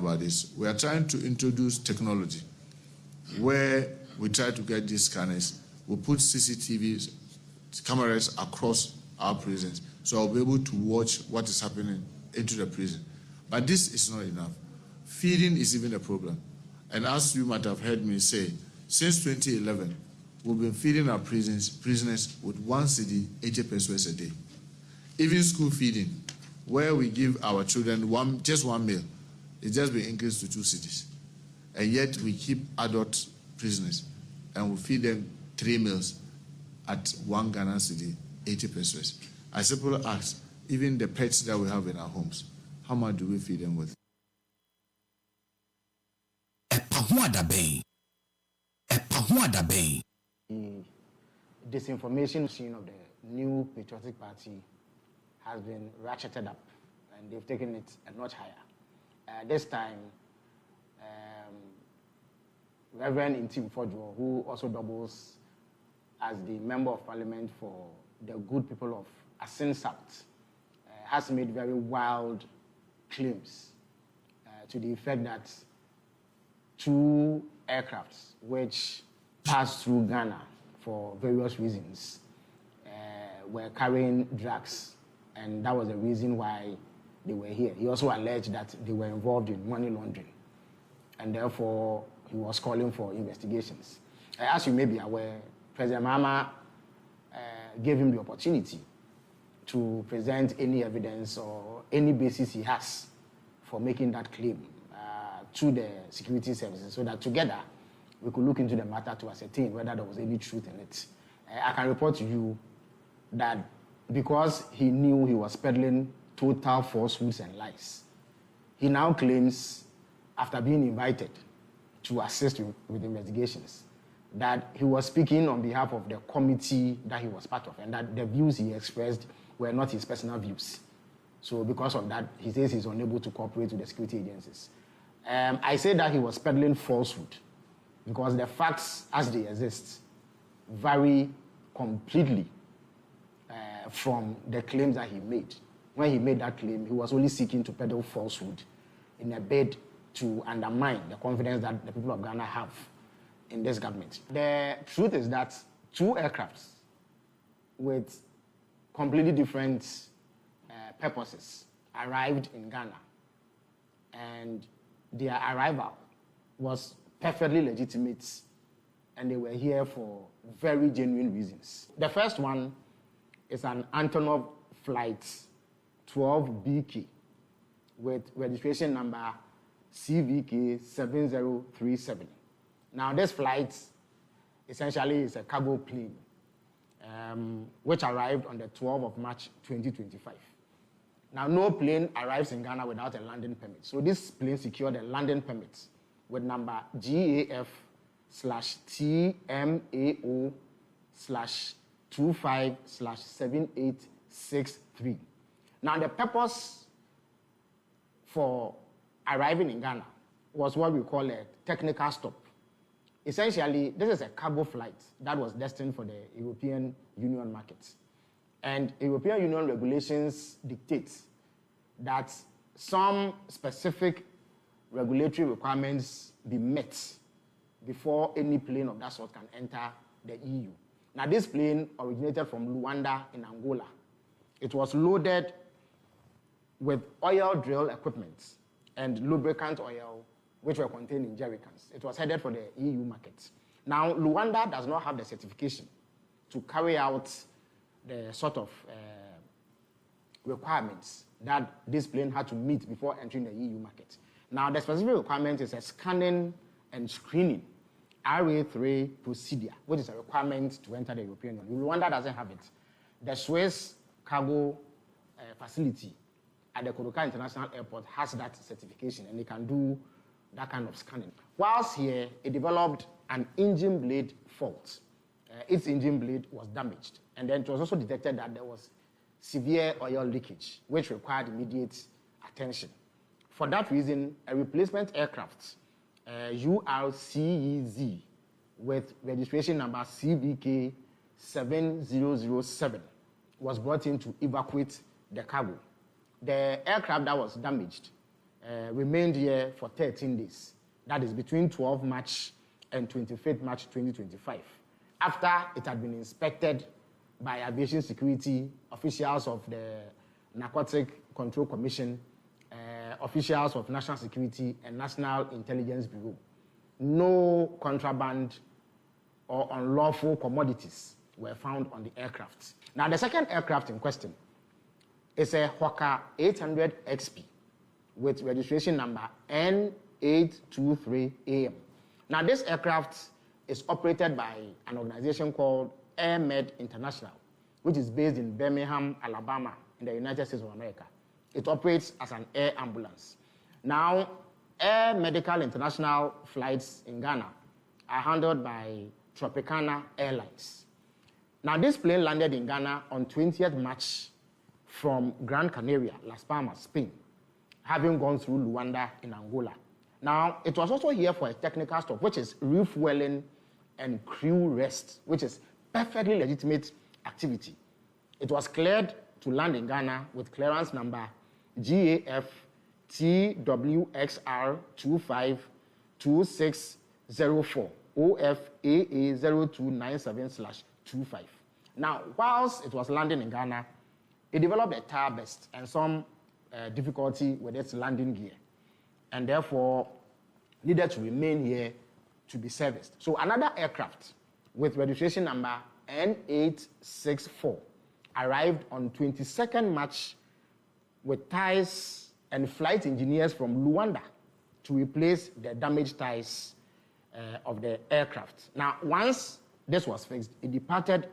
about this. We are trying to introduce technology where we try to get these scanners. We put CCTV cameras across our prisons, so I'll be able to watch what is happening into the prison. But this is not enough. Feeding is even a problem. And as you might have heard me say, since 2011, we've been feeding our prisoners with 1 cedi, 80 pesos a day. Even school feeding, where we give our children just one meal, it's just been increased to 2 cedis. And yet we keep adult prisoners and we feed them 3 meals at 1 Ghana cedi, 80 pesos. I simply ask, even the pets that we have in our homes, how much do we feed them with? The disinformation machine of the new patriotic party has been ratcheted up, and they've taken it a notch higher. This time, Reverend Intim Fodjo, who also doubles as the Member of Parliament for the good people of Asin South, has made very wild claims to the effect that 2 aircrafts which passed through Ghana for various reasons were carrying drugs, and that was the reason why they were here. He also alleged that they were involved in money laundering, and therefore he was calling for investigations. As you may be aware, President Mahama gave him the opportunity to present any evidence or any basis he has for making that claim to the security services, so that together we could look into the matter to ascertain whether there was any truth in it. I can report to you that because he knew he was peddling total falsehoods and lies, he now claims, after being invited to assist with investigations, that he was speaking on behalf of the committee that he was part of, and that the views he expressed were not his personal views. So because of that, he says he's unable to cooperate with the security agencies. I say that he was peddling falsehood because the facts as they exist vary completely from the claims that he made. When he made that claim, he was only seeking to peddle falsehood in a bid to undermine the confidence that the people of Ghana have in this government. The truth is that 2 aircrafts with completely different purposes arrived in Ghana, and their arrival was perfectly legitimate, and they were here for very genuine reasons. The first one is an Antonov Flight 12BK with registration number CVK 7037. Now, this flight essentially is a cargo plane which arrived on the 12th of March 2025. Now, no plane arrives in Ghana without a landing permit. So this plane secured a landing permit with number GAF/TMAO/25/7863. Now, the purpose for arriving in Ghana was what we call a technical stop. Essentially, this is a cargo flight that was destined for the European Union market. And European Union regulations dictate that some specific regulatory requirements be met before any plane of that sort can enter the EU. Now, this plane originated from Luanda in Angola. It was loaded with oil drill equipment and lubricant oil, which were contained in jerrycans. It was headed for the EU market. Now, Luanda does not have the certification to carry out the sort of requirements that this plane had to meet before entering the EU market. Now, the specific requirement is a scanning and screening RA3 procedure, which is a requirement to enter the European Union. Luanda doesn't have it. The Swiss cargo facility at the Kodoka International Airport has that certification, and they can do that kind of scanning. Whilst here, it developed an engine blade fault. Its engine blade was damaged, and then it was also detected that there was severe oil leakage, which required immediate attention. For that reason, a replacement aircraft, URCEZ, with registration number CVK 7007, was brought in to evacuate the cargo. The aircraft that was damaged remained here for 13 days. That is between 12 March and 25th March 2025. After it had been inspected by aviation security, officials of the Narcotic Control Commission, officials of National Security and National Intelligence Bureau. No contraband or unlawful commodities were found on the aircraft. Now, the second aircraft in question is a Hawker 800 XP with registration number N823AM. Now, this aircraft is operated by an organization called AirMed International, which is based in Birmingham, Alabama, in the United States of America. It operates as an air ambulance. Now, Air Medical International flights in Ghana are handled by Tropicana Airlines. Now, this plane landed in Ghana on 20th March from Gran Canaria, Las Palmas, Spain, having gone through Luanda in Angola. Now, it was also here for a technical stop, which is refueling and crew rest, which is perfectly legitimate activity. It was cleared to land in Ghana with clearance number GAF TWXR 252604 OFAA 0297/25. Now, whilst it was landing in Ghana, it developed a tire burst and some difficulty with its landing gear, and therefore needed to remain here to be serviced. So another aircraft with registration number N864 arrived on 22nd March with tires and flight engineers from Luanda to replace the damaged tires of the aircraft. Now, once this was fixed, it departed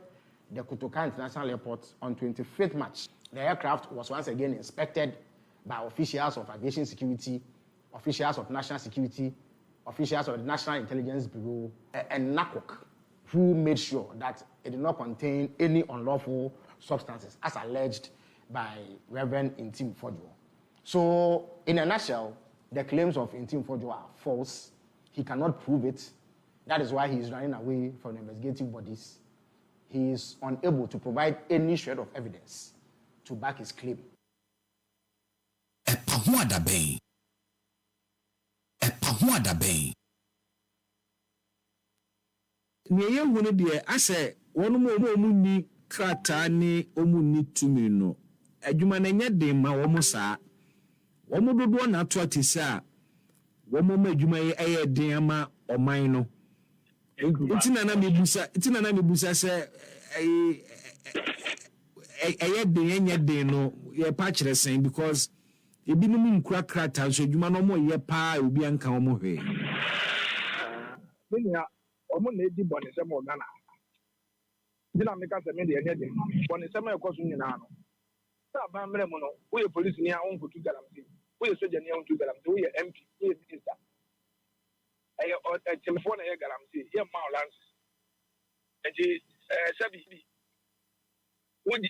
the Kotoka International Airport on 25th March. The aircraft was once again inspected by officials of aviation security, officials of national security, officials of the National Intelligence Bureau, and NACOC, who made sure that it did not contain any unlawful substances, as alleged by Reverend Intim Fojo. So, in a nutshell, the claims of Intim Fojo are false. He cannot prove it. That is why he is running away from the investigative bodies. He is unable to provide any shred of evidence to back his claim. Niye hunu die ase wonu mo ni krata ni omu ni tumi no adwuma na nya den ma wo mo saa wo mo dodo na to atise a wo mo ma adwuma ye eye den ama oman no itina na mebusa se eye den nya den no ye pa kire sen because ebi no mu nkura krata so adwuma no mo ye pa obi anka wo mo hwe omo na edi boni se mo Ghana dina me ka se me de enye de boni se me ekoso nyina no sa ba mre mo no wo ye police ni a won kutu galamsi wo ye soja ni a won kutu galamsi wo ye MP wo ye minister ayo telephone ye galamsi ye ma lance eji sabi wo di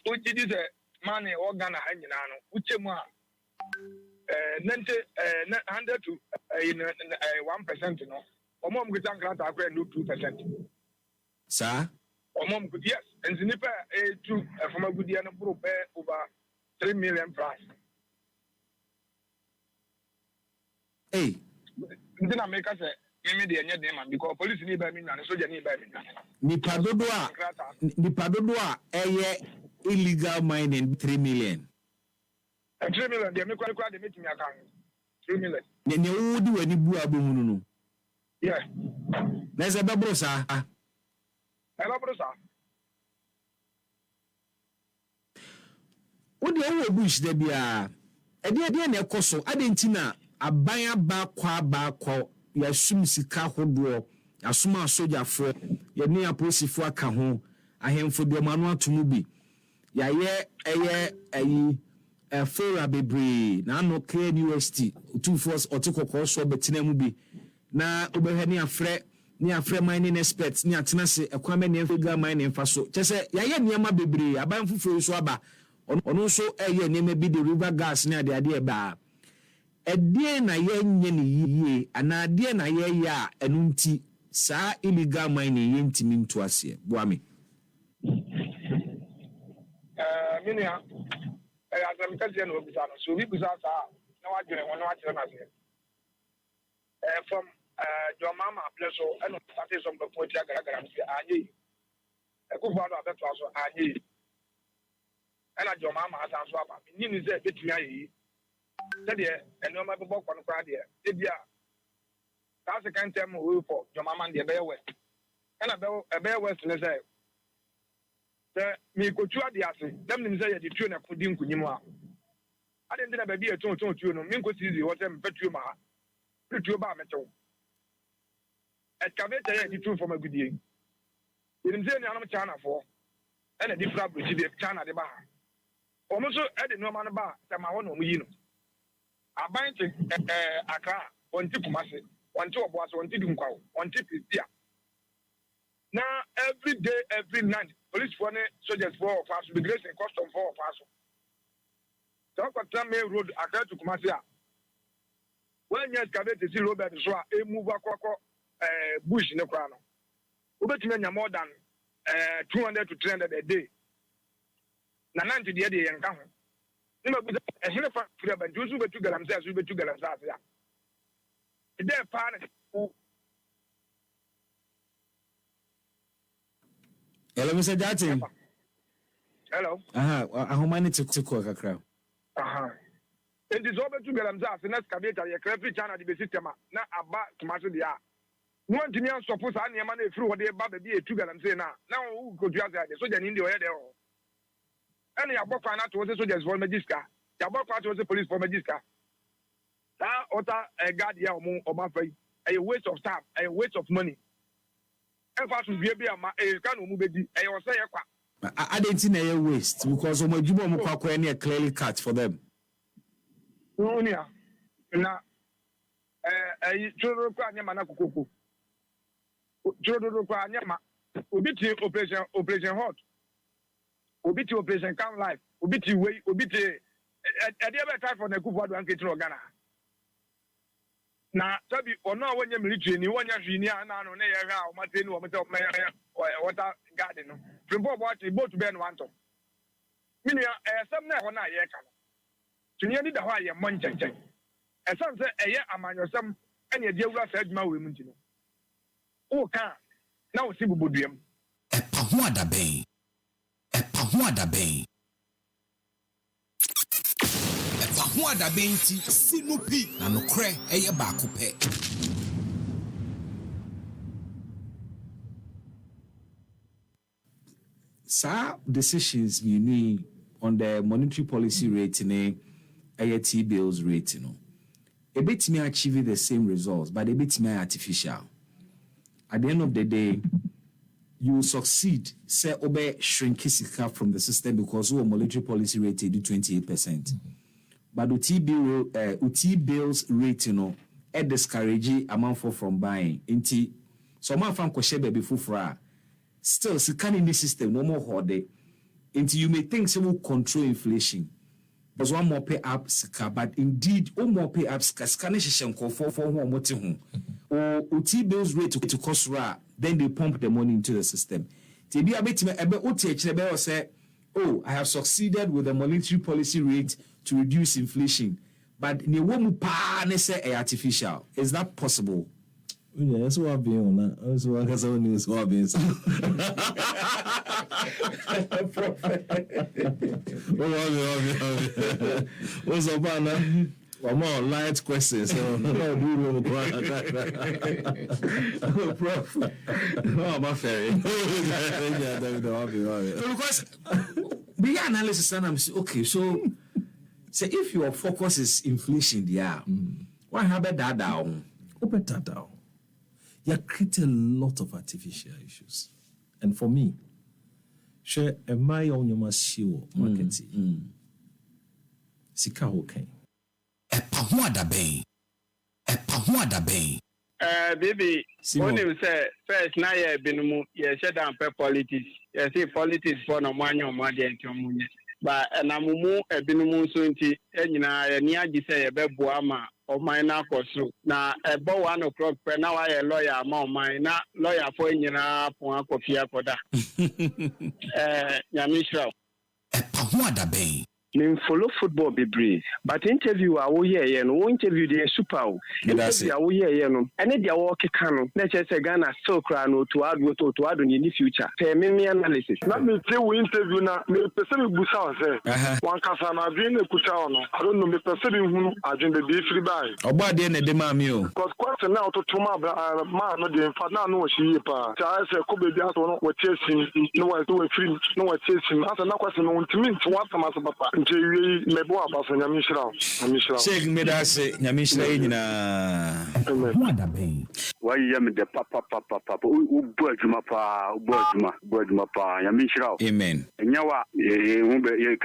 se man e o Ghana ha nyina no uche mu a 100 to 1% no Omom Gitan Grata Aqua no 2%. Sir? Omom could yes, and Zinipa a from a good year over 3 million price. Hey, Then I make us a immediate name because police need by me and soldier need by me. Nipadodoa, illegal mining 3 million. And 3 million, they make quite the meeting account. 3 million. Then you would do any boo. Yeah. There's a babrosa. What the old bush there be a dear near Coso, Adentina, a buyer back ya sum sika hodo, a suma soldier for your near pussy for a cajon, a hem for the manual to mubi. Ya a fora bebre, now no clear UST, 2 force or 2 course or betina mubi. Na obehani afre mining experts ni atena se ekwame ne fega mining faso chese yaye niam bebre aban fufuru so aba ono so eye niam bi the river gas ni ade e ba edie na ye nye ni yiye ana ade na ye ya enu nti saa illegal mining ye ntimi nto ase boame minia asam kaje no bisa no so bi bisa sa na wa dwene ho na wa kyerɛ na se from your mama bless so and started some the point agara se anye ekufo ado abeto aso anye and your mama asan so aba ni ni say betumi ayi say de eno ma bebo kwano kwa de e bia that second time we for your mama de be west and be west ne say me ko tu ade ase dem ni say ye de tuo na kodi nkunyim a ade ndi na ba bi e ton tuo no me ko sizi wo say me petuo ma tuo ba metew excavator ye di tuo for magudie yenim say ni anam China for and a different bridge de China de ba omo so e de no ma no ba se ma ho no mo yi no aban te Accra onti Kumasi onti Oboase onti Dunkwawo onti Pristia. Now every day, every night, police for soldiers for of us, immigration custom for of us. So what main road Accra to Kumasi. When you excavate the road by the soil, a move a bush in the crown. We bet more than 200 to 300 a day. Na 90 the day and come. You know, a hill of freedom, and you be together themselves, you be together themselves. They're parents who. Hello, Mr. Jatin. Hello. How many to cook a crowd? It is over to get themselves and excavator, your crappy channel, the system, not about to master the art. No one to me suppose any money through what they baby be a sugar and say now. Now who could you have that? So then in the way there. And your book out was a soldiers for Magiska. Your book out was a police for Magiska. That other a guard here or my face, a waste of time, a waste of money. I didn't know a waste because of my Jubo clearly cut for them. No, now, Operation Hot, Obiti Operation Count Life, Obiti Way, Obiti, a dear time for the Kupa and Kitro Ghana. Now, Tabi, or no when you're military, you want your junior and I don't know Martin or water garden. From what you both Ben Wanto. Minia, some now when I can. To nearly the higher Monte. As some say, a year among yourself, and your dear said, my women. Oh, can now see Budium. A Pahwada Bay. A Pahwada Bay. Wada benti sinupi na nokre eye baako pe. Sa decisions we need on the monetary policy rate ne eye T-bills rate no. A bit me achieve the same results, but a bit me artificial. At the end of the day, you succeed. Say obe shrink sika from the system because our monetary policy rate do 28%. But the T-bills rate, discourage amount from buying. Inti, so my fan kwashebe before still, scan in the system, no more hoarding. Inti, you may think some will control inflation. There's one more pay up, but indeed, one more pay up, scanning for one more thing. Or T-bills rate to cost then they pump the money into the system. TB a bit me say, oh, I have succeeded with the monetary policy rate to reduce inflation, but ne womu pa ne say artificial. Is that possible? Yeah, that's what I've been on that. That's what I said news what I've been saying. What's up, man? I'm on light questions. So no do prof. No, my ferry. Because the analysis and I'm okay, so say if your focus is inflation, why have that down? Open that down. You create a lot of artificial issues. And for me, share a my own your marketing. Sika okay. A Pahwada Bay. A Pahwada Bay. Baby, when you say first now you been shut down per politics. You see politics for no money or money and money. But na mumu ebinumu so nti enyina ni agi say ebebo ama o man na koso na ebo 1 o'clock pe na wa lawyer ama o man na lawyer for enyina pon akofia koda nyamishra Pahwada Bay me follow football bebree but interview a wo ye no interview the super interview a wo ye no ene dia wo keka no na che say Ghana still cry no to add in future tell me analysis na me say we interview na me person me busa o say wan kasa na adwen na kuta ono I don't know me person be hunu adwen be be free by obade na de ma mi o because question now to tuma ma no de fa na no wo shi pa cha say ko be bia so no wo chasing no wo to free no wo chasing asa na question no ntimi nti wa sama so papa nti wi me bo aba so nyame shira Sheikh me da se nyame shira nyina why yam de papa ubu adwuma pa nyame shira amen nyawa hu be ye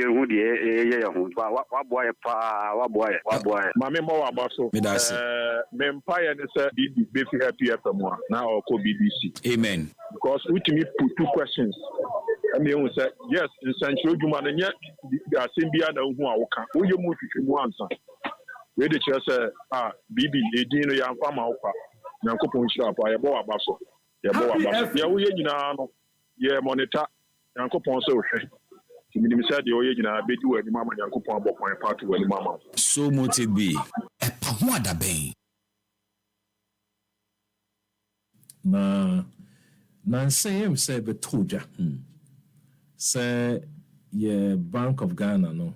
hu de ye hu wa boy pa wa boy ma me mo wa ba so me empire ne say be fi happy FM na or ko BBC amen because we me put two questions I mean say yes in central juma na nya asembia na hu a wo ka wo ye mu twitwi mu ansa we de kire say BB edin no ya mfa ma wo pa nyankopon shira pa ye bo wa ba so ye wo ye nyina no ye monitor nyankopon say wo hwe minim say de wo ye nyina be di wo ani mama nyankopon abokwan part wo ani mama so motive be ɛpa ho adabɛn na nsɛm sɛ bɛtɔgya sɛ yɛ Bank of Ghana no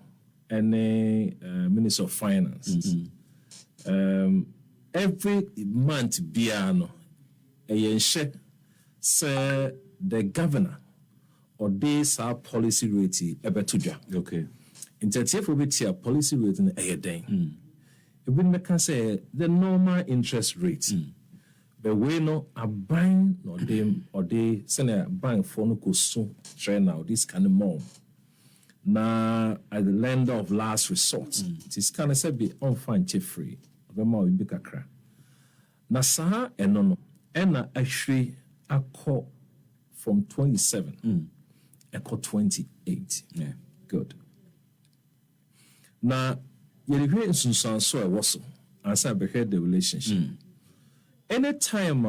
ɛne Minister of Finance every month biara no ɛyɛ nhyɛ sɛ the governor ɔde saa policy rate ɛbɛtɔgya okay ntɛtiɛfo bi tia policy rate no ɛyɛ dɛn ebi mɛka sɛ the normal interest rate the way no aban no ɔde sɛnea bankfoɔ no kɔ so kyerɛ now this kind of more na at the lender of last resort it is kind of sɛ bi ɔmfa nkyɛ free ɔbɛma ɔbi kakra na saa ɛno no ɛna ahwere akɔ from 27 ɛkɔ 28 yeah good na yɛrehwɛ nsunsuanso a ɛwɔ so ansa bɛhwɛ the relationship anytime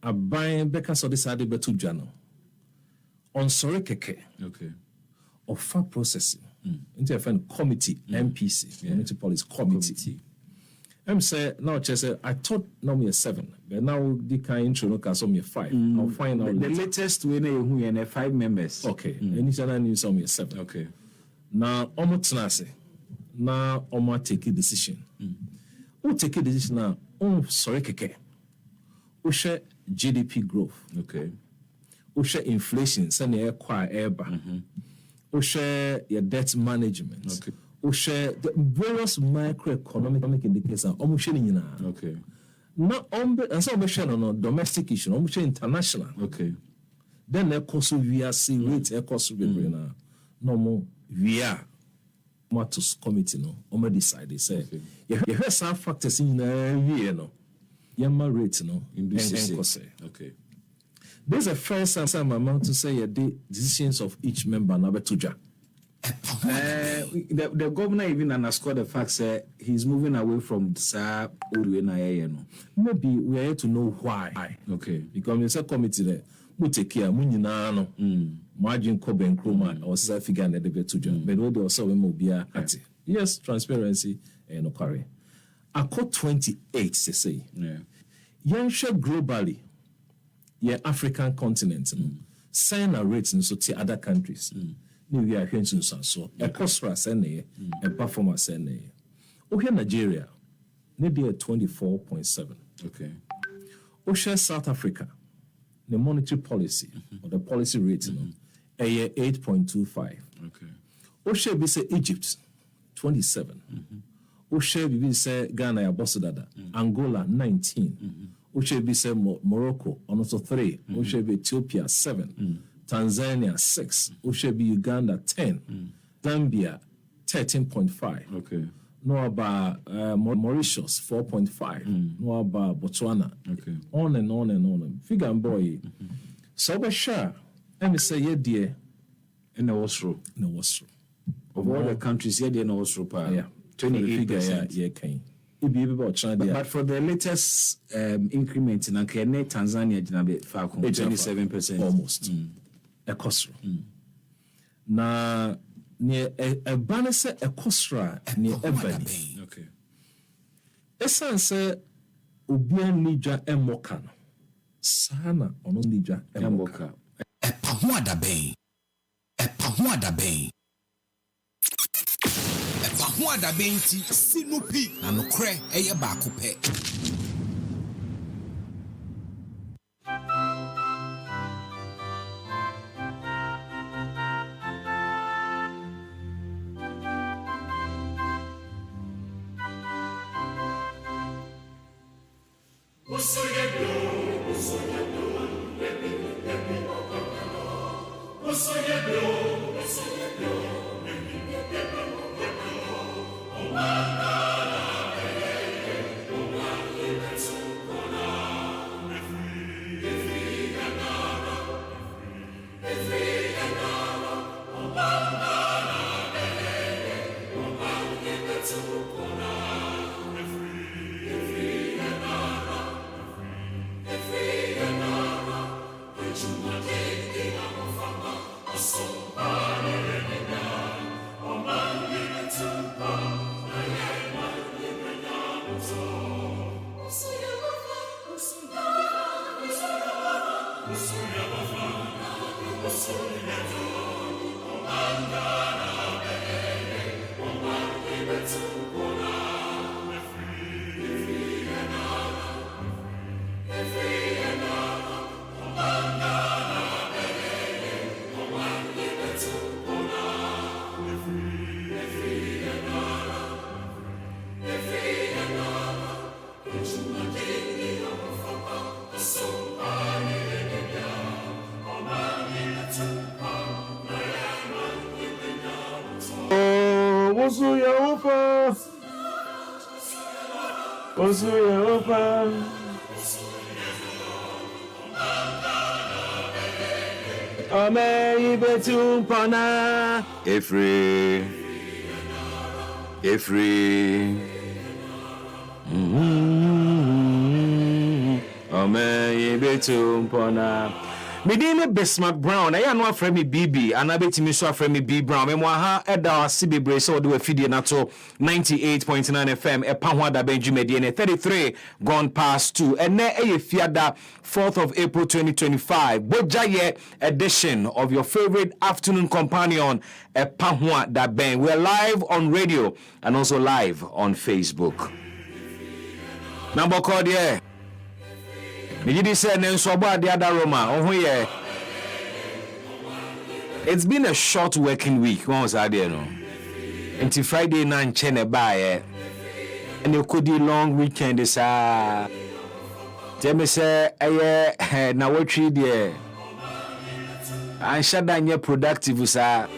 aban bɛka sɛ ɔde saa de bɛto dwa no ɔnsɔre kɛkɛ okay ɔfa processing nti yɛfrɛ no committee MPC Community Policy Committee I'm say now say I thought now me 7 but now the kind intro no case me 5 I'll find out the latest we know who and 5 members okay any channel news on me 7 okay now omo tenase na omo take a decision who take a decision now sorry keke who share GDP growth okay who share inflation send the kwa eba who share your debt management okay who share the various microeconomic indicators almost sharing okay not and so we share no domestic issue almost share international okay then the cost of VRC rate cost of na no more via Matus committee no almost decided say you hear some factors in year no yama rate no okay this is the first time I'm about to say the decisions of each member na betuja. The governor even underscored the fact that he's moving away from Sa Uruena. Maybe we are here to know why. Okay. Because it's a committee there. We take care, no. Margin Coben Kroma or Sa figure and the betuja. But what they also will be at. Yes, transparency and no carry. Accord 28, they say. Yeah. Yansha globally, African continent, sign a rates in so other countries. We are here in so a cost for us and a performance and a Nigeria, maybe 24.7. Okay. Share South Africa, the monetary policy or the policy rate, a 8.25. Okay. Share be say Egypt, 27. Share be say Ghana, Abosodada, Angola, 19. Share be say Morocco, on also 3. Share be Ethiopia, 7. Tanzania 6, Ushebi Uganda 10, Zambia 13.5. Okay. No about Mauritius 4.5. No about Botswana. Okay. On and on and on. Figure and boy. So we share. Let me say dear. And was true. No was true. Of all the countries here, no was true. Yeah. 28%. Yeah, can. But for the latest increment in Tanzania, 27%. Almost. A cost. Now, near a banner set a costra near Ebony. Okay. Esan say Obian Nija Emokano. Sana on Nija Emoka. Epahuada Bay. Epahuada Bay. Epahuada Bay nti sinupi na nokre eye baako pe. Medine Bismark Brown, I know afre me BB, and I bet me so afre me B Brown. Me ha eda sibe bre so do afidie na to 98.9 FM e Pahuada Benji Mediane 33 gone past 2. And na e fiada 4th of April 2025. Bojaye edition of your favorite afternoon companion e Pahuada Ben. We're live on radio and also live on Facebook. Number code here. It's been a short working week. What was I there? No, until Friday night, Chene by and you could do long weekend. Is tell me say, now what tree there? And shut down your productive, sir.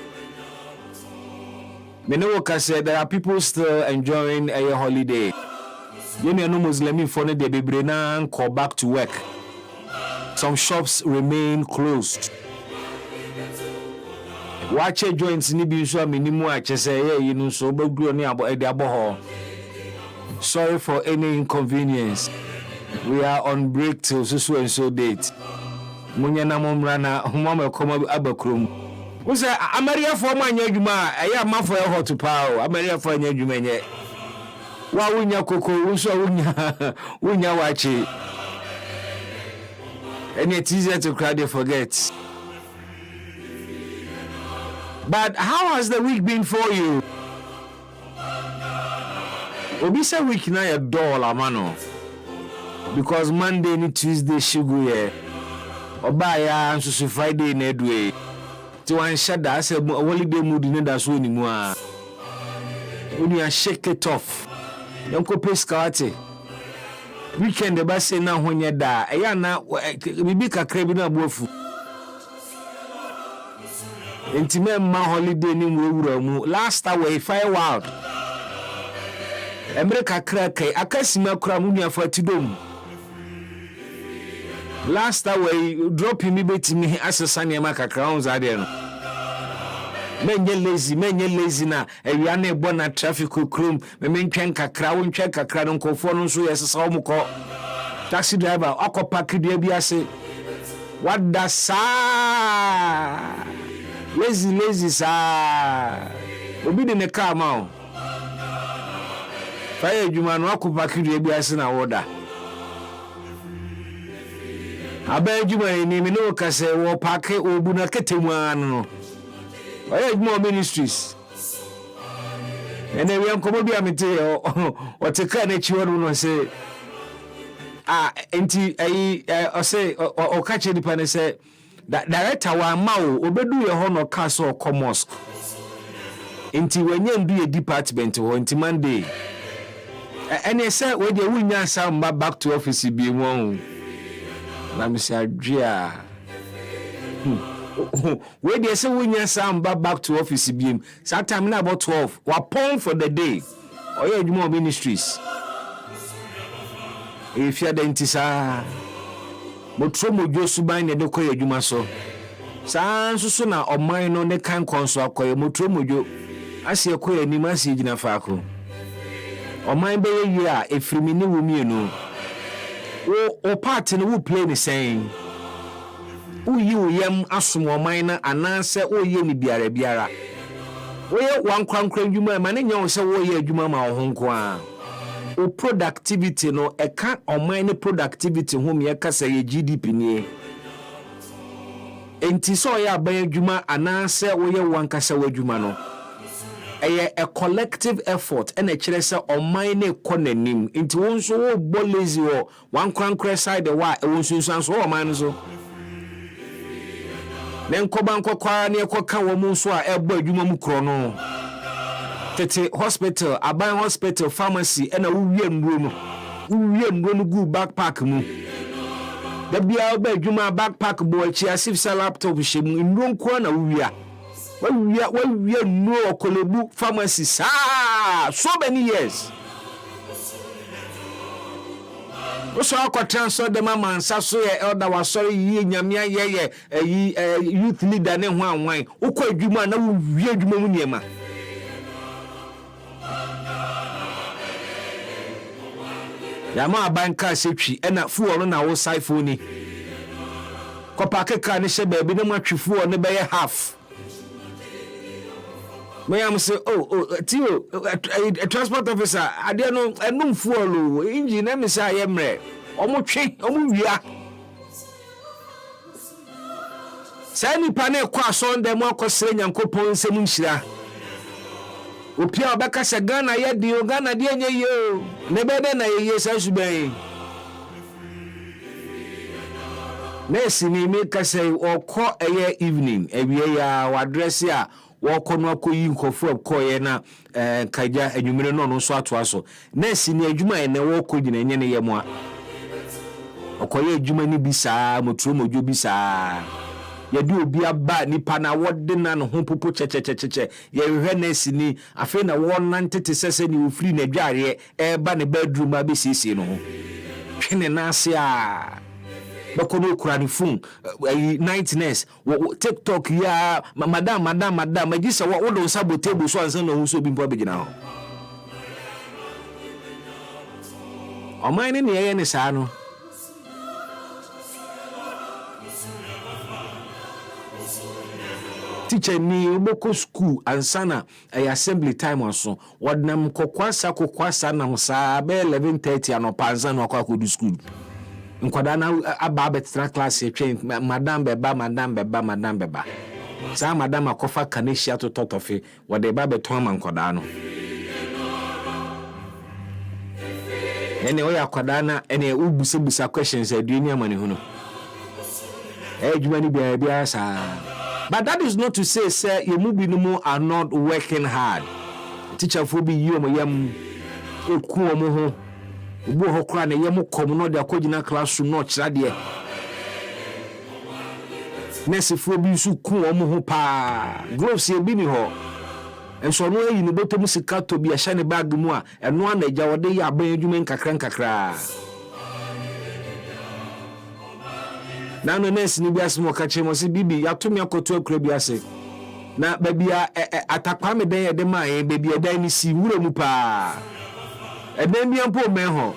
Menoka said there are people still enjoying a holiday. You know, no Muslim for the baby now call back to work. Some shops remain closed. Watch a joints ni bi so minimum a chese you know so bagru ni abo. Sorry for any inconvenience. We are on break till so and so date. Munya na momra na mama koma abakrum. Wo say America for man adwuma eya mafo e hot pa America for anya adwuma nye. Wa wunya koko wuso wunya wachi. And it's easier to cry they forget. But how has the week been for you? Obisa week na ya dollar mano. Because Monday ni Tuesday sugar ye. Obaya nso Friday na edwe. Ti wan shada ase holiday mood ni da so ni mu a. When you shake it off. Yonko peskate. Weekend ba se na honye da. Eya na bibi kakra bi na bofu. Intime ma holiday ni wura mu. Last hour fire wild. America kakra kai akasima kura mu nua fatidom. Last hour drop me betimi asesa ne ma kakra on za de no. Menye lazy na ewia na ebo na traffic okrum me ntwen kakra wo ntwen kakra no nkofo no so yesesa wo mko taxi driver akopa dia bi ase what da sa lazy sa obi de ne car ma o fa ye adwuma no akopa kiri bi ase na woda aba adwuma ni me no ka se wo park obu na ketemu anu no oye adwuma ministries ene wi ankomo bi amete o te ka na chi wono no se enti o say o ka che dipa ne se director wa ma o obedu ye ho no ka so mosque enti wenye ndu ye department ho enti Monday ene se we de wunya sam back to office bi mu on na me se adwia we de se wunya sam back to office bi mu that time na about 12 wa pon for the day oye adwuma ministries if you dentisa motro mojo suban ne de koye adwuma so saa nso na oman no ne kan konso akoye motro mojo ase koye ni mase gina faako oman be ye a efrimi ne wo mienu o part ne wo play ne sen uyi uyem asom oman na ananse oye ni biara oye wankwankran adwuma ma ne nya wo se wo ye adwuma ma wo honko a o productivity no eka oman productivity home ye kasa ye GDP ni enti so ya ban adwuma ananse wo ye wankasa wadwuma no a collective effort and a kire se oman ne konanim enti won so wo lazy wo wankwankra side wa won sunsan so oman so nen koban kokwa ne koka wo mu so a ebo adwuma mu kro no tete hospital aban hospital pharmacy ena uwie mro no gu backpack mu da bia oba adwuma backpack bo achi asif sa laptop shemu nro nko na uwia wa no okolebu pharmacy so many years so akotranso de mama nsa so ye elder wa sorry yi nyamia ye youth leader ne ho anwan ukọ adwuma na uwie adwuma mu niema yama abanka setwi ena fuo na wo saifoni kopa keka ne hye baabi ne matwefuo ne beye half mayam say tio transport officer ade no enum fuo lo engine na me say ayemre omotwe omwia sani pane kwa sonde mo akosere nyankopon nsem nhira opia obeka se Ghana ye di Ghana di enye yo ne bede na ye sa suban Messi ni me ka se okọ eye evening ewie ya wa address ya wo kono akoyi nkofo akoye na kaja enwumire no no so atoa so Messi ni adwuma ene wo kogina enye ne ye mo a okoye adwuma ni bi saa motro mojo bi saa yedi obi aba nipa na wode na no ho popo chechecheche ye hwe Messi ni afi na wo nantete sese ni ofiri na dware eba ne bedroom abesisi no ho twene na ase a bakono kurani phone nightness TikTok ya madam magisa wo do sabotage so ansan na so bi mpo abegina ho o mine ne ye ne saa no teacher ni oboko school ansana assembly time onso wodnam kokwasa na saa be 11:30 anopa ansana akwa do school nkwada na aba betra class e train madam beba sa madam akofa kanehia to totofe wode ba beton ma nkwada no ene oya kwada na ene ubusebusa questions aduani amane hu no ejuma ni bia sa. But that is not to say sir you mubinumu are not working hard teacher for be you yam eku omo ho ubo ho kra na yam kom no de akogina classroom no kira de nurse for bi su ku omo ho pa gloves e bi ni ho enso no eyi no botom sika to bi ahya ne bag mu a eno anaja wode ya ban adwuma nkakra na no nurse ni bi asemo ka chemo se bibi yatomi akoto akura bi ase na babia atakwa me den yede man babia dan ni si wura mu pa eden bi ampo men ho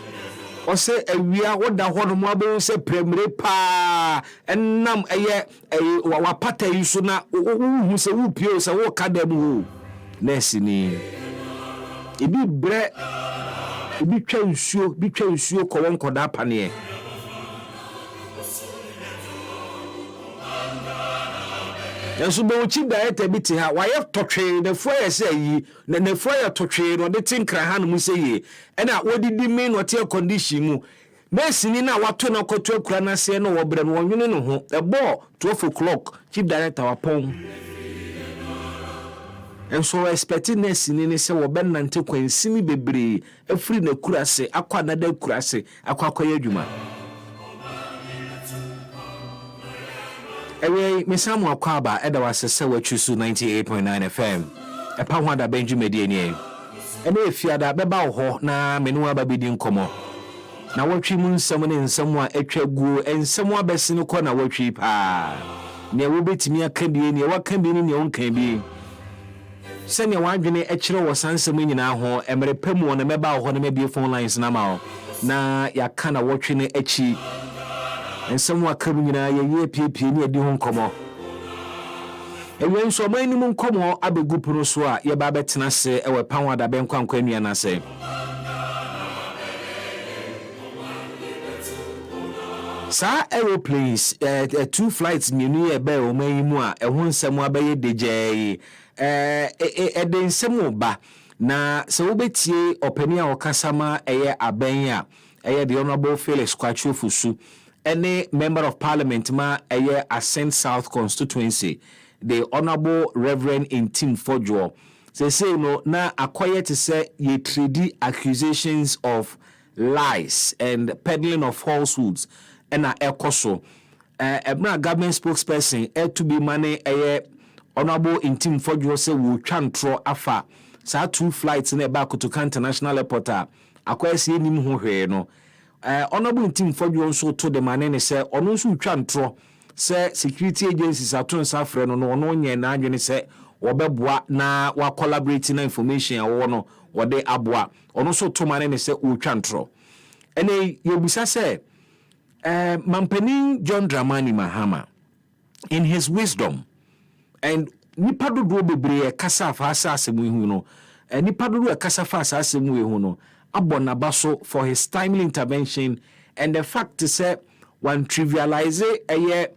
o se awia woda ho no mo abe se premre pa enam eye wa pata yi so na hu se wu pio se wo ka dem ho nurse ni ebi bre ebi twa nsuo ko won koda pane Yanso be uchi director bi te ha waye totwe the foyer say yi na the foyer totwe no de tinkra ha no mu say yi na wodidi me no te condition mu mesini na wato na koto akura na se no wo bre no wonwene no ho ebo 12 o'clock chief director wapon enso expecting mesini ne se wo be nante kwansimi bebre afiri na kurase akwa na da kurase akwa adwuma Ewe misamu akwaba eda wasese wachusu 98.9 FM. Epa hwada benju medienie. Ene efiada beba ho na menu ababidi nkomo. Na watwi mu nsam ne nsam a etwa guo ensam abesi no ko na watwi pa. Ne wo betimi aka bi ne waka bi ne wonka bi. Se ne wadwene ekire wo sansam nyina ho emre pamu na meba ho na mebie phone lines na ma ho. Na yaka na watwi ne echi and someone coming in a year PP near the home como. And when so many moon como, Abe Gupunoswa, your babetina say, our power da benquan quemiana say. Sir aeroplanes, 2 flights near Bell, may moi, and one somewhere by DJ, then some ba. Na so betie openia or Kasama, Abenya, the Honorable Felix Quachu Fusu. Any member of parliament ma Ascent South constituency the Honorable Reverend Intim Fojo say no na acquired to say ye 3D accusations of lies and peddling of falsehoods and a ekoso government spokesperson to be money Honorable Intim Fojo say will chantro afa sa 2 flights in a back to International Airport acquired see nim ho hwe no Honorable Team for you also to the man say ono so twantro say security agencies aton safre no no nye na adwene say wobeboa na wa collaborate na information a wo no wode aboa ono so to man say o twantro ene yebisa say Mampanin John Dramani Mahama in his wisdom and nipa dodo bebre kasa fa asase mu hu no nipa dodo kasa fa asase mu hu no Abonabaso for his timely intervention and the fact to say one trivialize a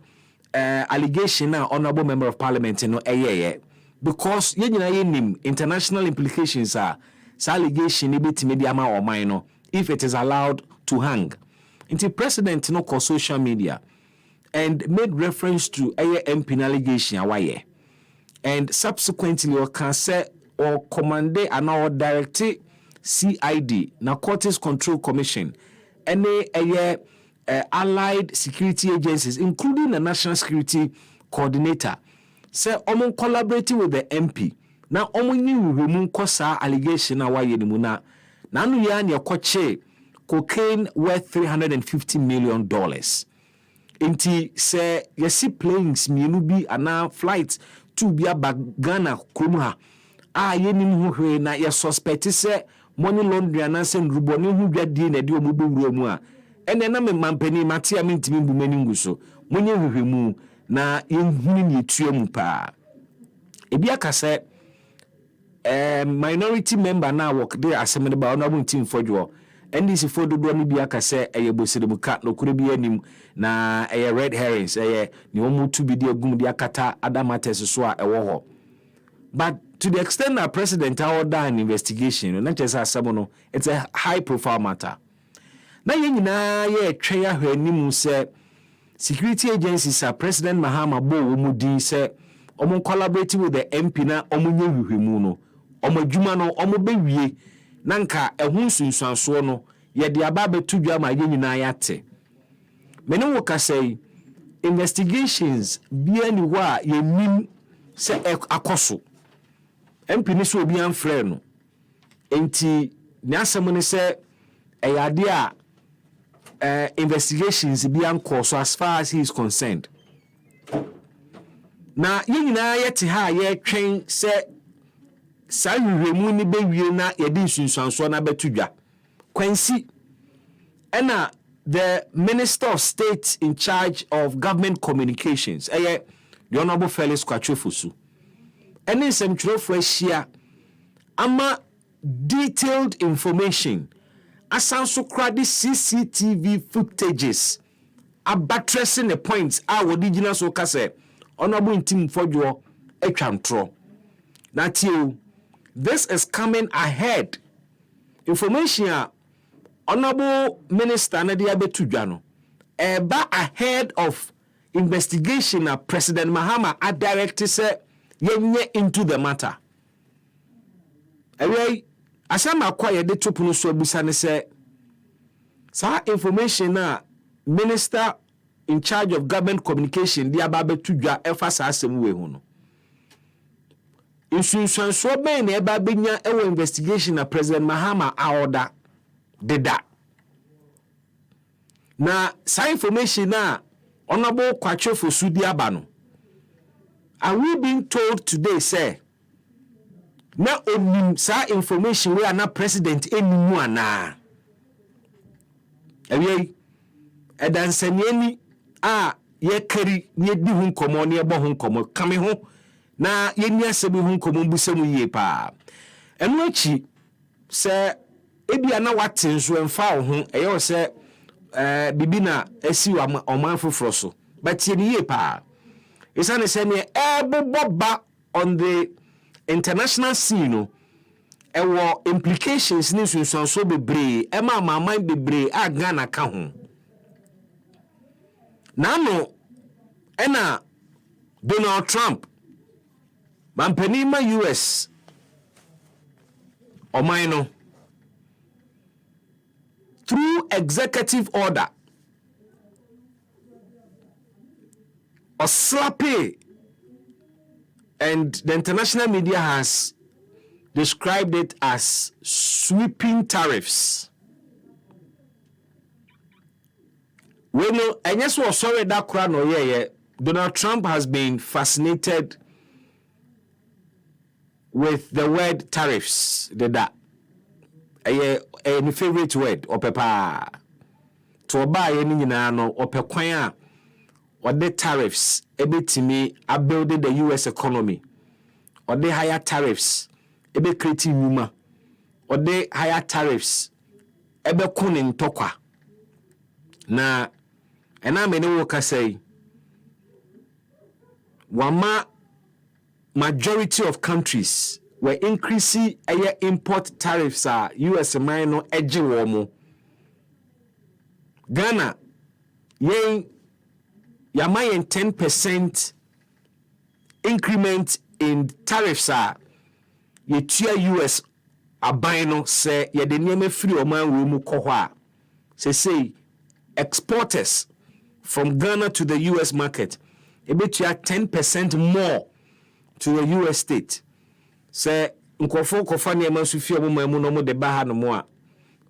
allegation now honorable member of parliament no because yenim international implications are allegation bit media or minor if it is allowed to hang. Until president no call social media and made reference to MP allegation awaye and subsequently or can say or command and or direct CID, Narcotics Control Commission, any allied security agencies, including the National Security Coordinator, say omon collaborating with the MP. Now omon ni remove kosa allegation na waye ni muna. Na nu ya ni akoche cocaine worth $350 million. Inti say yesi planes mienu bi ana flights to bi Ghana krumha. Ye ni mu na ye suspect say money laundry anase nruboni hu dwadie na de omubewura mu a ene na me mampani mate a mentimi bu mani nguso monye hwehwemu na yenhuni ne tuamu pa ebi akase minority member na work dey assemble ba honorable team fodwo NDC fododo no bi akase eyebosiremuka no kure bi anim na red herrings ne omutu bi de agum de akata adamates so a ewo ho but to the extent that president ordered an investigation, not just as someone, it's a high profile matter. Now, you know, yeah, say security agencies are President Mahama Bo Mudi say, Omo collaborating with the MP na Omo Yuhimuno, Omo Jumano, Omo Bewie, Nanka, a Hunsun Sansono, yet the Ababe Tujama Yinayate. Menowoka say, investigations be anywhere ye mean say akoso. MP ni so obi anfrɛ no enti ne asɛm ne sɛ ɛyade a investigations bi ankɔ so as far as he is concerned na yɛnyina yɛte ha yɛtwɛn sɛ saa hwehwɛmu ni bewie na yɛde nsunsuanso na betudwa kwansi ɛna the Minister of State in charge of government communications the Honorable Felix Kwachu Fusu. Any some trofo shia ama detailed information asanso krade CCTV footages abatressing the points a wodi gina so ka se honorable Ntim Fodwo atwantro na tie this is coming ahead information a honorable minister na dia betudwa no eba ahead of investigation a President Mahama a directed say yenye into the matter. Away asama kwa ye de topu no so bisa ne say sa information na minister in charge of government communication dia ba betudwa efa sa asem we hu no. Insunsanso ben na eba benya ewo investigation na President Mahama a order deda. Na sa information na honorable Kwacho Fosudi Abano. Are we being told today, say, na onim sa information we are not president enimu ana? Ewe edansaniani a ye kari ye di hu nkomo ne ebo hu nkomo kame ho na ye ni asebi hu nkomo busemu yie pa. Enu achi se ebia na watenso emfa wo ho eyo se bibina esi wa oman foforo so but ye ni pa isane se ne eboboba on the international scene no ewo implications ni sunsunso bebre ema maman bebre a Ghana ka ho na no ena Donald Trump mampani ma US oman no through executive order or slappy, and the international media has described it as sweeping tariffs. We know, and yes, we're sorry that crown or yeah, Donald Trump has been fascinated with the word tariffs, that. Any favorite word or papa to buy any no or pequia or the tariffs ebetimi a building the US economy or the higher tariffs ebe creating numa or the higher tariffs ebe kunin tokwa na ena mene wo ka say wama majority of countries were increasing import tariffs US minor edge womo Ghana yen yamayen 10% increment in tariffs ye tia US abino say ye de nieme free oman we mu kohwa say exporters from Ghana to the US market ebetua 10% more to the US state. Say nkofo kofa ne ma so fie omo no mo de ba ha no mo a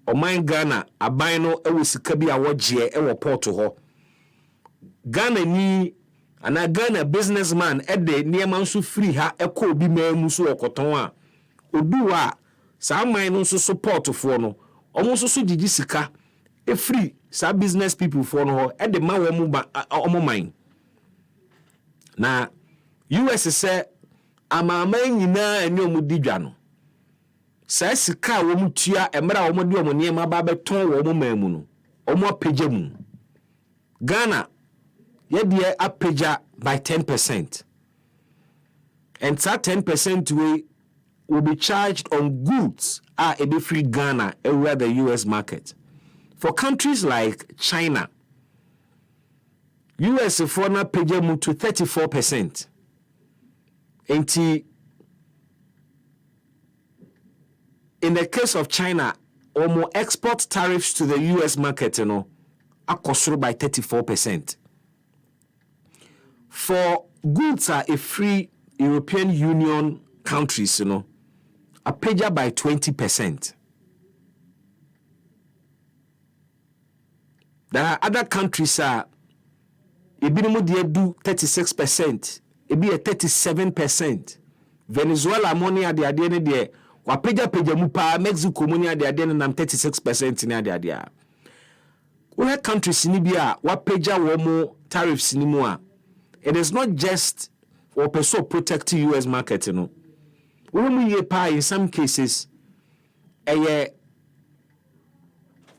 oman Ghana aban no ewo sika bi a wogie ewo port ho Ghana ni ana Ghana businessman e de ne ma so free ha ekọ obi ma mu so okoton a odu a sa man no so support fo no omo so gigi sika e free sa business people fo no ho e de ma wo mu ba omo man na US say amama nyina eni omudidwa no sa sika wo mutua emra wo mode omo niema ba beton wo mo mamu no omo apagya mu Ghana ye de apagya by 10% and that 10% will be charged on goods e be free Ghana everywhere the US market. For countries like China, US for na apagya mu to 34%. In the case of China, almost export tariffs to the US market, are cost by 34%. For goods are a free European Union countries, are paid by 20%. There are other countries a bit do 36%. It be a 37%. Venezuela money at the adene de wapeja mupa Mexico money at the adene nam 36% in the idea. We countries in Libya wapeja womo tariffs in mua. It is not just or pursue protect US market, in some cases a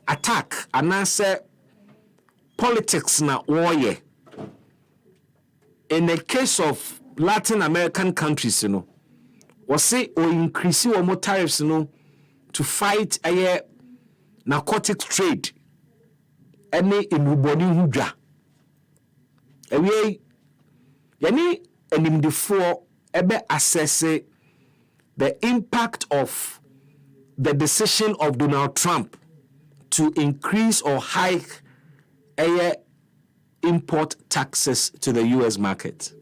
attack and answer politics na warrior. In the case of Latin American countries, was say or increase or more tariffs, to fight a narcotic trade. Any imuboni hudra. Ewe yani enimdefo ebe assess the impact of the decision of Donald Trump to increase or hike import taxes to the US market.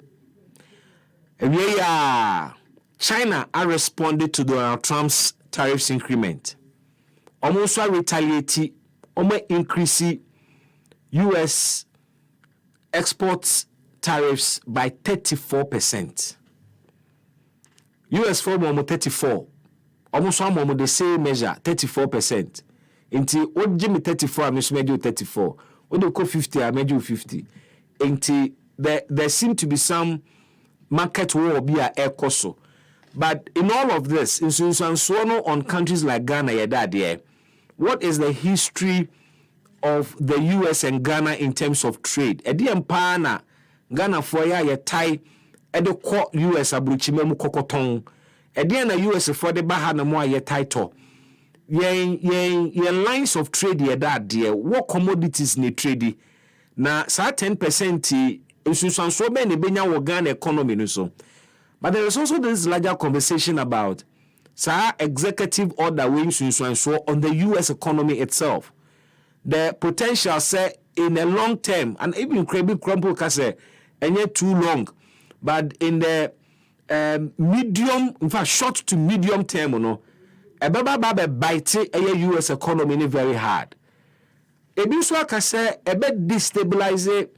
China responded to Donald Trump's tariffs increment. Almost retaliate, almost increase US exports tariffs by 34%. US for almost 34. Almost one the same measure, 34%. Until what Jimmy 34, I measure 34. When you go 50, I measure 50. Until there seem to be some market war be a air coso. But in all of this, in Sunswano on countries like Ghana, what is the history of the US and Ghana in terms of trade? Edi empana Ghana for ya tie edo ko US abruchime mu kokoton. Edi na US for the baha na mo ya title. Yen lines of trade ye that there. What commodities ni trade? Na sa 10% Sunswo be ni benya wo Ghana economy no so. But there is also this larger conversation about executive order weighing on the US economy itself. The potential say in a long term, and even Krabi Crumple can say, and yet too long, but in the medium, in fact, short to medium term, a baba bite a US economy very hard. Ebiswa can say a bit destabilize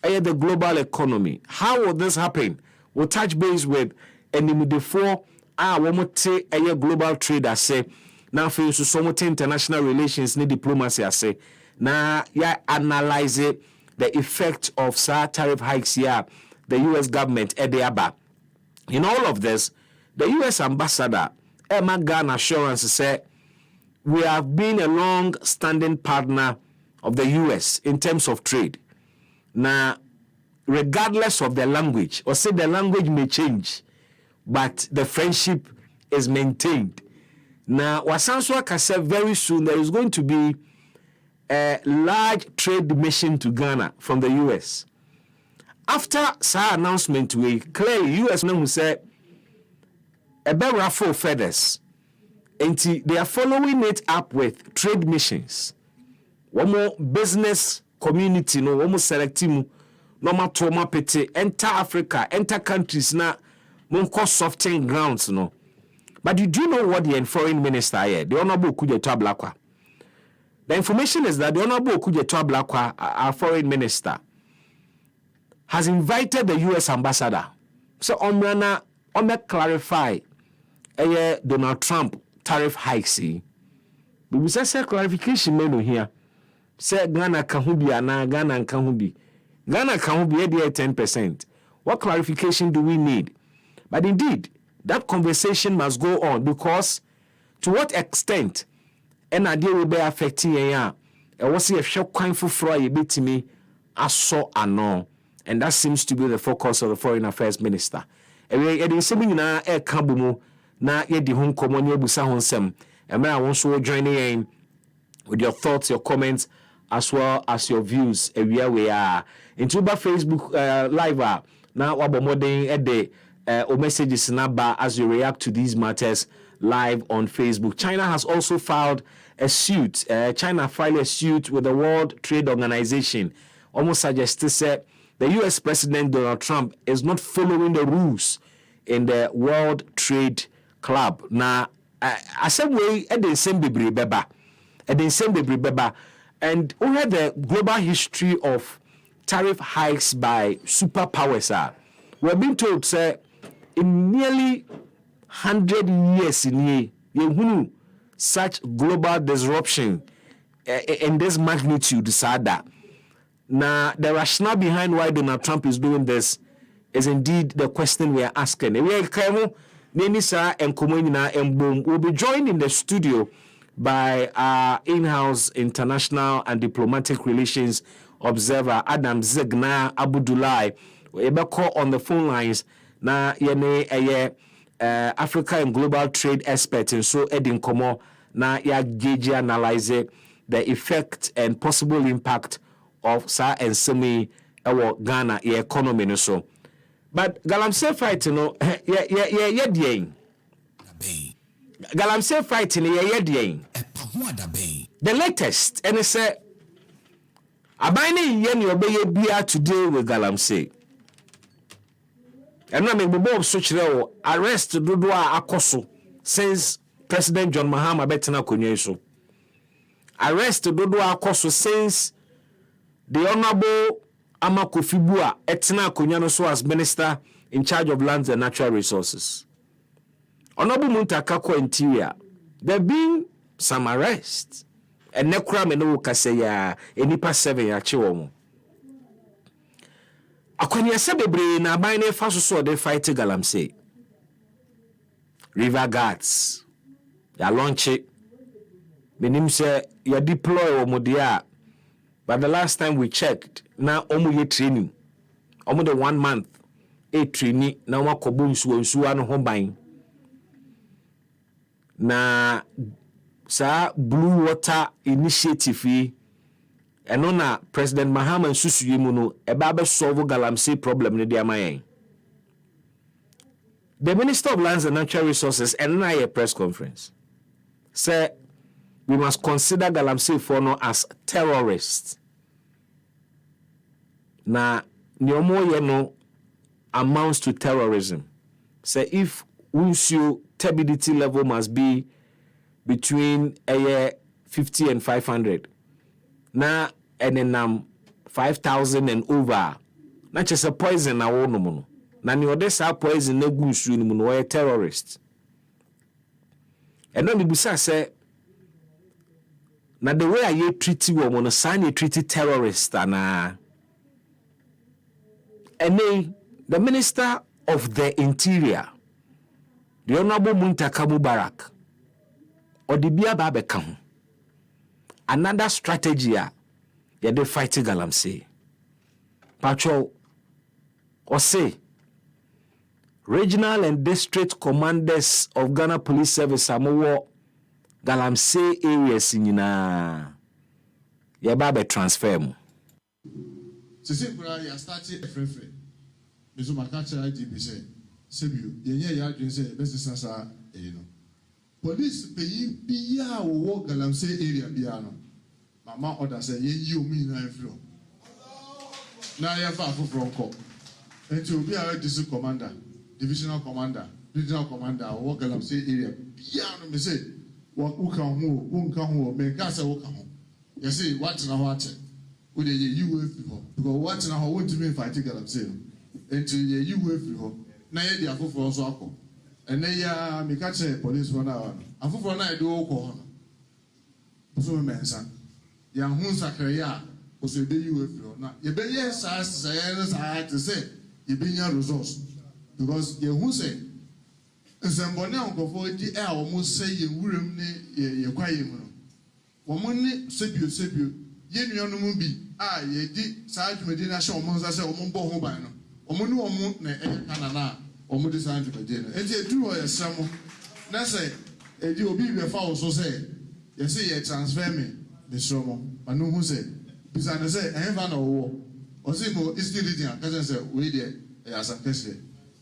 the global economy. How will this happen? We'll touch base with before a global trade I say now for so international relations ni diplomacy I say now analyze the effect of tariff hikes here the US government aba. In all of this, the US ambassador Emma Ghana assurance said we have been a long-standing partner of the US in terms of trade. Now regardless of the language, or say the language may change, but the friendship is maintained. Now, Wasanswa can say very soon there is going to be a large trade mission to Ghana from the US. After sa announcement, we clearly US men will say a better ruffle feathers, and they are following it up with trade missions. One more business community, no one more selecting. No matter what pete enter Africa, enter countries na monko softening grounds no. But you do know what the foreign minister here, the Honorable Kujeto Ablakwa. The information is that the Honorable Kujeto Ablakwa, our foreign minister, has invited the US ambassador. So Omrana clarify Donald Trump tariff hikes. But we say clarification menu here. Say Ghana kahubi ana Ghana kahubi. Ghana can be 10%. What clarification do we need? But indeed, that conversation must go on because to what extent an idea will be affecting a was a shock kind for Froy bit me I saw and that seems to be the focus of the Foreign Affairs Minister. And something na a kambumu na ye di home common busa honsem. And I want to join in with your thoughts, your comments, as well as your views where we are. Into Facebook live now wabomoding at the messages number as you react to these matters live on Facebook. China has also filed a suit. China filed a suit with the World Trade Organization. Almost suggested that the US President Donald Trump is not following the rules in the World Trade Club. Now, I said we at the same beba. And we had the global history of tariff hikes by superpowers. We're being told, say, in nearly 100 years in such global disruption in this magnitude, Sada. Now, the rationale behind why Donald Trump is doing this is indeed the question we are asking. We are Nenisa and Komonina and Boom will be joined in the studio by our in-house international and diplomatic relations observer Adam Zegna Abudulai. We call on the phone lines na yene Africa and global trade expert and so Edin Komo na ya gauge analyze the effect and possible impact of Sa and Semi Ghana economy no so. But Galamsey fight no Galamsey fighting the latest and it's a abine yen obey bia today with Galamsey. And I'm a bob such arrest Dudua Akoso since President John Mahama Bettina Kunyeso. Arrest Dudua Akoso since the Honorable Amakofibua Etina Kunyano so as Minister in charge of lands and natural resources. Honorable Muntakako Interior, there been some arrests. And Nekra Meno Kaseya, Enipa 7 Yachiwomo. Akwanya Sebebre na Bine Faso so they fight Galamsey. River Guards. Ya launch it. Menim say ya deploy Omodia. But the last time we checked, now omu ye training. Omu the 1 month. A training na wakobu nsu ano hombain. Na sa Blue Water Initiative eno na President Mahama nsusuye mu no eba be solve Galamsey problem ne dia mayen. The Minister of Lands and Natural Resources and a press conference say we must consider Galamsey for no as terrorists. Na nyomo ye no amounts to terrorism. Say if Unsio turbidity level must be between 50 and 500. Na enenam 5,000 and over. Na just a poison na wono mo. Na ni odesa poison na gu nsuo ni mo no terrorist. Eno mi busa say na the way I treat you no sign you treat terrorist ana. Ene the Minister of the Interior, the Honorable Muntaka Mubarak, or the Bia Babekam. Another strategy ya de fight Galamsey. Patrol or say regional and district commanders of Ghana Police Service amowo Galamsey areas nyina ya babe transfer mu. Sisi kura ya start free. Meso makacha IDP say sebio yenye ya adwen say best sasa no. Police pay bia wo Galamsey area bia no. Mama order say ye omi na afro. Na ya fa from ko. Enti obi a district commander, divisional commander, regional commander wo Galamsey area bia no me say wo kan ho, wo kan ho, me ka say wo kan ho. You say what na ho ate. We dey you people because what na ho want to me fight Galamsey no. Enti ye you free na ye dia afoforo so akọ. Ene ya me ka che police for na afoforo na e do ko ho no. So me mensa. Ya hu sakre ya o so be you free na ye be yes as to say ye be nya resource because ye hu say nsembone onkofo di e a wo mo say ye wuram ne ye kwaye mu no. Wo mo ni sebio ye nuanu mu bi a ye di sa adwumedi na hye wo mo nsa say wo mo bo ho ban no. Omunu omu na kanana omu de san dwumadi no enti eduru o yesamo na say edi obi be fa wo so say ye say ye transfer me sromo anu hu say bisa na say enva na wo o say mo east region ka say we dey asam kese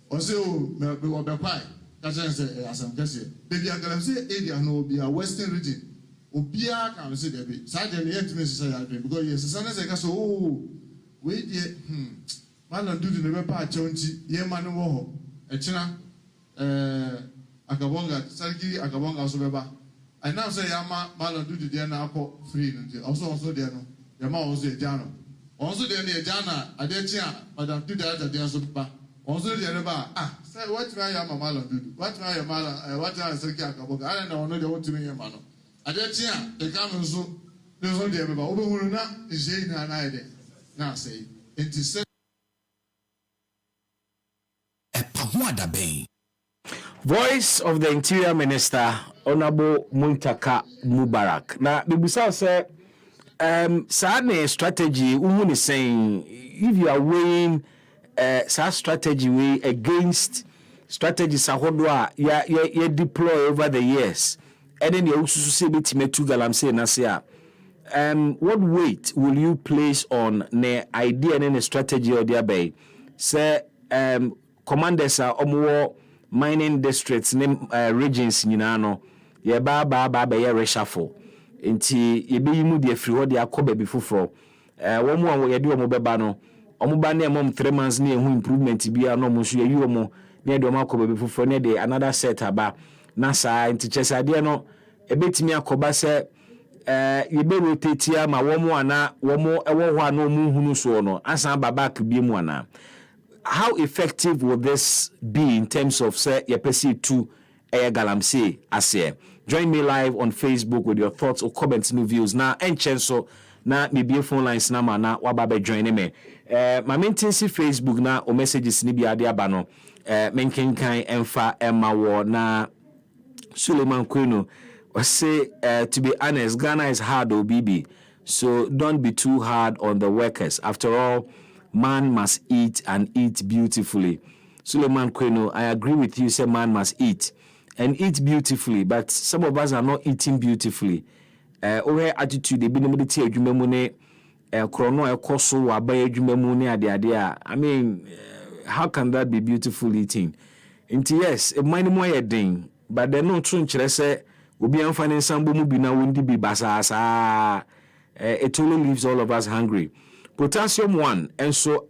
o say o me wo be kwai ka say asam kese baby Galamsey area no obi a western region obi a kan say dey be sa dey yet me say ya dey because yes say na say ka so oh we dey Malan dudu ne bepa achonti ye manu wo ho echina akabonga sarigi akabonga so beba I now say yama malan dudu de na akọ free no also de no yama also e jano also de ne jana ade chi a madam dudu ade de so beba also de ba say what try yama malan dudu what try yama malan what try sarigi akabonga I na ono de want me yama no ade chi a de kam so de so de beba obehunu na je na na ide na say enti Voice of the Interior Minister, Honorable Muntaka Mubarak. Now, Bibusa said, Sane strategy, Umun is saying, if you are weighing such strategy way against strategies you deploy over the years, and then you also say, what weight will you place on the idea and the strategy or the bay? Say, commanders are more mining districts, regions, ba reshuffle. Inti ye be mu de free what they are called baby fufro. One more we do mobebano. Omubane mom 3 months near who improvement be no musu you mo near the marco baby fufro near the another set about nasa inti chesa dear no a bit me a cobase ye be rotate ma one more na one more no mu so no asa baba could be one. How effective will this be in terms of say your PC to a galamsey as here? Join me live on Facebook with your thoughts or comments, new views. Now, and chenso na maybe phone lines na mana wababe join me. My maintenance Facebook na o messages ni bi ade abano. Menkenkan emfa emma wo na Suleiman Kwenu say to be honest, Ghana is hard OBB. So don't be too hard on the workers. After all, man must eat and eat beautifully. Suleiman Kwenu, I agree with you, say man must eat and eat beautifully, but some of us are not eating beautifully. Our attitude, they be no more tea adwumamune, krono ekoso wabaye adwumamune ade. I mean, how can that be beautiful eating? Inti yes, a mine more a ding, but they no true nkyere say obi amfa ne nsambo mu bi na wondi bi basasa. It only leaves all of us hungry. Potassium 1, and so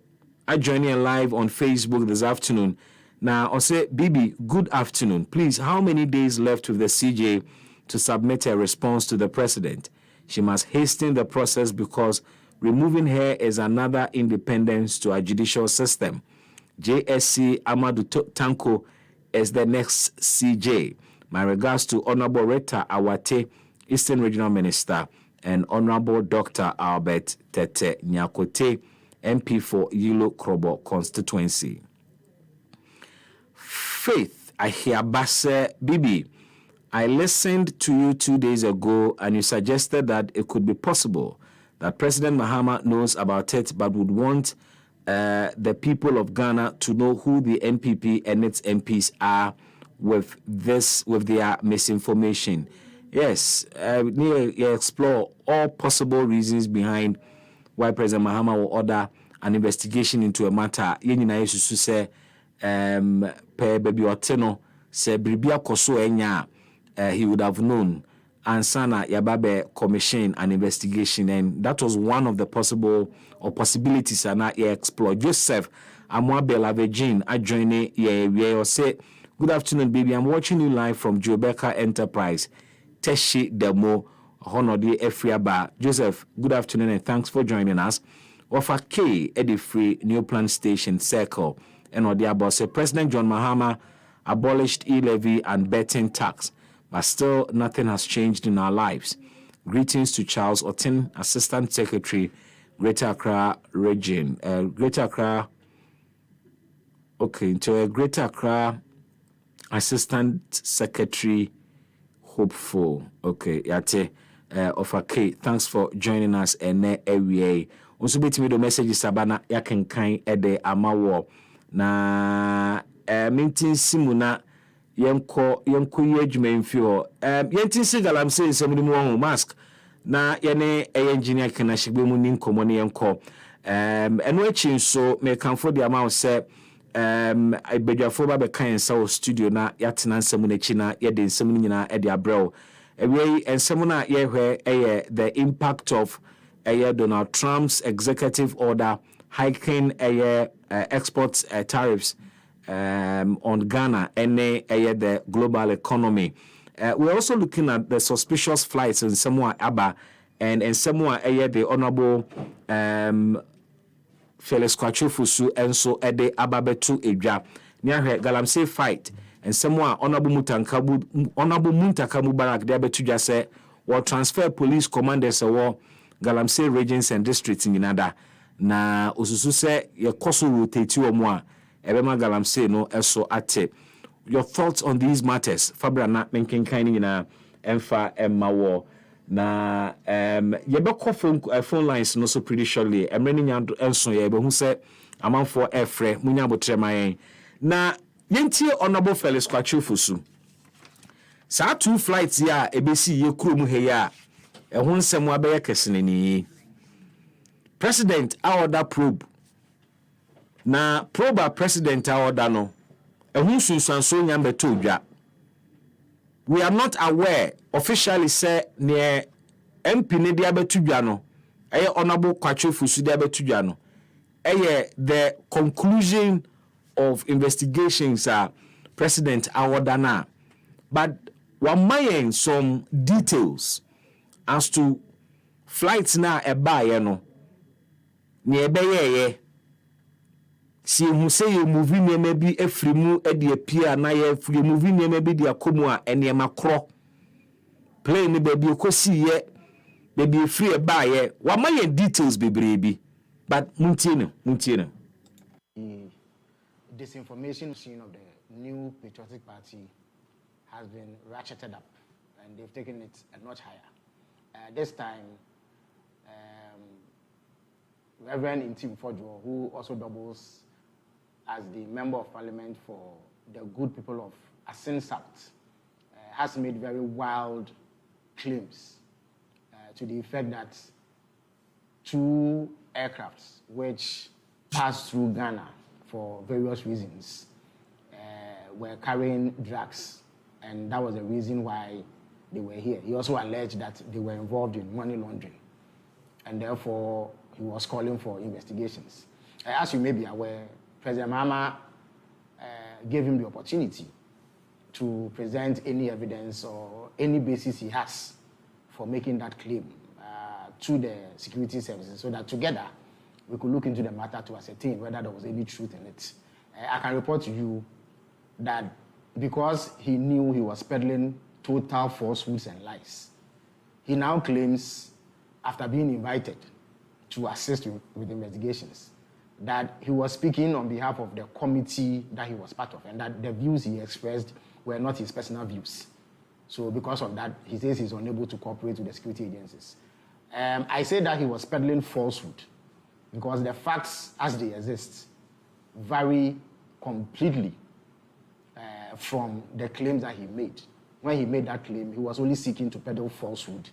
I join you live on Facebook this afternoon. Now, I'll say, Bibi, good afternoon. Please, how many days left with the CJ to submit a response to the president? She must hasten the process because removing her is another independence to our judicial system. JSC Amadou Tanko is the next CJ. My regards to Honorable Rita Awate, Eastern Regional Minister, and Honorable Dr. Albert Tete Nyakote, MP for Yilo Krobo constituency. Faith Ahiabase Bibi, I listened to you 2 days ago and you suggested that it could be possible that President Mahama knows about it but would want the people of Ghana to know who the NPP and its MPs are with their misinformation. Yes, we explore all possible reasons behind why President Mahama will order an investigation into a matter. Yenina Yesu say pe baby oteno se bribia koso enya he would have known and sana yababe commission an investigation, and that was one of the possible or possibilities and I explore. Joseph Amwabel Avegin I join ye say good afternoon baby, I'm watching you live from Jobeka Enterprise Teshi Demo Honodi Efriaba. Joseph, good afternoon and thanks for joining us. Offer K Eddie Free New Plant Station Circle and Odiabo say President John Mahama abolished e-levy and betting tax, but still nothing has changed in our lives. Greetings to Charles Otin, Assistant Secretary, Greater Accra Region. Greater Accra, okay, into a Greater Accra Assistant Secretary, hopeful. Okay, yate. Offer K, thanks for joining us and area. Also bit me the message sabana yakenkan ede amawo na mintin simuna yenko yedwuma mfio yentin sigalam say semni mu ho mask na yene engineer kana shigbe mu ni nkomo ne yenko eno achi so me kanfo the amount say ibedwafo ba be kan sa studio na yatena nsemu na chi na yede nsemu nyina ede abrel away ensemu na yehwe the impact of Donald Trump's executive order hiking export tariffs on Ghana and the global economy. We're also looking at the suspicious flights in Samoa Aba and in Samoa the Honorable Felix Kwachofusu and so Ede Ababetu Eja near Galamsey fight and Samoa Honorable Muntaka Mubarak Diabetu just say will transfer police commanders or Galamsey regions and districts in Ginada. Na osusu se ye koso rotate omo a ebema Galamsey no eso ate your thoughts on these matters. Fabra na menkenkan na emfa emma wo na yebekɔ phone lines no so pretty shortly. Emre ni nyando enso ye be hu se amanfo efre munya botremayen. Na yentie honorable Felix Kwachu Fosu. Saa 2 flights ya ebesi ye kurom he ya ehun nsɛm abɛyɛ kɛseneni. President order probe. Na probe president order no. Ehun sunsanso nyambeto dwa. We are not aware officially say near MP ne dia betu dwa no. Eye honorable Kwachu Fosu dia betu dwa no. Eye the conclusion of investigations president order na. But we're some details as to flights na eba no ne ebeye si hu say you movie ne maybe efrimu e de apia na ye free movie ne maybe de akomu a ene makro plane ne baby kosi ye baby free eba ye we're details bebrebe but muntie no disinformation scene of the new patriotic party has been ratcheted up, and they've taken it a notch higher. This time, Reverend Intim Fodjo, who also doubles as the Member of Parliament for the good people of Asin South, has made very wild claims to the effect that 2 aircrafts which passed through Ghana for various reasons were carrying drugs. And that was the reason why they were here. He also alleged that they were involved in money laundering. And therefore, he was calling for investigations. As you may be aware, President Mahama gave him the opportunity to present any evidence or any basis he has for making that claim to the security services so that together we could look into the matter to ascertain whether there was any truth in it. I can report to you that because he knew he was peddling total falsehoods and lies, he now claims, after being invited to assist with investigations, that he was speaking on behalf of the committee that he was part of, and that the views he expressed were not his personal views. So because of that, he says he's unable to cooperate with the security agencies. I say that he was peddling falsehood because the facts as they exist vary completely from the claims that he made. When he made that claim, he was only seeking to peddle falsehood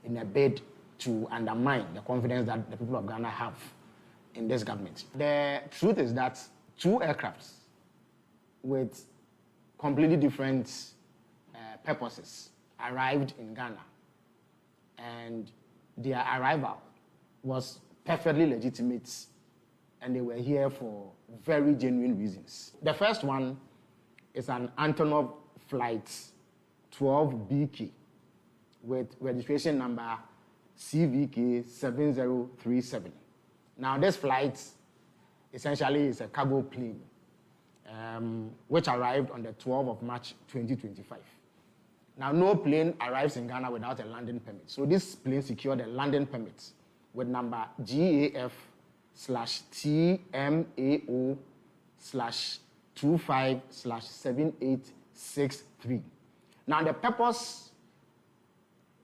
in a bid to undermine the confidence that the people of Ghana have in this government. The truth is that 2 aircrafts with completely different purposes arrived in Ghana, and their arrival was perfectly legitimate, and they were here for very genuine reasons. The first one is an Antonov flight 12BK with registration number CVK 7037. Now, this flight essentially is a cargo plane which arrived on the 12th of March 2025. Now, no plane arrives in Ghana without a landing permit. So this plane secured a landing permit with number GAF/TMAO/25/7863. Now, the purpose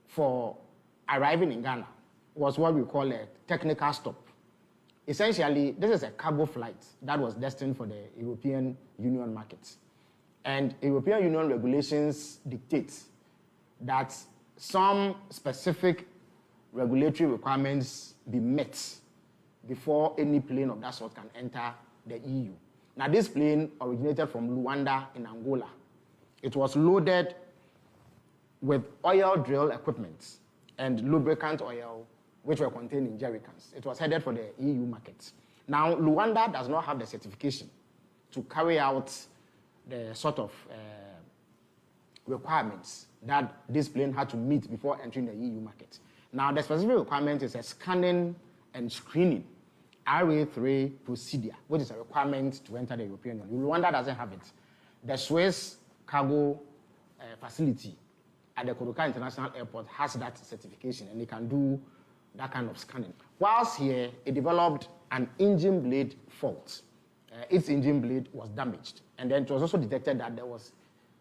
for arriving in Ghana was what we call a technical stop. Essentially, this is a cargo flight that was destined for the European Union market. And European Union regulations dictate that some specific regulatory requirements be met before any plane of that sort can enter the EU. Now, this plane originated from Luanda in Angola. It was loaded with oil drill equipment and lubricant oil, which were contained in jerrycans. It was headed for the EU market. Now, Luanda does not have the certification to carry out the sort of requirements that this plane had to meet before entering the EU market. Now, the specific requirement is a scanning and screening RA3 procedure, which is a requirement to enter the European Union. Luanda doesn't have it. The Swiss cargo facility at the Kodoka International Airport has that certification, and they can do that kind of scanning. Whilst here, it developed an engine blade fault its engine blade was damaged. And then it was also detected that there was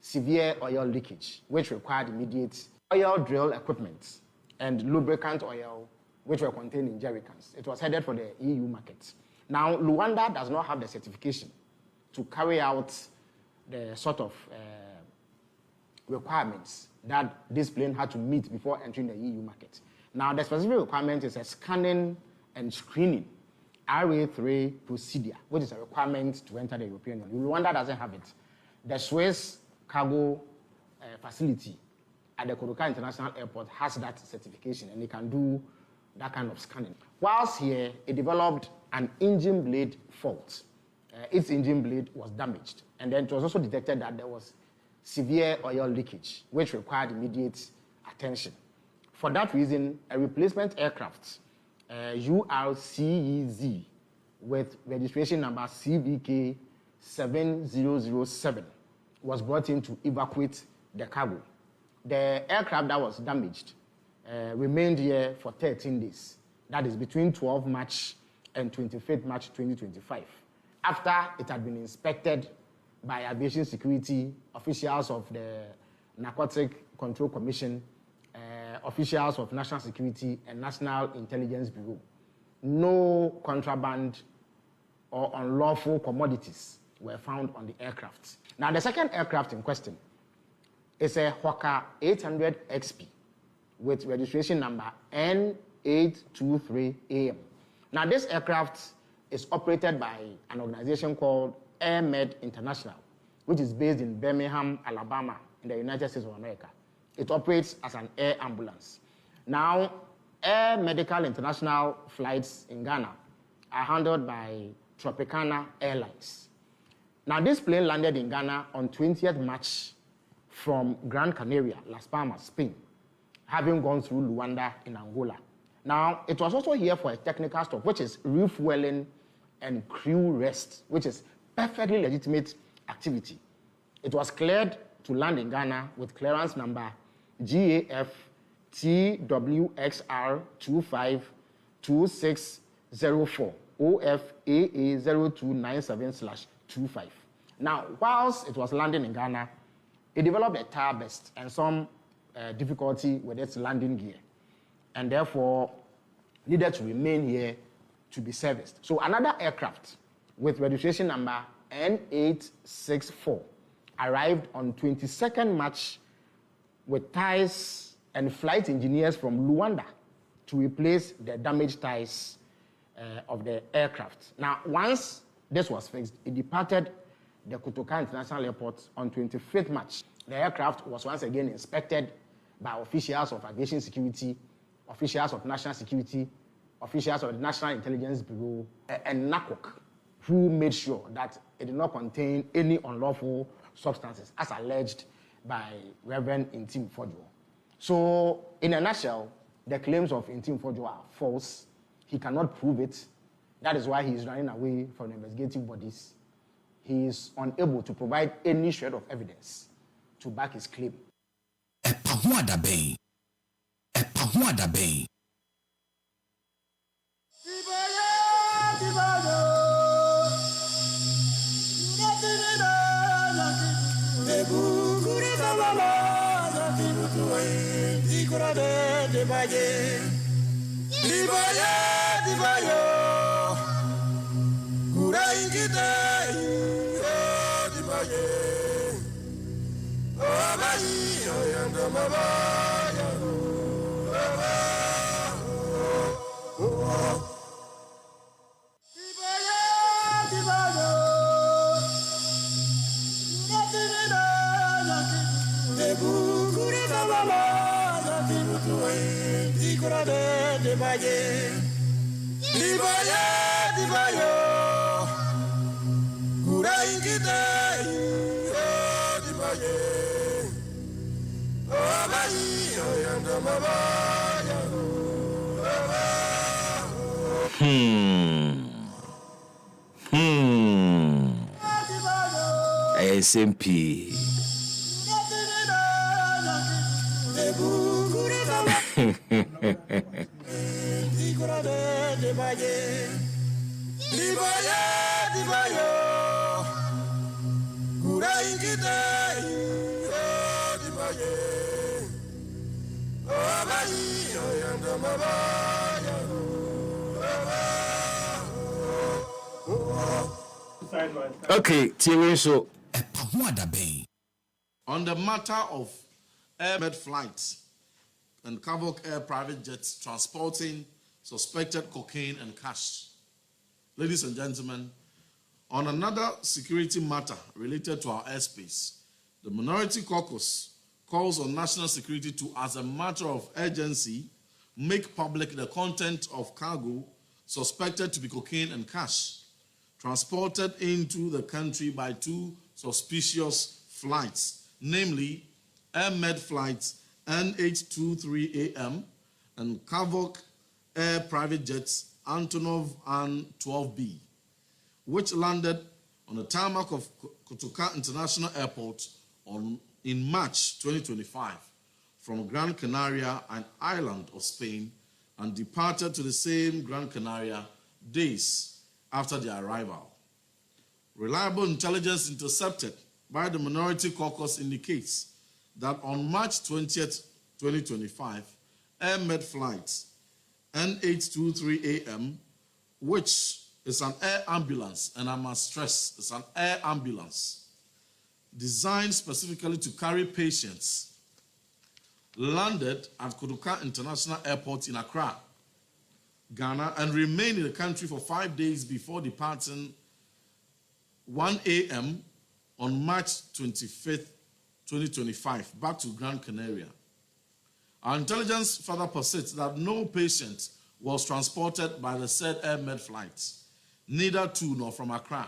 severe oil leakage, which required immediate oil drill equipment and lubricant oil, which were contained in jerrycans. It was headed for the EU market. Now, Luanda does not have the certification to carry out the sort of requirements that this plane had to meet before entering the EU market. Now, the specific requirement is a scanning and screening RA3 procedure, which is a requirement to enter the European Union. Rwanda doesn't have it. The Swiss cargo facility at the Kodoka International Airport has that certification, and they can do that kind of scanning. Whilst here, it developed an engine blade fault. Its engine blade was damaged, and then it was also detected that there was severe oil leakage, which required immediate attention. For that reason, a replacement aircraft, URCEZ, with registration number CVK 7007, was brought in to evacuate the cargo. The aircraft that was damaged remained here for 13 days. That is between 12 March and 25th March 2025. After it had been inspected by aviation security officials of the Narcotic Control Commission, officials of National Security and National Intelligence Bureau, no contraband or unlawful commodities were found on the aircraft. Now, the second aircraft in question is a Hawker 800 XP with registration number N823AM. Now, this aircraft is operated by an organization called AirMed International, which is based in Birmingham, Alabama, in the United States of America. It operates as an air ambulance. Now, Air Medical International flights in Ghana are handled by Tropicana Airlines. Now, this plane landed in Ghana on 20th March from Gran Canaria, Las Palmas, Spain, having gone through Luanda in Angola. Now, it was also here for a technical stop, which is refueling and crew rest, which is perfectly legitimate activity. It was cleared to land in Ghana with clearance number GAF TWXR 252604 OFAA 0297/25. Now, whilst it was landing in Ghana, it developed a tire burst and some difficulty with its landing gear, and therefore needed to remain here to be serviced. So another aircraft with registration number N864 arrived on 22nd March with tires and flight engineers from Luanda to replace the damaged tires of the aircraft. Now, once this was fixed, it departed the Kotoka International Airport on 25th March. The aircraft was once again inspected by officials of aviation security, officials of national security, officials of the National Intelligence Bureau, and NACOC, who made sure that it did not contain any unlawful substances, as alleged by Reverend Intim Fojo. So, in a nutshell, the claims of Intim Fojo are false. He cannot prove it. That is why he is running away from the investigative bodies. He is unable to provide any shred of evidence to back his claim. SMP. Okay, TV so. On the matter of air flights and Cavoc Air private jets transporting suspected cocaine and cash. Ladies and gentlemen, on another security matter related to our airspace, the Minority Caucus calls on national security to, as a matter of urgency, make public the content of cargo suspected to be cocaine and cash transported into the country by two suspicious flights, namely Air Med flights NH23AM and Cavoc Air private jets Antonov An 12B, which landed on the tarmac of Kotoka International Airport in March 2025 from Gran Canaria, an island of Spain, and departed to the same Gran Canaria days after their arrival. Reliable intelligence intercepted by the Minority Caucus indicates that on March 20th, 2025, Air Med flights N823AM, which is an air ambulance, and I must stress, it's an air ambulance designed specifically to carry patients, landed at Kotoka International Airport in Accra, Ghana, and remained in the country for 5 days before departing 1 a.m. on March 25th, 2025, back to Gran Canaria. Our intelligence further persists that no patient was transported by the said Air Med flights, neither to nor from Accra.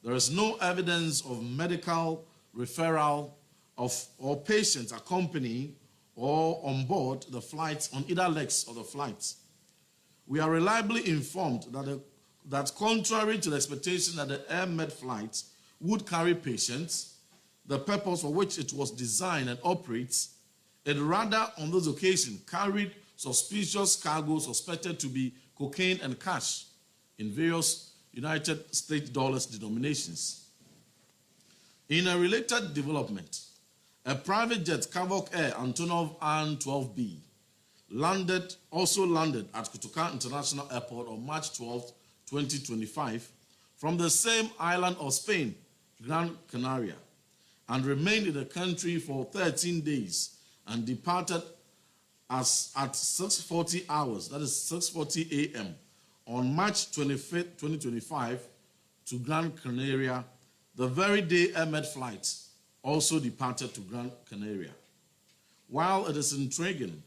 There is no evidence of medical referral or patients accompanying or on board the flights on either legs of the flights. We are reliably informed that contrary to the expectation that the Air Med flight would carry patients, the purpose for which it was designed and operates, it rather on this occasion carried suspicious cargo suspected to be cocaine and cash in various United States dollars denominations. In a related development, a private jet, Cavoc Air Antonov An 12B, also landed at Kotoka International Airport on March 12, 2025, from the same island of Spain, Gran Canaria, and remained in the country for 13 days and departed at 6:40 hours, that is 6:40 a.m., on March 25, 2025, to Gran Canaria. The very day Air Med flight also departed to Gran Canaria. While it is intriguing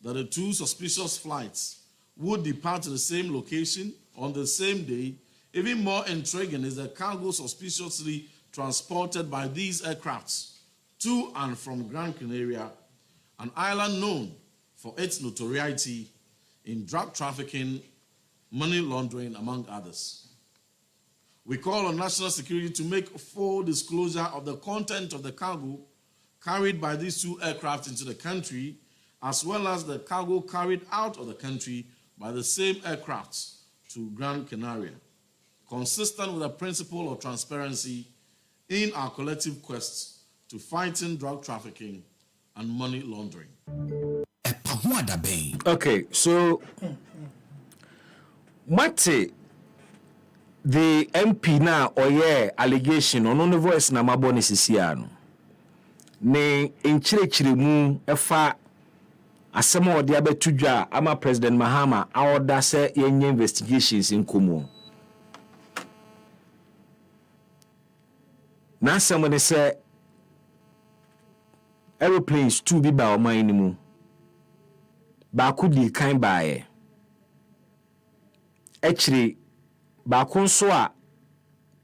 that the two suspicious flights would depart to the same location on the same day, even more intriguing is the cargo suspiciously transported by these aircrafts to and from Gran Canaria, an island known for its notoriety in drug trafficking, money laundering, among others. We call on national security to make full disclosure of the content of the cargo carried by these two aircraft into the country, as well as the cargo carried out of the country by the same aircrafts to Gran Canaria, consistent with the principle of transparency in our collective quest to fighting drug trafficking and money laundering. Okay, so Mate, the MP na oye allegation on the voice na maboni sisiano ne enchirechire mu efa asema ode abetudwa ama President Mahama aoda se yenye investigations nkomo na asema ne se aeroplanes to bi ba oman ni mu ba kudi kan baaye echire ba konso a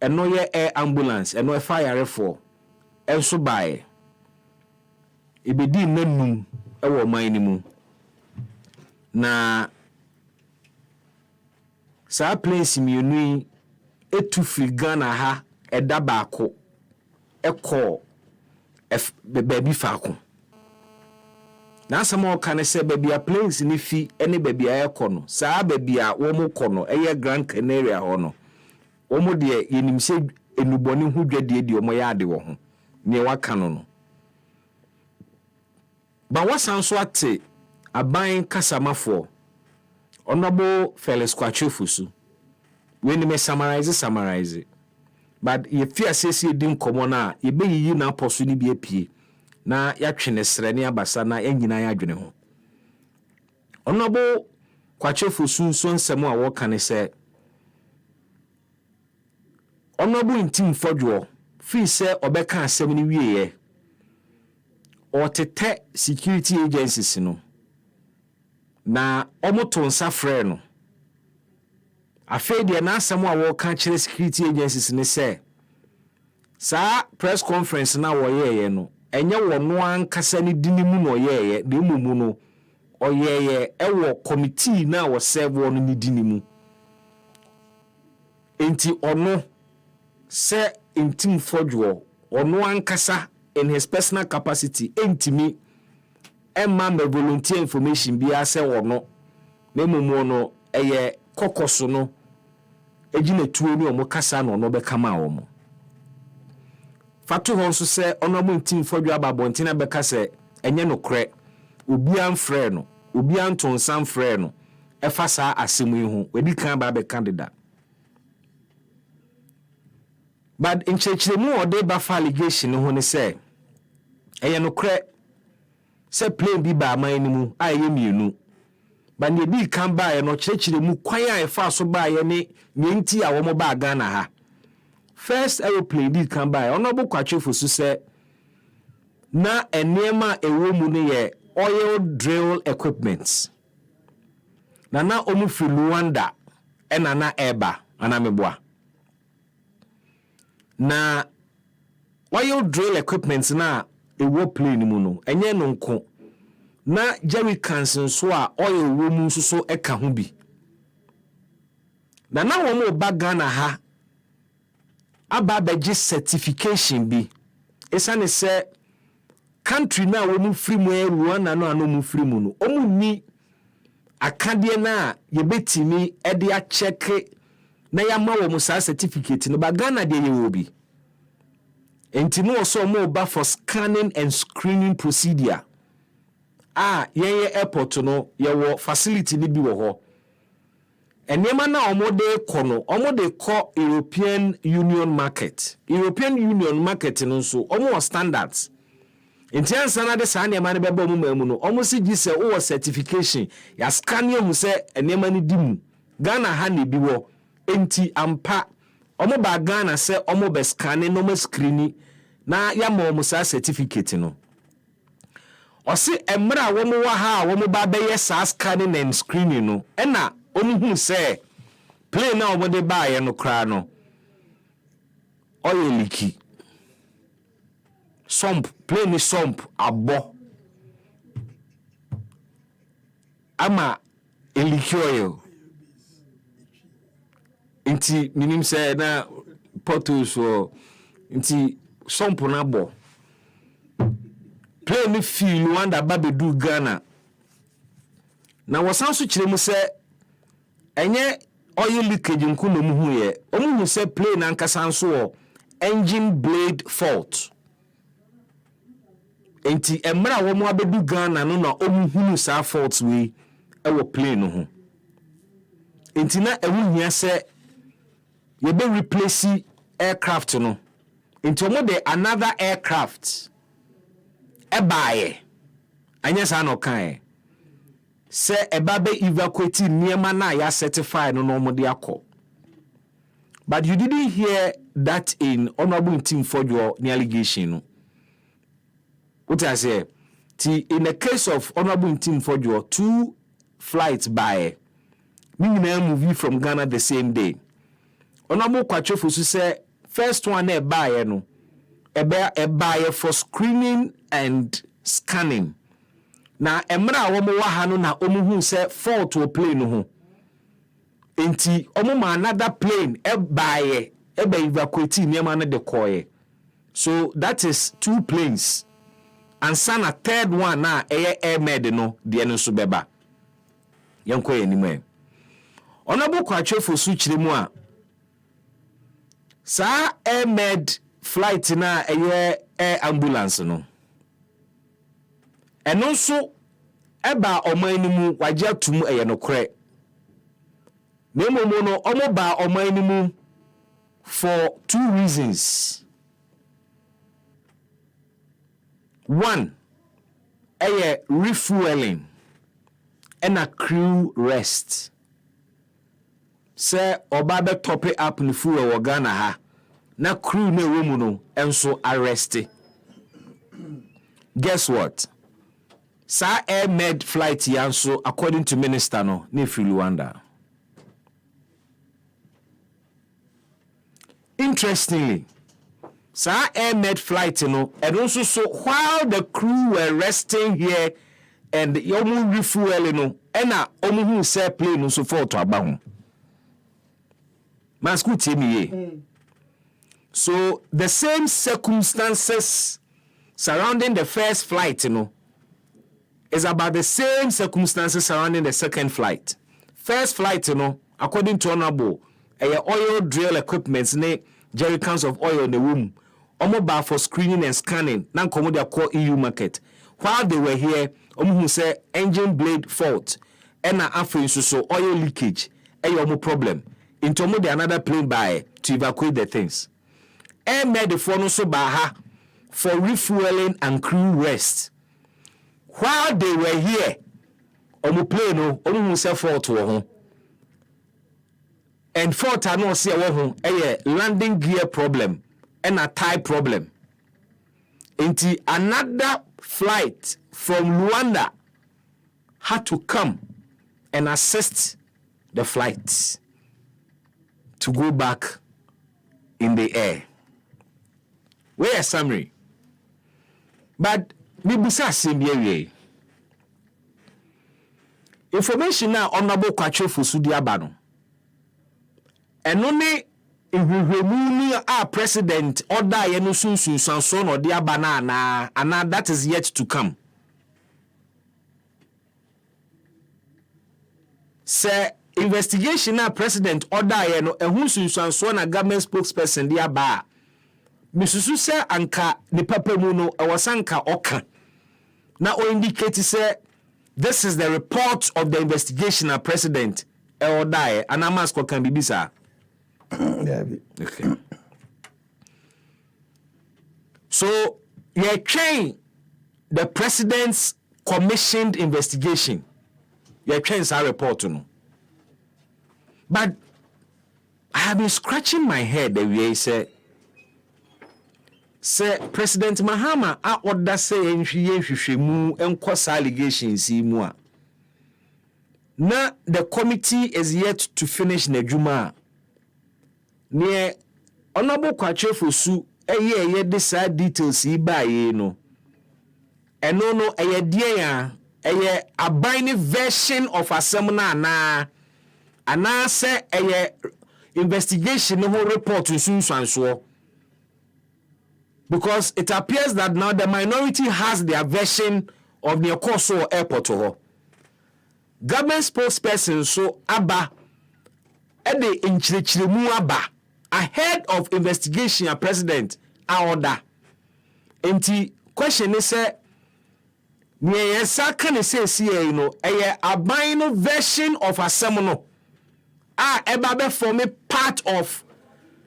eno ye air ambulance eno e fire for enso baaye ibedi nanum ewo man ni mu na sa place mienu etu free Ghana ha eda baako ekọ baby faako na asama okane se baby a place ni fi ene baby a ekọ no sa baby a wo mo kọ no eye Gran Canaria ho no wo mo de yenim se enuboni hu dwade de wo ya ade wo ho ne waka no no ba wasan so ate aban kasamafo Honorable Felix Kwachofusu when me summarize but if fear says you didn't come on you be you na posuni be pie na yatwene srene abasa na enyina ya adwene ho Honorable Kwachofusu so nsemo a wo kan say Honorable Ntim Fodwo fi say obeka asem ni wieye o tete security agencies no na omoto nsa frɛ no afei de na asɛm a wɔka kyerɛ security agencies ne sɛ saa press conference na wɔyɛɛ no ɛnyɛ wɔno ankasa ne dini mu no ɔyɛɛ de mumu no ɔyɛɛ ɛwɔ committee na wɔserve wɔn ne dini mu enti ɔno sɛ Ntim Fodwo ɔno ankasa in his personal capacity entimi emma me volunteer information bi ase wono na mumu no eye kokoso no ejina tuo ni omo kasa no no be kama omo fatu hon so se onomo Ntim Fodwo ababonte na be kasa enye no kre obi amfre no obi antonsan frɛ no ɛfa saa asɛm yi ho wedi kan ba be candidate but in chechiremu ode ba allegation ho ne se ɛyɛ no kre se plane bi ba man ni mu a ɛyɛ mienu ba ne bi kan ba ɛyɛ no chechiremu kwan a ɛfa so ba ɛyɛ ne nyenti a wɔn ba Ghana ha first aeroplane bi kan ba Honorable Kwachofusu se na enema ɛwɔ mu ne yɛ oil drill equipment na omu fi Luanda ɛna na eba ana meboa na oil drill equipment na ɛwɔ plane mu no enye no nko na jerry cans so a oil wɔ mu so ɛka ho bi na wɔn ba Ghana ha aba bɛgye certification bi esane sɛ country na wɔn free mu Rwanda no ano mu free mu no ɔmu ni akadie na yebetimi ɛde a check na yama wɔn saa certificate no ba Ghana de yɛ obi enti no so mo ba for scanning and screening procedure yɛyɛ airport no yɛwɔ facility ni bi wɔ hɔ enema na omode kono omode ko European Union market no so omo standards enti ansa na de saa enema ne beba mu no omo si gi se wo certification ya scan hu se enema ne dimu Ghana ha ne bi wo enti ampa omo ba Ghana se omo be scan no mo screen na ya ma omo saa certificate no osi emra wo mo wa ha wo mo ba be ye saa scanning and screening no ena omuhu se plane na omode ba ye no kra no oil leaky plane sump abo ama leaky oil inti minim se na potos so inti sump na abo plane feel Luanda babedu Ghana na wasanso kiremu se enye oil leakage nkuno mu hu ye omu se plane ankasa nso engine blade fault enti emra wo mo abedu Ghana no na omu hunu sa fault we ewo plane no ho enti na ewu hia se ye be replace aircraft no enti omo de another aircraft ebaye anya sa no kan se ebabe evacuate niema na ya certify no mo de akọ but you didn't hear that in Honorable Ntim Fodwo ni allegation no what I say in the case of Honorable Ntim Fodwo 2 flights by me movie from Ghana the same day Honorable Kwachofusu say first one buy no buy for screening and scanning na emra wo mo wa ha no na omuhu se fault o plane no ho enti omo ma another plane buy evacuate niema no de koye so that is 2 planes and sana third one na air med no de no so beba yenko yenime Honorable Kwachofusu kiremu a sa air med flight na air ambulance no eno so eba oman ni mu wagye atum eye no kore na emomo no omo ba oman ni mu for 2 reasons. One, refueling and a crew rest. Say oba be top it up ni fuel wo Ghana ha na crew na wo mu no enso arrested. Guess what? Sa air med flight yanso according to minister no na fi Rwanda. Interestingly, sa air med flight no and also so while the crew were resting here and yomu refueling no ena omu hu say plane no so for to aba ho. Masku temi. So the same circumstances surrounding the first flight, is about the same circumstances surrounding the second flight. First flight, according to Honorable, oil drill equipment, jerry cans of oil in the room, bar for screening and scanning, non-commodity core EU market. While they were here, who say engine blade fault, and after so oil leakage, problem. Into another plane by to evacuate the things. Air made the phone so baha for refueling and crew rest. While they were here, plane who say fault to home. And fault I know see a landing gear problem and a tie problem. Into another flight from Rwanda had to come and assist the flight to go back in the air. Where a summary. But Bibisa Simbiye. Information now Honorable Kwacho Fusudi Abano. And only if we remove our president order Yenusun Sanson or the Abana and that is yet to come. Sir, investigation now president order Yeno Ehunsun Sanson a government spokesperson the Aba. Misusu se anka ni papa mu no ewasanka oka na o indicate say this is the report of the investigation of president Eodae anamasko kan bibisa. Yeah. Okay. So you train the president's commissioned investigation. You train sa report no. But I have been scratching my head the way he said President Mahama a order say nhwehwehwemu enkosa allegations mu a na the committee is yet to finish n'adwuma ne Honorable Kwachefu su eye decide details yi ba ye no eno no eye die ya eye abine version of asem na ana say eye investigation no report nsunsuanso. Because it appears that now the minority has their version of the Okoso airport. Government spokesperson so Abba Ede Inchirichirimu Abba ahead of investigation a president order. Enti question is near can say a abino version of a semono ebabe for me part of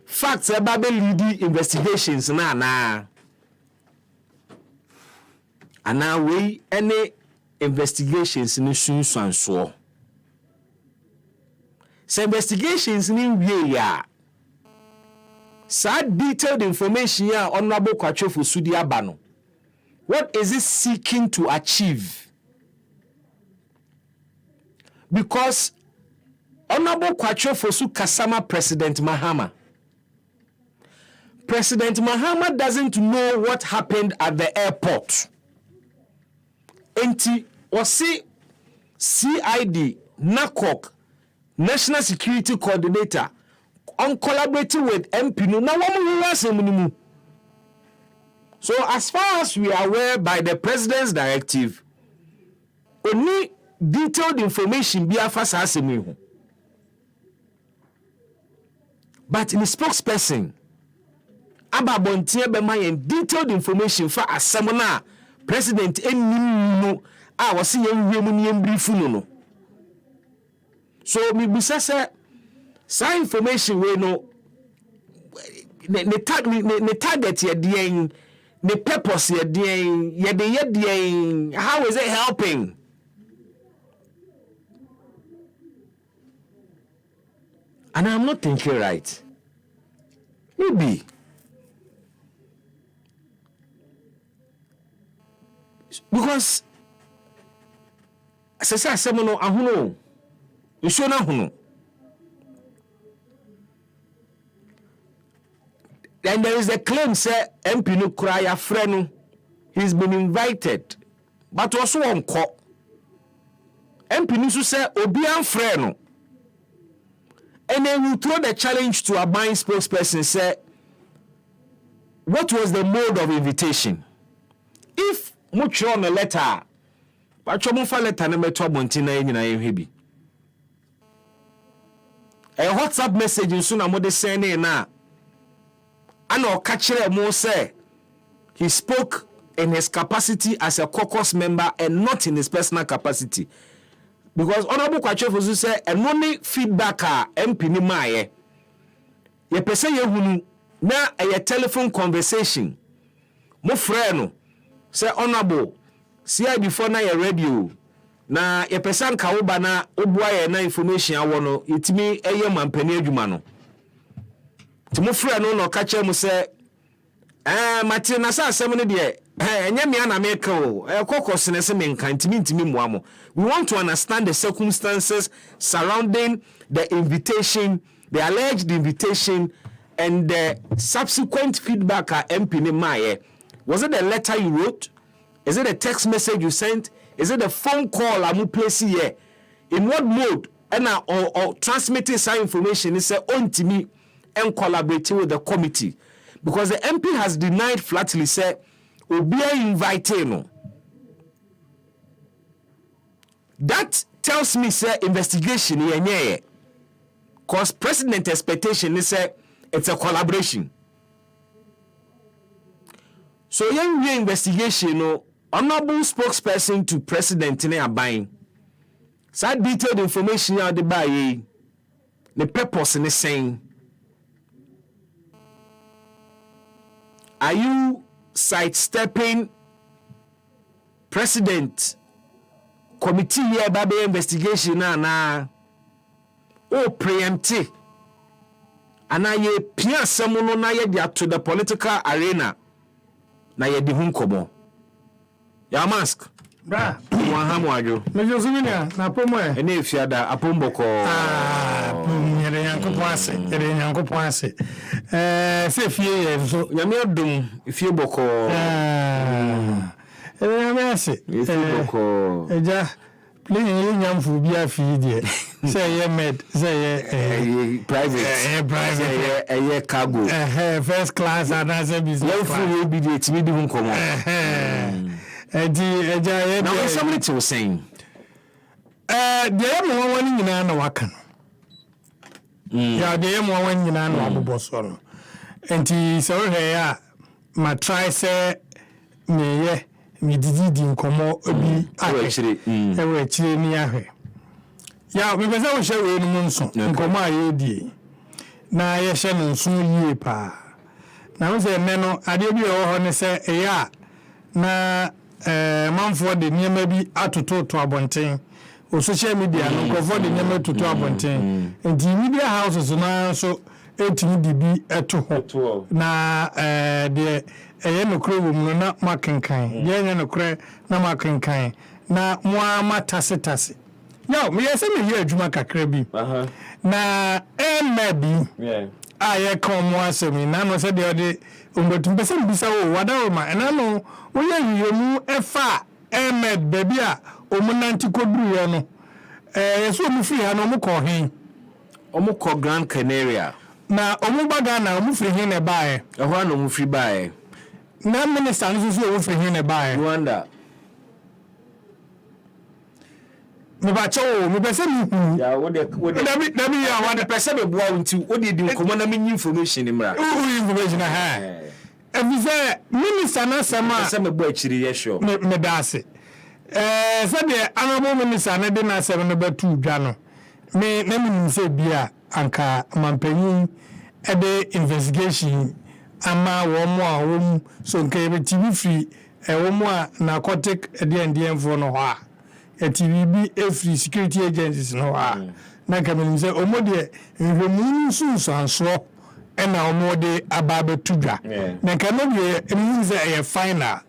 facts about the leading investigations na and now we any investigations in soon so investigations in we ya sad detailed information ya Honorable Kwachofu Sudi Abano. What is it seeking to achieve? Because Honorable Kwachofu Su Kasama President Mahama doesn't know what happened at the airport. Enti osi CID NACOC National Security Coordinator on collaborating with MP no na womu. So as far as we are aware by the president's directive, only detailed information be afasa asemi. But in the spokesperson Ababontie be my detailed information for asemona president enu wɔse yɛnwie mu ne yɛmbrifu no so mebisa sɛ saa information we no ne target yɛ deɛn ne purpose yɛ deɛn yɛde yɛ deɛn how is it helping and I'm not thinking right maybe because sɛ asɛm no ahono nsuo no ahono and there is a claim say MP no kura ya frɛ no he's been invited but also onko MP no so say obi amfrɛ no and then we throw the challenge to a buying spokesperson say what was the mode of invitation if much on a letter but chomo letter na meto abonti na nyina yehwe a WhatsApp message nso na mo de send na ana okachire mo say he spoke in his capacity as a caucus member and not in his personal capacity because honorable Kwachefosu say enoni feedback a MP ni maaye ye pese ye hunu na a telephone conversation mo frɛ no say honorable see before na your radio na ye pese nka wo ba na obua ye na information awo no itimi eye mampani adwuma no timo frɛ no no ka kyerɛ mu sɛ mate na sa asɛm no de enye me ana me ka o kokos ne se me nka ntimi moa mo we want to understand the circumstances surrounding the invitation the alleged invitation and the subsequent feedback MP ne maaye was it a letter you wrote is it a text message you sent is it a phone call amu place here in what mode and or transmitting some information is say ontimi and collaborating with the committee because the MP has denied flatly say obia invite no that tells me say investigation yenye cause president expectation is say it's a collaboration so yen investigation no honorable spokesperson to president ne aban so detailed information out the buy the purpose in the saying are you sidestepping president committee here baby investigation na o preemptive and ye pia semuno na ye dia to the political arena na ye di hunkomo ya mask bra wa hamu ajo me jo sumina na pomo e ene efiada apomboko nyere yankopon ase se fie ye so nyame adum fie boko nyame ase boko eja plane ye nyamfu bi afi die say ye med say ye private ye cargo first class and as a business class you be the timi di hunkomo eja ye now somebody was saying dey mo wani nyina na waka ya dey mo wani nyina na abobo so no enti so he ya ma try say me ye me didi nkomo obi ahwe ewe chire ni ahwe ya me pese wo hwe we no nso nkomo aye die na ye hwe no nso yie pa na wo se me no ade bi wo ho ne se eya na manfo de niema bi atoto to abonten o social media no nkofo de niema atoto abonten enti media houses na so etimi de bi eto ho na de eye no kro wo mu na makenkan ye nya no kro na makenkan na mo matase yo me yese me ye adwuma kakra bi na maybe aye kom mo asemi na no se de ombotum pese bisa wo wada wo ma ena no wo ye yemu efa emed baby a omunanti koduru ye no yeso omu free ha no omu ko hen omu ko Grand Canaria na omu baga na omu free hen e baaye ehwa no omu free baaye na minister nso so omu free hen e baaye Rwanda me ba chewo me pese mi ya wo de dabi ya wa de pese be boa nti wo de di nkomo na me information mra information ha ebize minister na sama pese me boa chiri ye sure me dase said the honorable minister na dey na 7 no betu dwa no me na me say bia anka mampanyin e dey investigation ama wo mo a wo so nka be TV free wo mo a narcotic e dey enfo no ho a TV bi free security agencies no ho a na ka me say o mo de nhwemu nso anso ena omo de ababe tudwa na ka no be emi say e final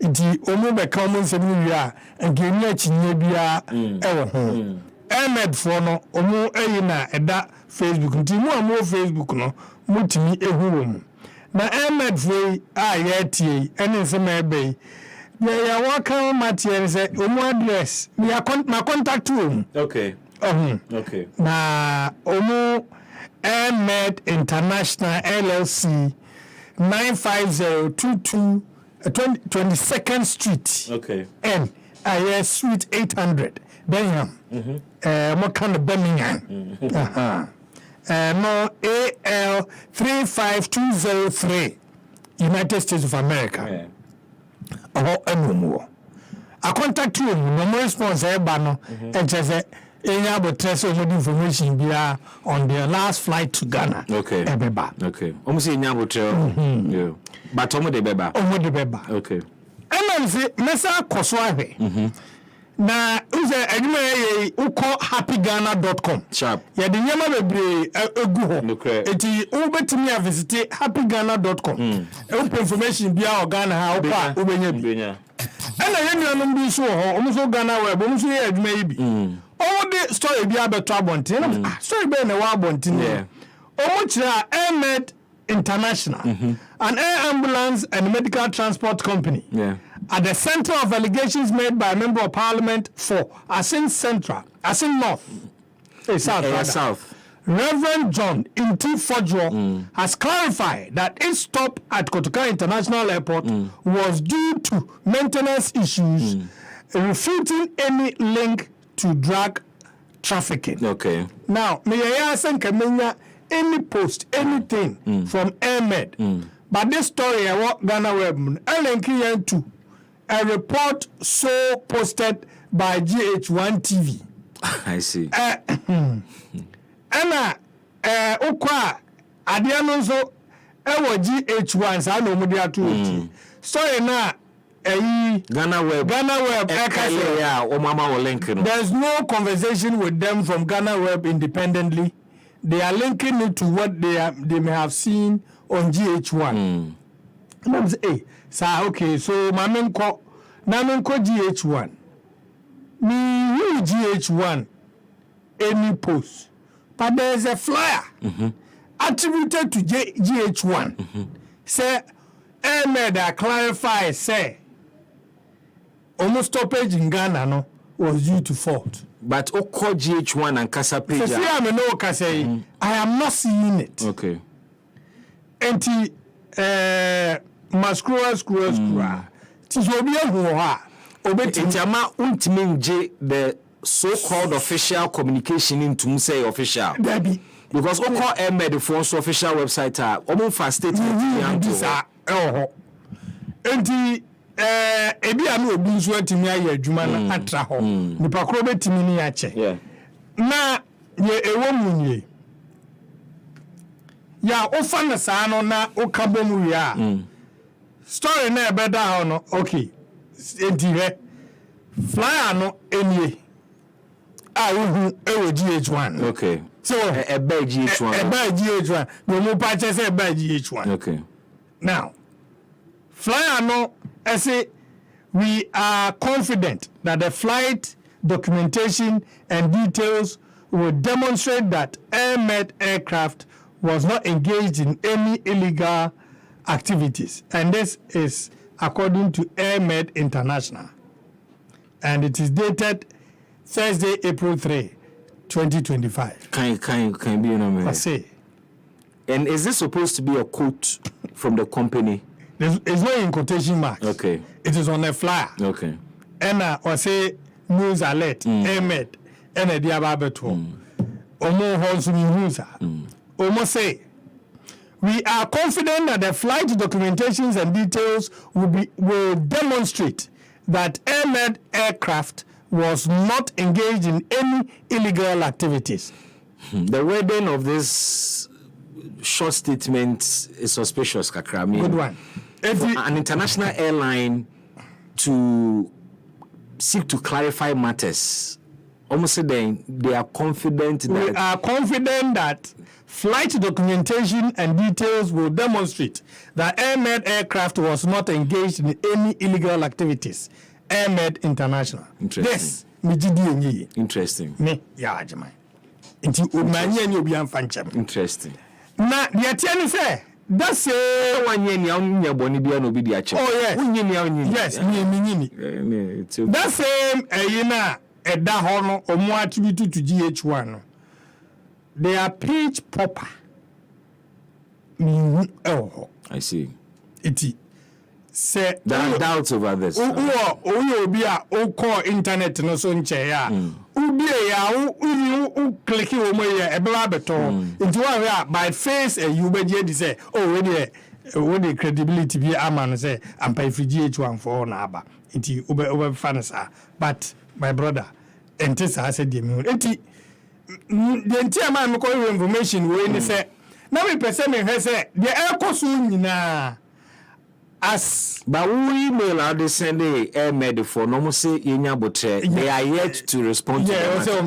nti omo be ka omo nsem wi a nke ni achinye bia e wo ho Ahmed for no omo eyi na eda Facebook nti mu amo Facebook no mutimi ehu mu na Ahmed for a ye tie ene nsem ebe ya waka matie say omo address ya contact room okay okay na omo Ahmed International LLC 95022 22nd Street. Okay. And Suite 800 Birmingham. What kind of Birmingham? No AL 35203 United States of America. I contact you. No response. And just Enya but trust some information bia on their last flight to Ghana. Okay. Ebeba. Okay. Almost enya but yeah. But omo de beba. Okay. And say mesa koswahe. Na uze adwuma ye uko happyghana.com. Sharp. Ya de nyama bebre egu ho. Eti ubetimi a visit happyghana.com. Open information bia o Ghana ha opa ubenya bi. Ena yenuanom bi so ho, omo so Ghana web, omo so ye adwuma yi bi. Oh, the story be about Trabontin. Story be na Wabontin. Yeah. Oh, Ahmed International, an air ambulance and medical transport company. Yeah. At the center of allegations made by a member of parliament for Asin North, South. Reverend John Inti Fodjo has clarified that its stop at Kotoka International Airport was due to maintenance issues, refuting any link to drug trafficking. Okay. Now, may I ask any post, anything from Ahmed, but this story I want Ghana Web, I link to a report so posted by GH1 TV. I see. Anna, Okwa, Adianonso, GH1, so I know Mudia too. Sorry, now. Ghana Web. There's no conversation with them from Ghana Web independently. They are linking it to what they may have seen on GH1. And I'm saying, okay, so Namenko GH1. Me GH1 any post. But there's a flyer attributed to GH1. Say, Ahmed clarify, say, almost stoppage in Ghana no was due to fault. But Oko GH1 and Casa page. I am not seeing it. Okay. Enti screw. Tizobia huwa. Enti ama untiminje the so-called official communication into say official. Debbie. Because Oko Ahmed for official website almost fast statement. Enti ebi anu obi nso atimi aye adwuma na atra ho nipa kro betimi ni ache na ye ewo munye ya ofa na saa no na okabom wi a story na ebeda ho no okay enti he flyer no enie a wo ewo GH1 okay so ebe GH1 no mo pa che say ebe GH1 okay now flyer no I say we are confident that the flight documentation and details will demonstrate that Ahmed aircraft was not engaged in any illegal activities. And this is according to Ahmed International. And it is dated Thursday, April 3, 2025. Can be I say. And is this supposed to be a quote from the company? It's not in quotation marks. Okay. It is on a flyer. Okay. And or say news alert. Ahmed. And a diababeto. Omo honsumi husa. Omo say, we are confident that the flight documentations and details will demonstrate that Ahmed aircraft was not engaged in any illegal activities. The wording of this short statement is suspicious, Kakra. Good one. An international airline to seek to clarify matters, almost saying they are confident that... We are confident that flight documentation and details will demonstrate that Ahmed aircraft was not engaged in any illegal activities. Ahmed International. Interesting. Yes, interesting. Me, yeah, Jamai. Interesting. Now, the attorney say that's one year near Bonibia no be the actual. Oh, yes. Yes, that same a dahono or more attributed to GH1. They are page proper. I see. It say there are doubts over this. Be a call internet no so nche ya. Ubi ya click o mo ya e bla beto. Into one by face and you be say when the credibility be aman say am pay for GH1 for na aba. Into ube fans are. But my brother entisa has said the entire man me call information we ni say na me person me say the air cost nyina as but we email out the Sunday Ahmed for no say yenya botre they are yet to respond to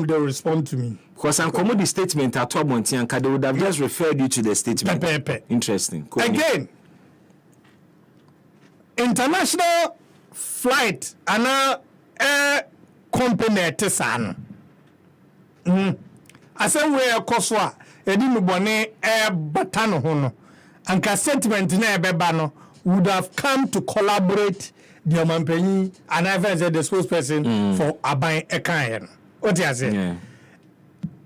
they respond to me because an commodity statement at Tomonti and they would have just referred you to the statement. Interesting. Again, international flight and air company tesan asem we ekoswa edi mbone air batano hono anka sentiment na ebeba no would have come to collaborate the Mampenyi and I've said the spokesperson for Abai Ekayen. What do you say?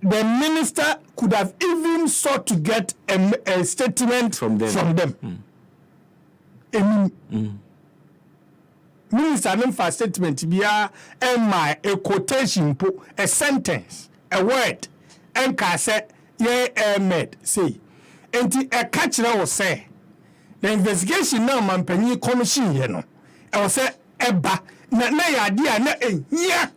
The minister could have even sought to get a statement from them. Minister nem for statement be a quotation, a sentence, a word, and say ye Ahmed say. Enti a catcher will say the investigation now Mampenyi commission you know. I will say eba na ya dia na yeah.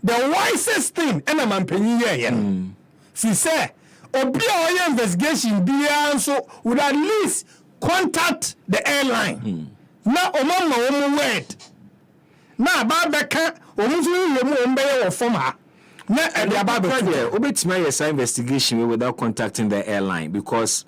The wisest thing and a Mampenyi here. She say obi a investigation be so would at least contact the airline. Na omama word. Na ba beka omuzu yemu ombe from her. Na e dey about obetima yes investigation without contacting the airline because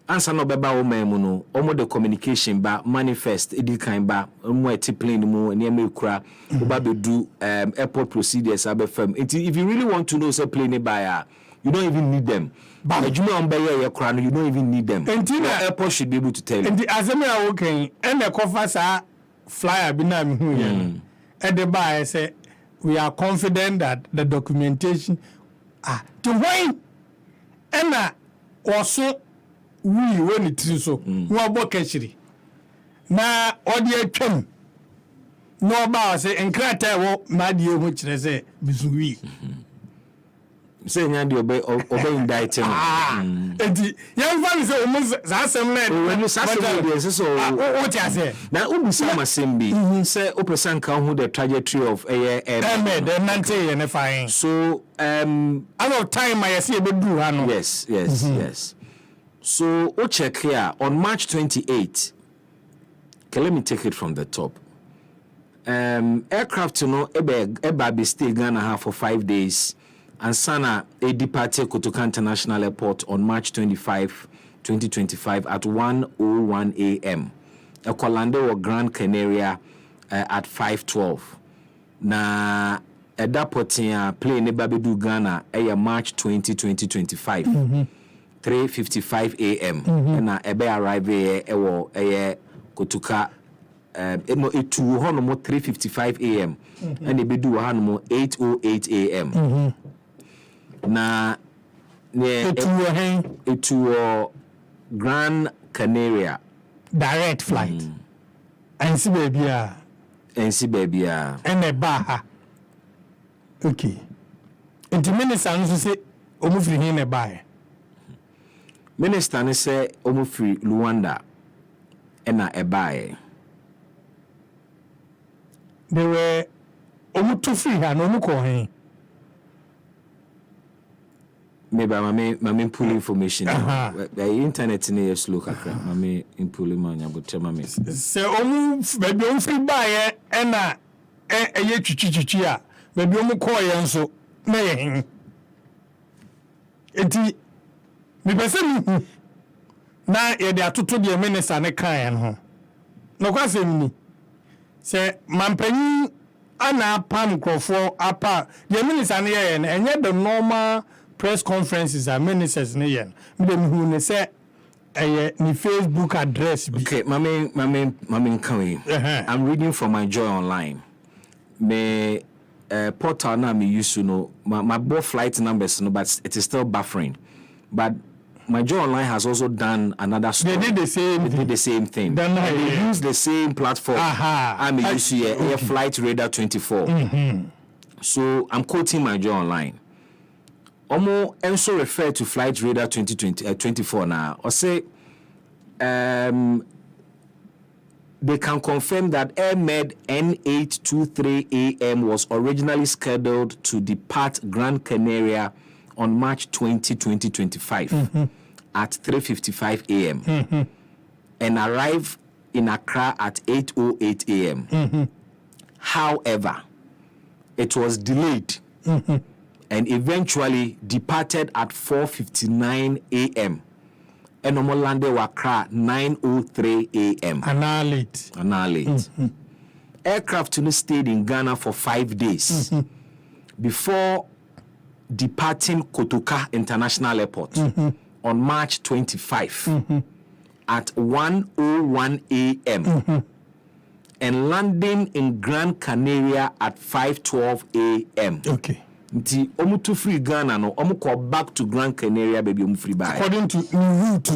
answer no beba wo man mu no omo the communication ba manifest edi kan ba mo eti plane mu ne me kura oba bedu airport procedures abefam. If you really want to know say plane by you don't even need them. But adwuma on beye kura no you don't even need them. The airport should be able to tell you. And the azemi a okay and the cover sa flyer bi na me hu ya. And the buyer say we are confident that the documentation to when and also we when it is so we abo kashiri na odi atwam no ba say enkrata wo ma die ho kire say bisuwi say nya de obey indict him enti yan fa say o za asem na when you say so o ti ase na obi say masem bi say o person kan hu the trajectory of Ahmed the nante ye ne fine so out of time I see e be do ha no yes so o check here on March 28. Okay, let me take it from the top. Aircraft no eba be stay Ghana for 5 days and sana a departure Kotoka International Airport on March 25, 2025 at 1:01 a.m. Ekolande or Grand Canaria at 5:12. Na edapotia plane eba be do Ghana March 20, 2025. 3:55 a.m. Na ebe arrive ewo Kotoka no etu hono mo 3:55 a.m. and ebe do hono mo 8:08 a.m. Na ne etu Grand Canaria direct flight ensi baby a ene ba ha okay enti minister nso se omufiri hin ne ba minister ne say omufiri Luanda ena ebae they were omutu free ha no muko hen. Maybe my pull information. The internet in slow kakra. My pull man but tell me. Se baby on free buy na ye chichichi a baby omu call yen so na ye hen. Enti me pese mi na ye de atoto de minister ne kan ho. No kwasem ni. Se mampanyi ana pam krofo apa the minister ne ye enye the normal press conferences are ministers ne yen me dem hu ne say ni Facebook address bi. Okay, mami coming. I'm reading from my Joy Online. Me portal na me used to know my both flight numbers no, but it is still buffering. But my Joy Online has also done another story. They did the same thing. They use the same platform. I'm used to Air Flight Radar 24. So I'm quoting my Joy Online. Omo also refer to Flight Radar 24 now. Or say they can confirm that AirMed N823 AM was originally scheduled to depart Gran Canaria on March 20, 2025 at 3:55 a.m. And arrive in Accra at 8:08 a.m. However, it was delayed and eventually departed at 4:59 a.m. and landed Accra 9:03 a.m. Annihilate. Aircraft stayed in Ghana for 5 days before departing Kotoka International Airport on March 25 at 1:01 a.m. and landing in Gran Canaria at 5:12 a.m. Okay. Nti omutu free Ghana no omuko back to Gran Canaria baby free by. According to route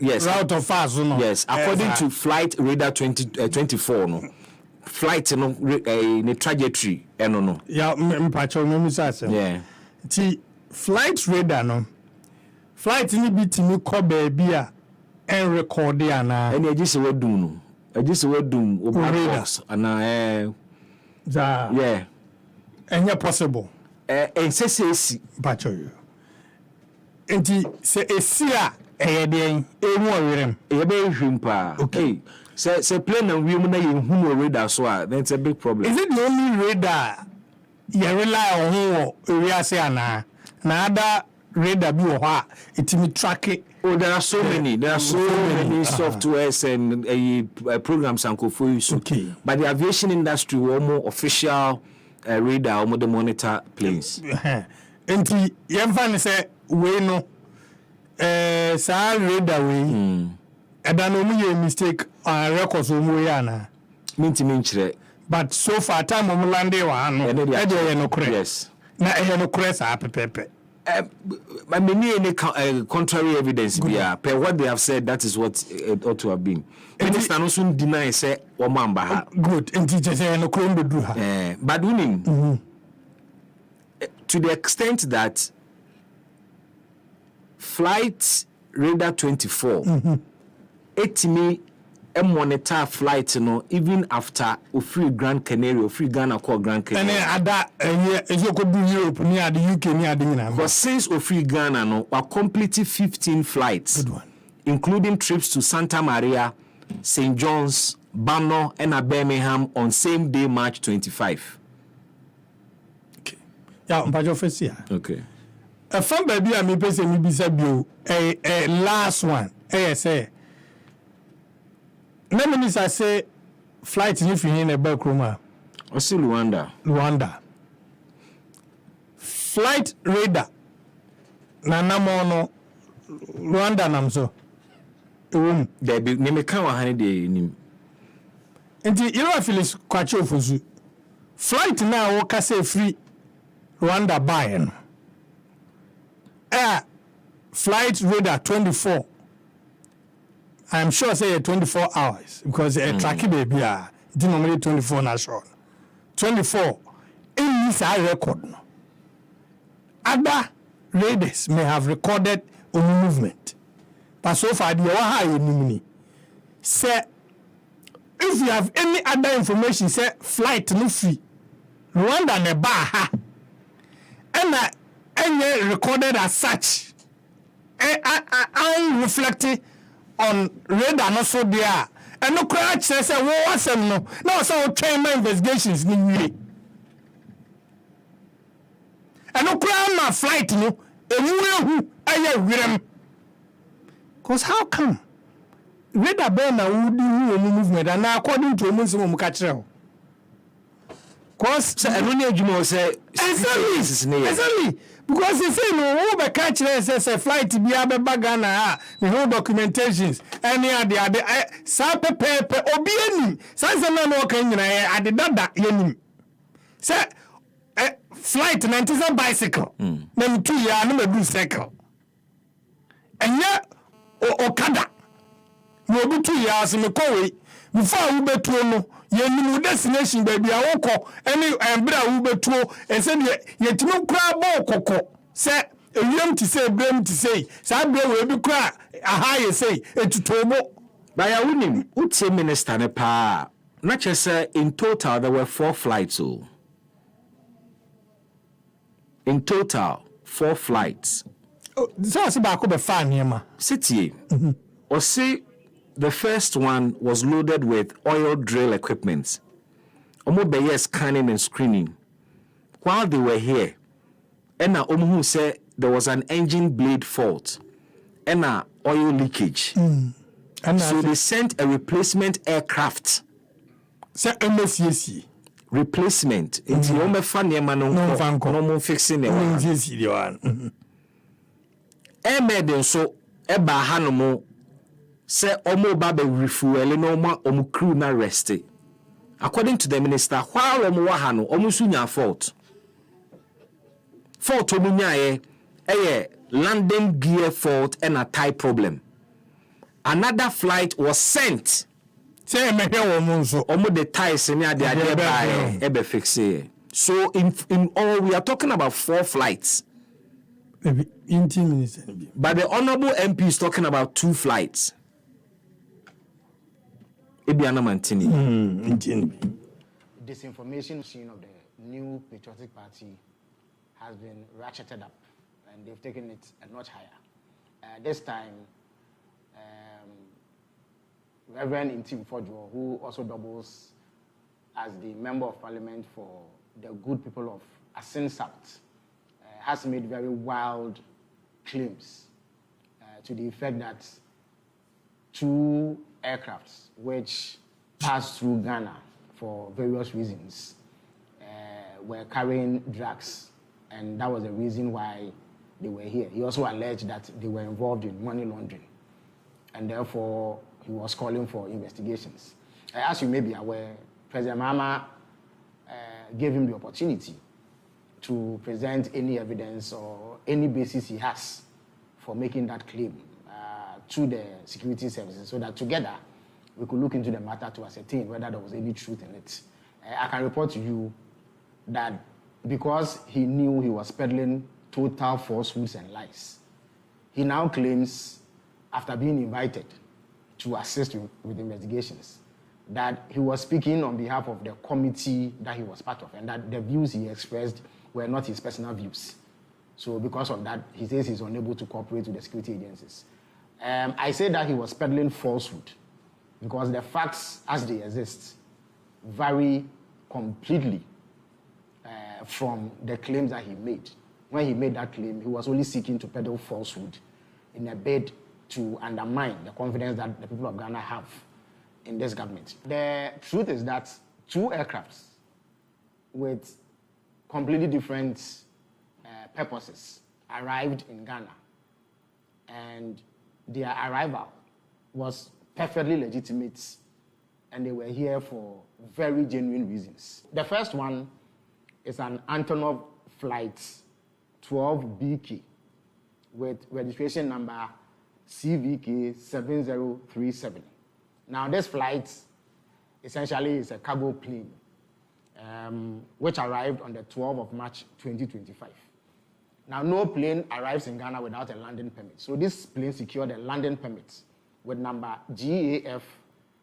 yes, route of fast no. Yes, according to Flight Radar 24 no. Flight no the trajectory no. Yeah, mpacho me say. Yeah. Nti Flight Radar no. Flight ni bitimi ko baby a en record ana. Eni agise wadum no. Agise wadum obados ana yeah. Enye possible. Nsese mpacho yo. Nti se esia eyeden emu owerem. Ebe hwimpa. Okay. Se plane and we na yehu radar so that's a big problem. Is it the only radar you rely on area say ana? Na other radar bi wo ha itimi track it. Oh, there are so many softwares and programs and for use. Okay. But the aviation industry were more official radar or the monitor planes. Enti yemfa ne say we no sa radar we and no mu mistake on records mu ya na minti minchire. But so far time mo lande wa no e dey no correct. Yes. Na e no correct sa pepepe. But many contrary evidence here. Per what they have said, that is what it ought to have been. Minister no soon deny say Omamba. Good. And teacher say no crime do her. But winning to the extent that Flight Radar 24 etimi monitor flight no even after free Gran Canaria, free Ghana call Gran Canaria. And ada Europe near the UK near the but since free Ghana no are completely 15 flights. Good one. Including trips to Santa Maria, St. John's, Banno and Birmingham on same day March 25. Okay. Yeah, mpajo fesi ya. Okay. A fan baby a me pese mi bisa bio last one. Say na minister say flight ni fi hin e ba kroma. O si Luanda. Flight Radar na namo no Luanda namso. There be me kan wa han de nim. Nti ira Phyllis kwache ofosu. Flight na wo ka say free Rwanda buy no. Flight Radar 24. I'm sure say 24 hours because tracky baby it normally 24 national. 24 in this record no. Other radars may have recorded on movement. But so far the high nimuni say if you have any other information, say flight no free. Rwanda ne ba ha. And any recorded as such. I reflecting on radar no so there. And no crowd says what some no. Now so train my investigations ni we. And no crowd my flight no. Ewu aye wirem. Cause how come? Radar burn na wudi movement and according to omunsi mo ka kire. Cause so eno ne adwuma say exactly. Because you say no who be catch say flight bi abeba Ghana the whole documentations any ade sa pepe obi anim sanse na no kan nyina ade dada yanim say flight na ntisa bicycle na mtu ya na medu cycle enya okada no obi tu ya aseme kowe before we betuo no yenimu destination baby awoko any embra we betuo e say yetimi kura bo kokko say ewiem ti say brem ti say sa bre we bi kura aha ye say etutomo by ya unim utie minister ne pa na chese in total there were 4 flights in total 4 flights so se ba ko be fa niema city or say the first one was loaded with oil drill equipment. Omo scanning and screening. While they were here, Ena Omuhu said there was an engine blade fault. Ena oil leakage. So they sent a replacement aircraft. Say MSCC. Replacement. It's Ome Fanyema no fixing it. Air so Eba Hanomo. Say omo ba be refuel no ma omo crew na rest. According to the minister, while omo wa ha no omo sunya fault omo nyae landing gear fault and a tie problem. Another flight was sent. Say me hear omo so omo the ties ni ade by e be fix it. So in all we are talking about 4 flights. Maybe in 10 minutes. But the honorable MP is talking about 2 flights. Disinformation machine of the new patriotic party has been ratcheted up and they've taken it a notch higher. This time, Reverend Intim Fodjo, who also doubles as the Member of Parliament for the good people of Asin South, has made very wild claims to the effect that 2 aircrafts which passed through Ghana for various reasons were carrying drugs, and that was the reason why they were here. He also alleged that they were involved in money laundering, and therefore he was calling for investigations. As you may be aware, President Mahama gave him the opportunity to present any evidence or any basis he has for making that claim to the security services so that together we could look into the matter to ascertain whether there was any truth in it. I can report to you that because he knew he was peddling total falsehoods and lies, he now claims, after being invited to assist with investigations, that he was speaking on behalf of the committee that he was part of and that the views he expressed were not his personal views. So because of that, he says he's unable to cooperate with the security agencies. I say that he was peddling falsehood because the facts as they exist vary completely from the claims that he made. When he made that claim, he was only seeking to peddle falsehood in a bid to undermine the confidence that the people of Ghana have in this government. The truth is that 2 aircrafts with completely different purposes arrived in Ghana, and their arrival was perfectly legitimate, and they were here for very genuine reasons. The first one is an Antonov Flight 12BK with registration number CVK 7037. Now, this flight essentially is a cargo plane which arrived on the 12th of March 2025. Now, no plane arrives in Ghana without a landing permit. So this plane secured a landing permit with number GAF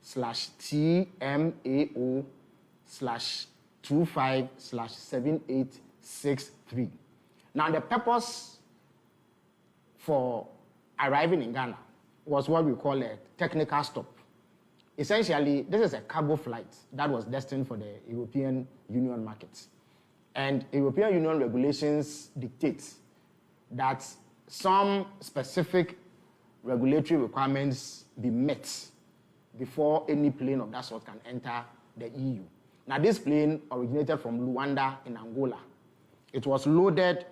TMAO/25/7863. Now, the purpose for arriving in Ghana was what we call a technical stop. Essentially, this is a cargo flight that was destined for the European Union market. And European Union regulations dictate that some specific regulatory requirements be met before any plane of that sort can enter the EU. Now, this plane originated from Luanda in Angola. It was loaded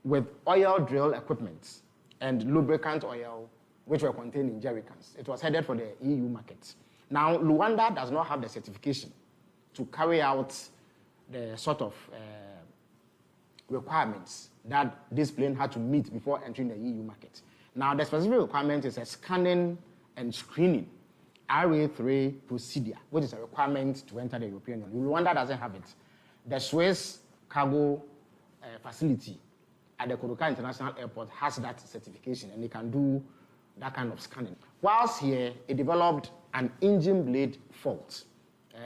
with oil drill equipment and lubricant oil, which were contained in jerrycans. It was headed for the EU market. Now, Luanda does not have the certification to carry out the sort of requirements that this plane had to meet before entering the EU market. Now, the specific requirement is a scanning and screening RA3 procedure, which is a requirement to enter the European Union. Rwanda doesn't have it. The Swiss cargo facility at the Kotoka International Airport has that certification, and they can do that kind of scanning. Whilst here, it developed an engine blade fault.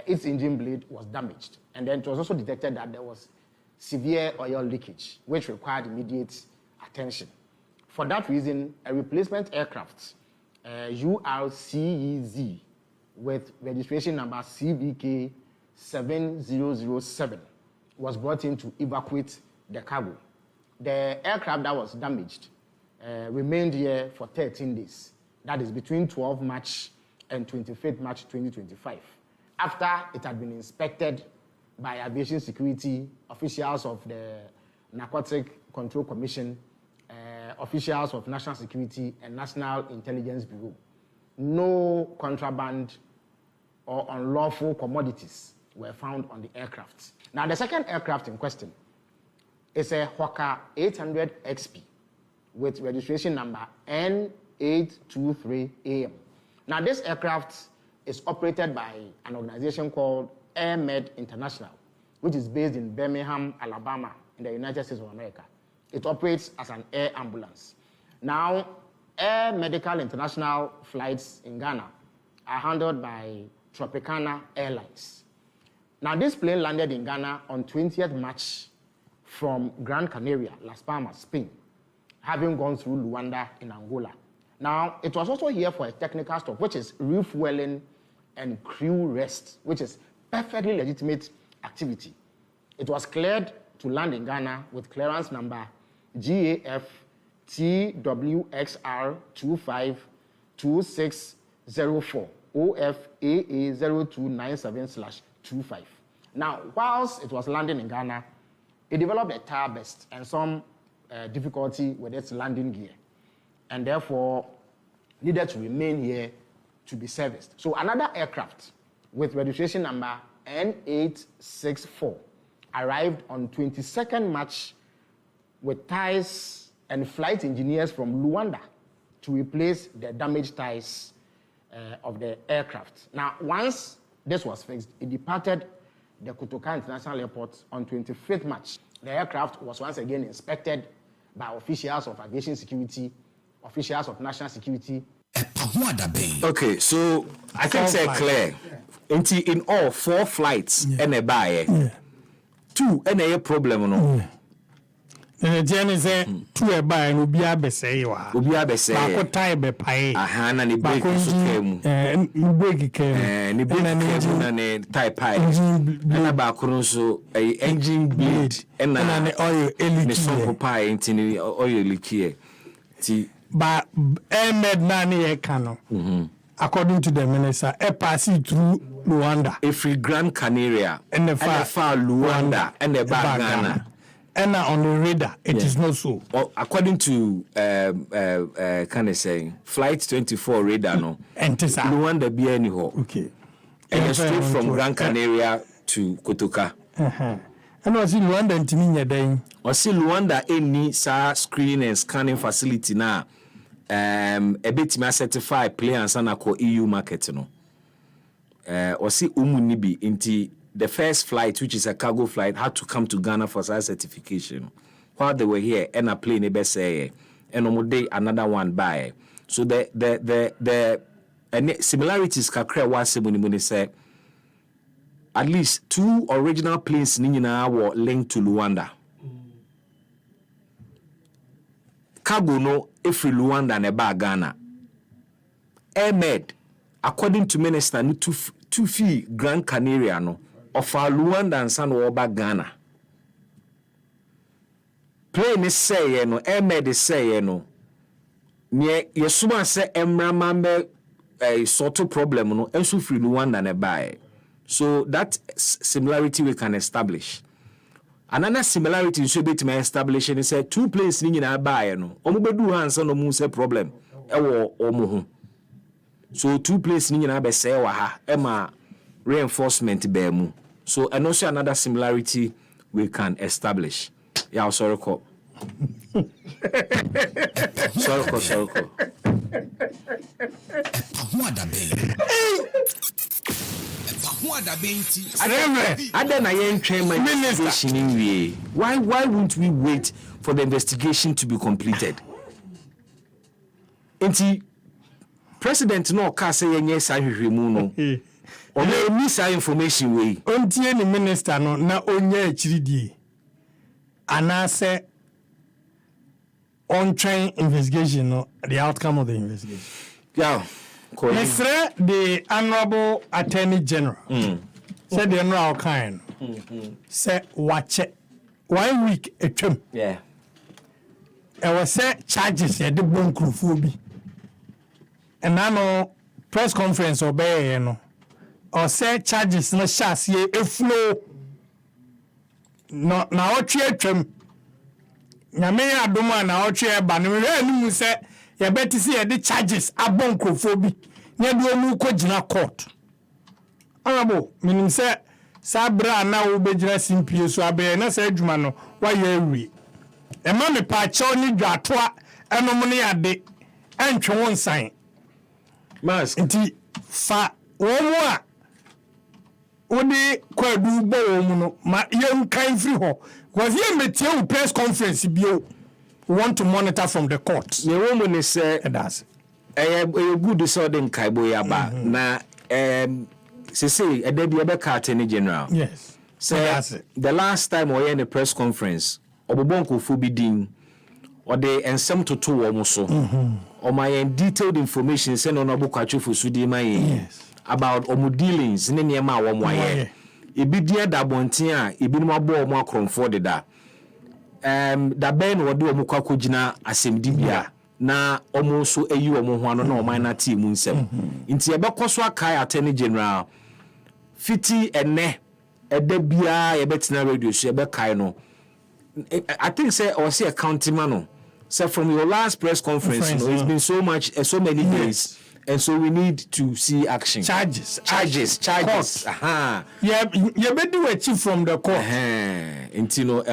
Its engine blade was damaged, and then it was also detected that there was severe oil leakage, which required immediate attention. For that reason, a replacement aircraft, URCEZ, with registration number CBK 7007, was brought in to evacuate the cargo. The aircraft that was damaged remained here for 13 days. That is between 12 March and 25th March 2025. After it had been inspected by aviation security, officials of the Narcotic Control Commission, officials of National Security and National Intelligence Bureau, no contraband or unlawful commodities were found on the aircraft. Now, the second aircraft in question is a Hawker 800 XP with registration number N823AM. Now, this aircraft is operated by an organization called AirMed International, which is based in Birmingham, Alabama, in the United States of America. It operates as an air ambulance. Now, Air Medical International flights in Ghana are handled by Tropicana Airlines. Now, this plane landed in Ghana on 20th March from Gran Canaria, Las Palmas, Spain, having gone through Luanda in Angola. Now, it was also here for a technical stop, which is refueling and crew rest, which is perfectly legitimate activity. It was cleared to land in Ghana with clearance number GAF TWXR 252604 OFAA 0297/25. Now, whilst it was landing in Ghana, it developed a tire burst and some difficulty with its landing gear, and therefore needed to remain here to be serviced. So another aircraft with registration number N864 arrived on 22nd March with tires and flight engineers from Luanda to replace the damaged tires of the aircraft. Now, once this was fixed, it departed the Kotoka International Airport on 25th March. The aircraft was once again inspected by officials of aviation security, officials of national security. Okay, so I can say clear. In all 4 flights, and a buy 2 and a problem no. And the journey say 2 a buy and Ubia Bessewa. Ubia Bessewa. Tie be pay. Ahana ni break came. And break came. Ni break and tie pie. And about so a engine bleed and an oil elixir pie into oil liquor. But Ahmed Nani Kano. According to the minister, a passing through Luanda. Every Gran Canaria and the far Luanda and the back Ghana. And on the radar, it is not so. Well, according to can I say flight 24 radar no. And Luanda be anyhow. Okay. And straight from Gran Canaria to Kotoka. And was in Luanda and Timinia then. Or see Luanda any sa screening and scanning facility now. A bit me certify players and EU market no. Or see Umunibi into the first flight, which is a cargo flight, had to come to Ghana for such certification. While they were here, and a plane say, and on day another one by. So the and similarities kakra wa asɛm say at least 2 original planes ni nyinaa were linked to Luanda. Cargo no every Luanda ne ba Ghana. Ahmed, according to minister, no two fee Grand Canaria no of our Luanda and San Oba Ghana. Plane is say no, Ahmed is say no. Yesuma say emramambe a sort of problem no, enso free Luanda ne ba. So that similarity we can establish. Another similarity should be to my establishing is 2 places in our buy no. Omubedu hansa no mu say problem. Ewo omo. So 2 places in our be say wa ha ema reinforcement be mu. So and also another similarity we can establish. Yeah, sorry ko. Sorry ko. Why won't we wait for the investigation to be completed? Enti president no ka say yenye sa hwehwemu no. O me miss information we. Ontie ni minister no na onye achiridie. Anase on train investigation no, the outcome of the investigation. Yeah. Mr. the Honorable Attorney General said the general kind said watch it 1 week a term. Yeah. I was said charges at the bunkruphobia. And I know press conference obey you know. Or said charges no chassis a flow. No now term. Nyame adoma na otwe ba no we anu se ye beti se ye the charges abonkrofo bi nye do mu ko gina court arabo minim se sabra na wo begina simpie so abe na se adwuma no wa ye awie e ma me pa che oni dwatoa enom ne ade entwe won san mas nti fa wo mu a odi kwadu bo wo mu no ma ye kan free ho because here metie press conference bio want to monitor from the court. The woman is that's a good sort in Kaibo Yaba. Na say a debi Attorney General. Yes. So the last time we in a press conference, Obonko Fubidin or they and some to 2 almost so. Or my detailed information sent on Abukachu for Sudima about omu dealings in Yama one way. Ibi dia da bontia ibi no abo omo akronfo de da da ben wo de omo kwako gina asemdi bia na omo so ayi omo ho ano na omo na team nsem nti ebekoso akai Attorney General fiti ene eda bia ye betina radio so ebekai no I think say or say accounting man so from your last press conference you know, it's been so many days. And so we need to see action. Charges. Aha. Yeah, you better do it from the court. No.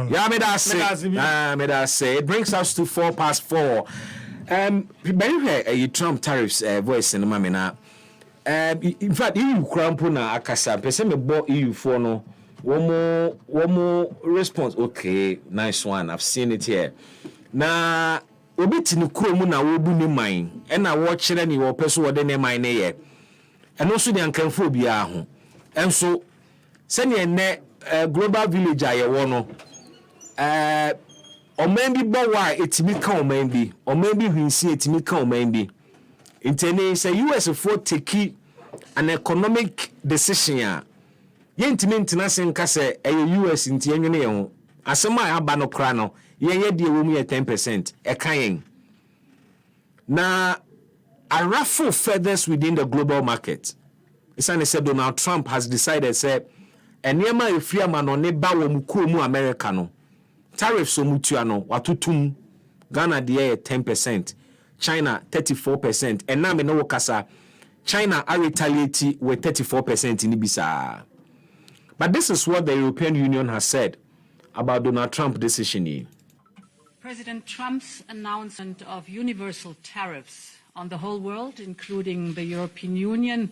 Yeah, me that say. It brings us to 4:04. Trump tariffs voice in the mamina. In fact, EU crampo na akasa. Pese me bo EU for no. One more response. Okay, nice one. I've seen it here. Na. Obi tini kromu na wobu ni mine e na wo kire ni wo peso wo de ne mine ne ye eno so de ankanfo bia ho enso se ne ne global village aye wo no oman bi bo wa etimi ka oman bi hwinsi etimi ka oman bi intene say US for take an economic decision a yentimi ntina se nka se US nti enwene ye ho asema aba no kra no ye de wo mu 10% e kan na a ruffle feathers within the global market. It's an said Donald Trump has decided say enema efria ma no ne ba wo mu ko mu America no tariffs so mutua no watotum Ghana de 10%, China 34%, and na me no kasa China are retaliate with 34% in Ibisa. But this is what the European Union has said about Donald Trump's decision. President Trump's announcement of universal tariffs on the whole world, including the European Union.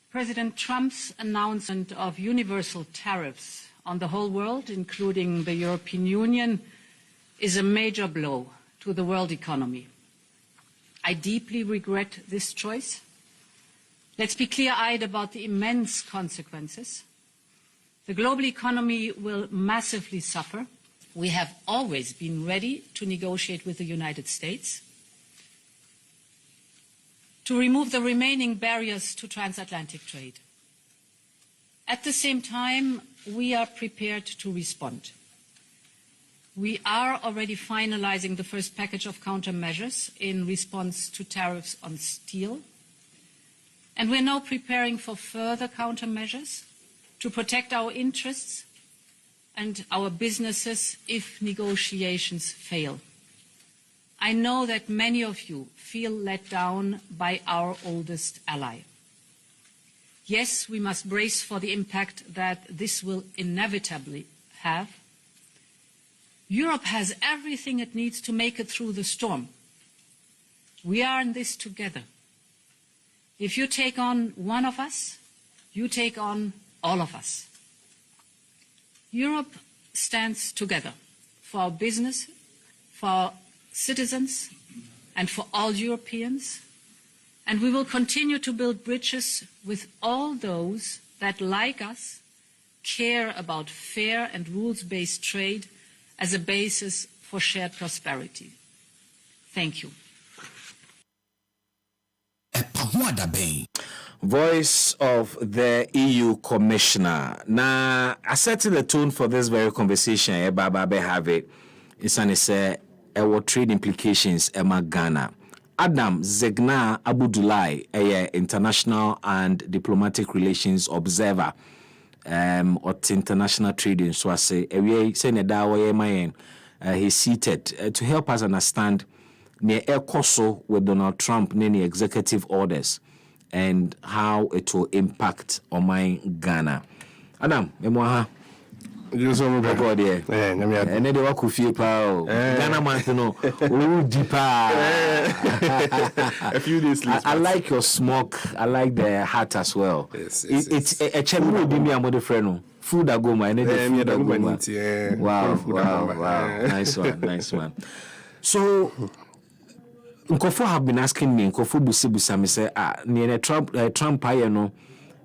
President Trump's announcement of universal tariffs on the whole world, including the European Union, is a major blow to the world economy. I deeply regret this choice. Let's be clear-eyed about the immense consequences. The global economy will massively suffer. We have always been ready to negotiate with the United States to remove the remaining barriers to transatlantic trade. At the same time, we are prepared to respond. We are already finalizing the first package of countermeasures in response to tariffs on steel. And we're now preparing for further countermeasures to protect our interests and our businesses if negotiations fail. I know that many of you feel let down by our oldest ally. Yes, we must brace for the impact that this will inevitably have. Europe has everything it needs to make it through the storm. We are in this together. If you take on one of us, you take on all of us. Europe stands together for our business, for our citizens, and for all Europeans. And we will continue to build bridges with all those that, like us, care about fair and rules-based trade as a basis for shared prosperity. Thank you. Voice of the EU Commissioner. Now, I set the tone for this very conversation. Baba have it. It's an essay. Our trade implications. Emma Ghana. Adam Zegna Abudulai, a international and diplomatic relations observer. At international trading. So I say, he's seated to help us understand near ECOSO with Donald Trump, near executive orders, and how it will impact on my Ghana. Adam, Ghana man, deeper. A few days later. I like your smoke. I like the hat as well. Yes, it's a chemical friend. Food I go my Wow. Nice one. So Nkofo have been asking me, Nkofo busi me say, near Trump I know.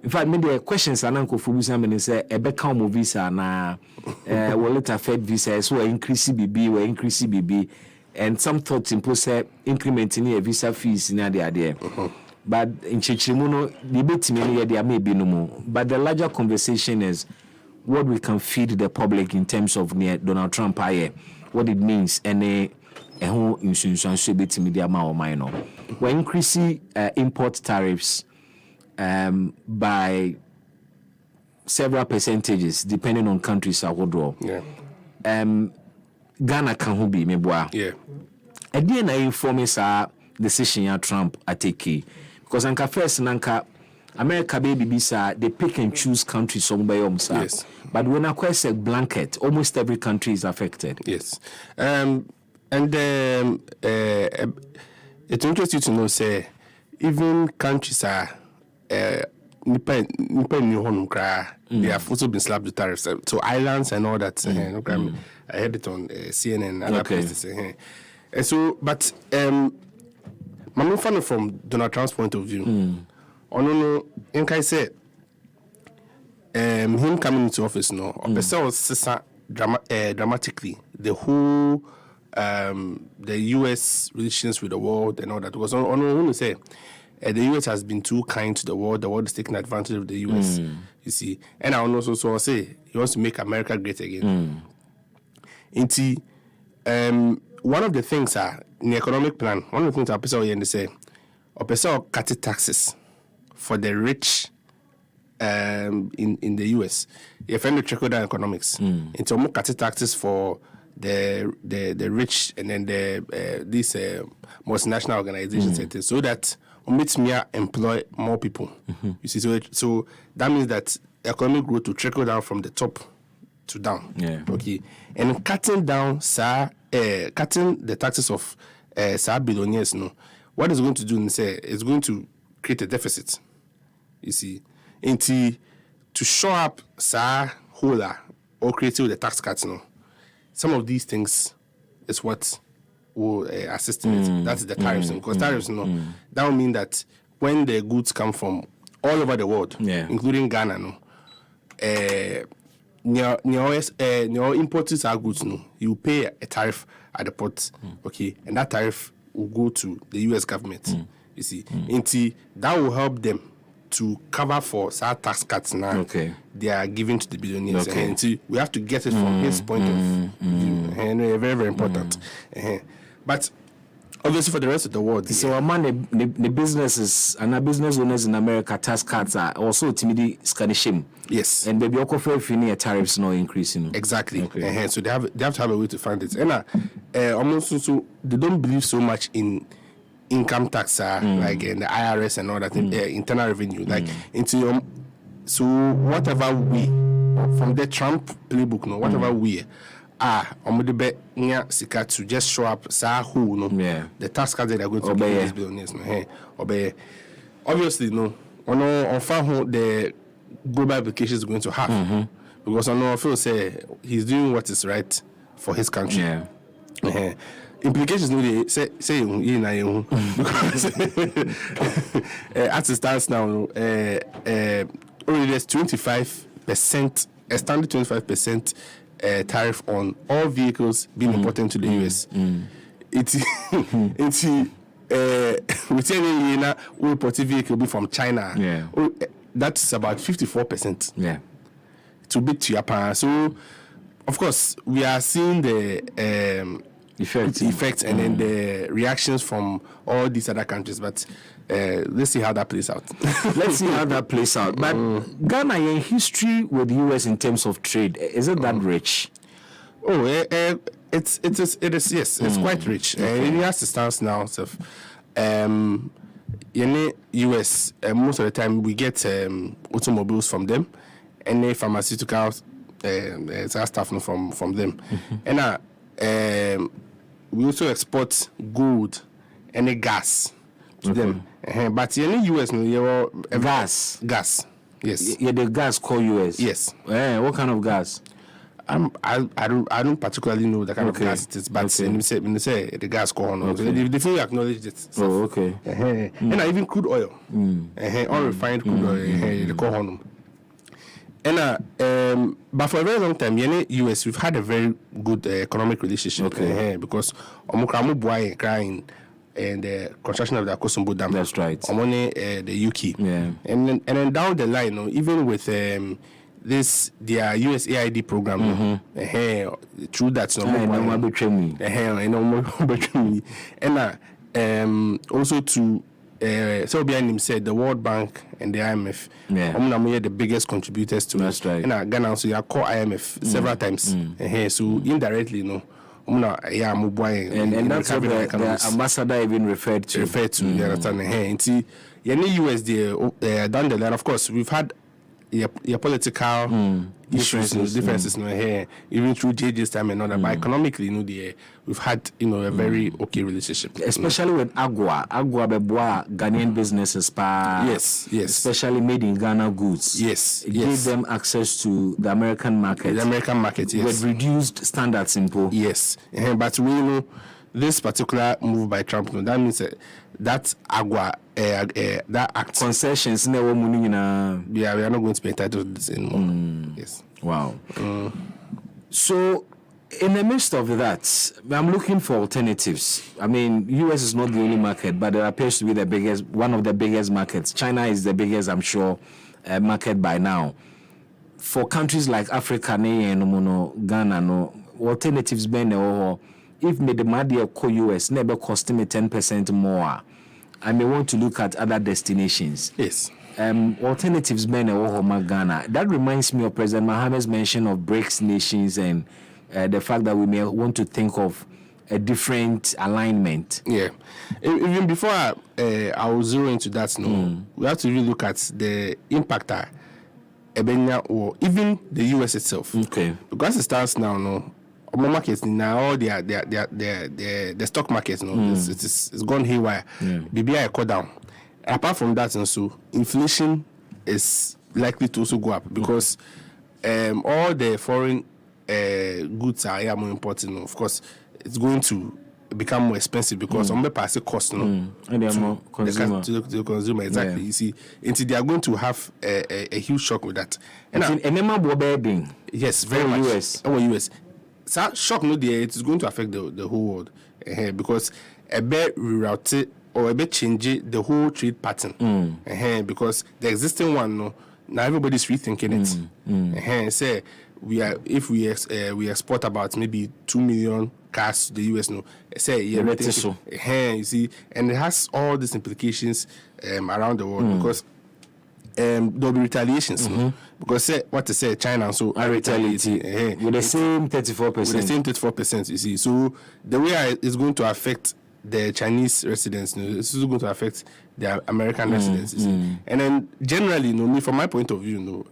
In fact, maybe the questions are Nkofo busi me say, Ebeka mo visa na will it affect visa, so increase BB, and some thoughts impose say incrementing a visa fees in the idea. But in Chichimuno, debate me there may be no more. But the larger conversation is what we can feed the public in terms of near Donald Trump what it means, and who insurance bit media or minor. We're increasing import tariffs by several percentages depending on countries I would draw. Yeah. Ghana can be meboa. Yeah. Again, I inform us decision Trump take because anka first nanka America baby bisa they pick and choose countries somewhere yes. But when I say blanket, almost every country is affected. Yes. And it's interesting to know, say, even countries are they have also been slapped with tariffs. So islands and all that. I heard it on CNN and other places. And so, but I'm fan from Donald Trump's point of view. In I say, him coming into office, dramatically the whole the U.S. relations with the world and all that. Because on to say, the U.S. has been too kind to the world is taking advantage of the U.S. You see, and I also say he wants to make America great again. One of the things in the economic plan, one of the things I say, cut taxes for the rich in the US. You find the trickle down economics. Into more cut taxes for the rich and then these multinational organizations so that makes me employ more people. You see, so that means that economic growth to trickle down from the top to down. Yeah. Okay. And cutting down cutting the taxes of billionaires, what it's going to do is going to create a deficit. You see, to show up hola or create the tax cuts, some of these things is what will assist in it. That's the tariffs. Because tariffs, that will mean that when the goods come from all over the world, including Ghana, your importers are goods, you pay a tariff at the port, okay, and that tariff will go to the U.S. government. You see, that will help them to cover for some tax cuts now. They are giving to the billionaires. And we have to get it from his point of view, and very, very important. But obviously, for the rest of the world, so among the businesses and the business owners in America, tax cuts are also timidly scanning. Yes, and baby, offer tariffs no increasing. Exactly. So they have to have a way to fund it. And almost so they don't believe so much in income tax, like in the IRS and all that, internal revenue, like into so whatever we from the Trump playbook, whatever we sika to just show up the tax cuts that are going to give these billionaires obviously on the global implications is going to have because I feel say he's doing what is right for his country. Implications no say because as it stands now only there's 25%, a standard 25% tariff on all vehicles being imported to the US. It's we import a vehicle be from China. That's about 54%. To beat Japan. So of course we are seeing the effects and then the reactions from all these other countries, but let's see how that plays out. But Ghana, in history with the US in terms of trade, is it that rich? It is yes, it's quite rich. It has to start now. So, in the US, most of the time we get automobiles from them, and the pharmaceuticals stuff from them, and we also export gold and the gas to them. But in the US, gas. Yes. The gas call US. Yes. What kind of gas? I don't particularly know the kind of gas it is, but when they say the gas call on, they fully acknowledge it. And even crude oil, unrefined crude oil, they call on. And but for a very long time, in the US, we've had a very good economic relationship because Omukramu Buai crying and the construction of the Akosombo Dam. That's right. The UK. And then down the line, even with this their USAID program, through that, and also to so behind him said the World Bank and the IMF, the biggest contributors to that's right. And Ghana also you call IMF several times, so indirectly, and that's what the ambassador even referred to. You understand? In the US, down the line, of course, we've had your political differences here, even through JJ's time and all that. But economically, we've had a very okay relationship, especially with Agua Beboa Ghanaian businesses. Yes, especially made in Ghana goods. Yes, gave them access to the American market. Yes, with reduced standards imposed. Yes, but we know this particular move by Trump. That means that Agua. That act concessions we are not going to be entitled to this anymore. Yes. Wow. So in the midst of that, I'm looking for alternatives. I mean, US is not the only market, but it appears to be one of the biggest markets. China is the biggest, I'm sure, market by now. For countries like Africa, Ghana, alternatives being if the US never cost me 10% more. I may want to look at other destinations. Yes. Alternatives men Ghana. That reminds me of President Mohammed's mention of BRICS nations and the fact that we may want to think of a different alignment. Yeah. Even before I will zero into that, we have to really look at the impact or even the US itself. Okay. Because it starts now, markets now, all the stock markets, it's gone haywire. BBI cut down. Apart from that, and so inflation is likely to also go up because all the foreign goods are more important. Of course, it's going to become more expensive because on pass cost and they are more consumer. To the consumer, exactly. You see, until they are going to have a huge shock with that. And yes, very much. US. So shock no there, it is going to affect the whole world because a bit reroute or a bit change the whole trade pattern because the existing one now everybody's rethinking it. Say if we export about maybe 2 million cars to the US say you see, and it has all these implications around the world because there'll be retaliations because what to say China so are retaliating with the same 34%. With the same 34%, you see. So the way it's going to affect the Chinese residents, it's also going to affect the American residents, you see. And then generally, me from my point of view,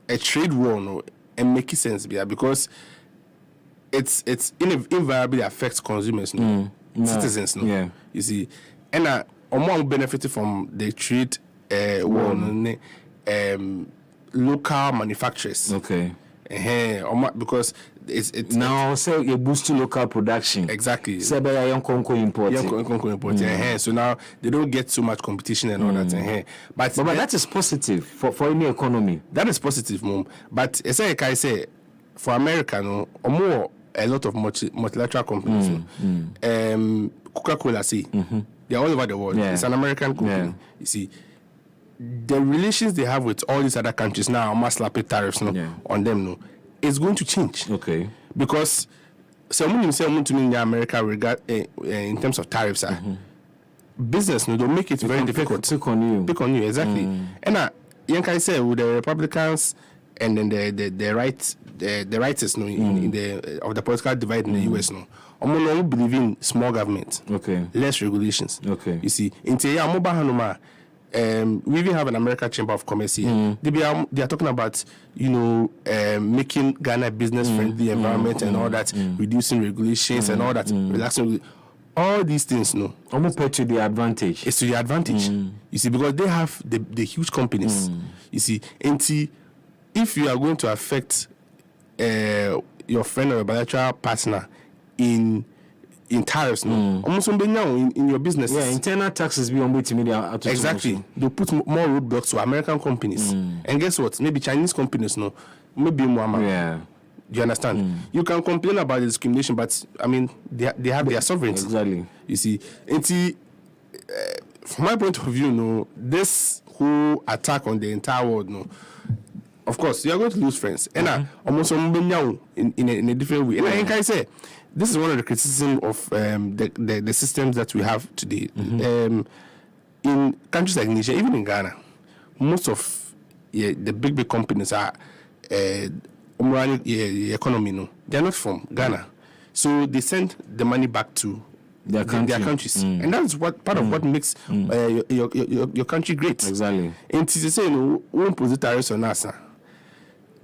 a trade war, it makes sense because it's invariably affects consumers, citizens, you see. And among benefited from the trade war, local manufacturers. Okay. Because it's now say you boost local production. Exactly. Say by young Conco import. So now they don't get so much competition and all that. But that is positive for any economy. That is positive, Mom. But as I say, for America, or more a lot of multilateral companies. Coca-Cola, they're all over the world. It's an American company. You see. The relations they have with all these other countries now, mass slapping tariffs on them, it's going to change. Okay. Because someone say to me in America in terms of tariffs, business they'll make it very difficult. Pick on you, exactly. And I say with the Republicans and then the rightists in the of the political divide in the US who believe in small government, less regulations. You see, in we even have an American Chamber of Commerce here. They are talking about making Ghana business friendly environment and all that, reducing regulations and all that, relaxing all these things. Almost to the advantage. It's to the advantage. You see, because they have the huge companies. You see, if you are going to affect your friend or a bilateral partner in tariffs, almost in your business. Yeah, internal taxes be on media. Exactly. They'll put more roadblocks to American companies. And guess what? Maybe Chinese companies, maybe more. Yeah. Do you understand? You can complain about the discrimination, but I mean, they have their sovereignty. Exactly. You see, from my point of view, this whole attack on the entire world, of course, you are going to lose friends. And almost in a different way. And I think I say, this is one of the criticisms of the systems that we have today. In countries like Niger, even in Ghana, most of the big companies are economy. They are not from Ghana, so they send the money back to their countries, and that's part of what makes your country great. Exactly. And to say, we won't put tariffs on us.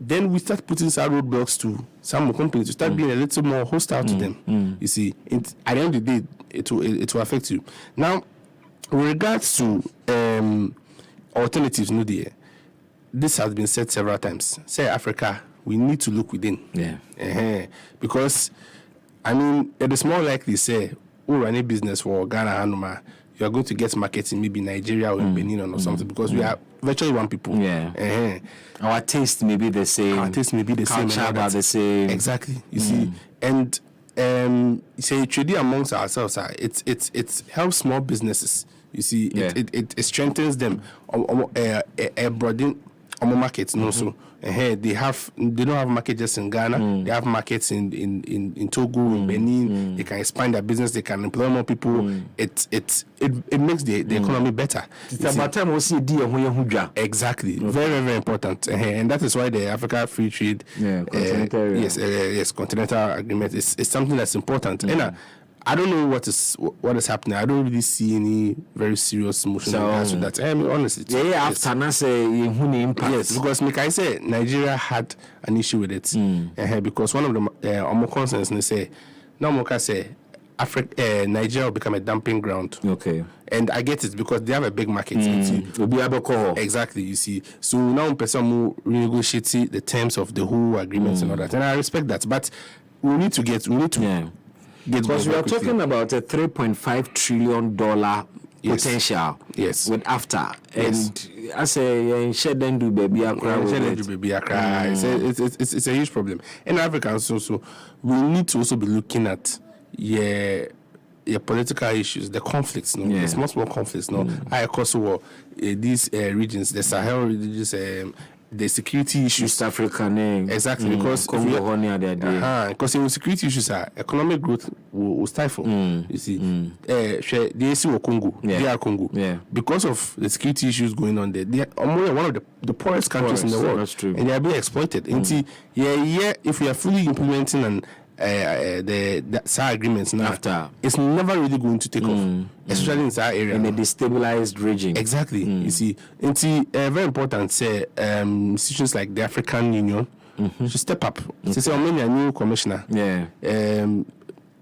Then we start putting some roadblocks to some companies to start being a little more hostile to them. You see, at the end of the day, it will affect you. Now, with regards to alternatives, this has been said several times. Say Africa, we need to look within. Yeah. Because, I mean, it is more likely, say, run a business for Ghana, Hanuma, you are going to get markets in maybe Nigeria or in Benin or something, because we are virtually one people. Yeah. Our taste may be the same. Culture are the same. Exactly. You see, and say trading amongst ourselves, it helps small businesses. You see, it strengthens them. Broaden markets, so they don't have markets just in Ghana. They have markets in Togo, in Benin. They can expand their business. They can employ more people. It makes the economy better. Exactly, very very important, and that is why the Africa Free Trade Continental Agreement is something that's important. And I don't know what is happening. I don't really see any very serious motion to that. I mean, honestly. Yes, because like I say, Nigeria had an issue with it. Because one of the concerns they say, now Moka say, Nigeria will become a dumping ground. Okay. And I get it because they have a big market. Exactly, you see. So now person will renegotiate the terms of the whole agreements and all that. And I respect that. But we need to Because we are talking about a $3.5 trillion potential. Yes. With AFTA. And I say, share then do baby Accra. It's a huge problem. And Africans also, we need to also be looking at your political issues, the conflicts, no, the small conflicts, no. I also these regions, the Sahel regions, the security issues. East Africa, exactly, because security issues are economic growth will stifle. You see, the issue of Congo, DR Congo, because of the security issues going on there, they are one of the poorest countries in the world, and they are being exploited. If we are fully implementing and the SAR agreements now, after it's never really going to take off, especially in SAR area in a destabilized region. Exactly. You see, it's very important. Say institutions like the African Union should step up. Say, a new commissioner.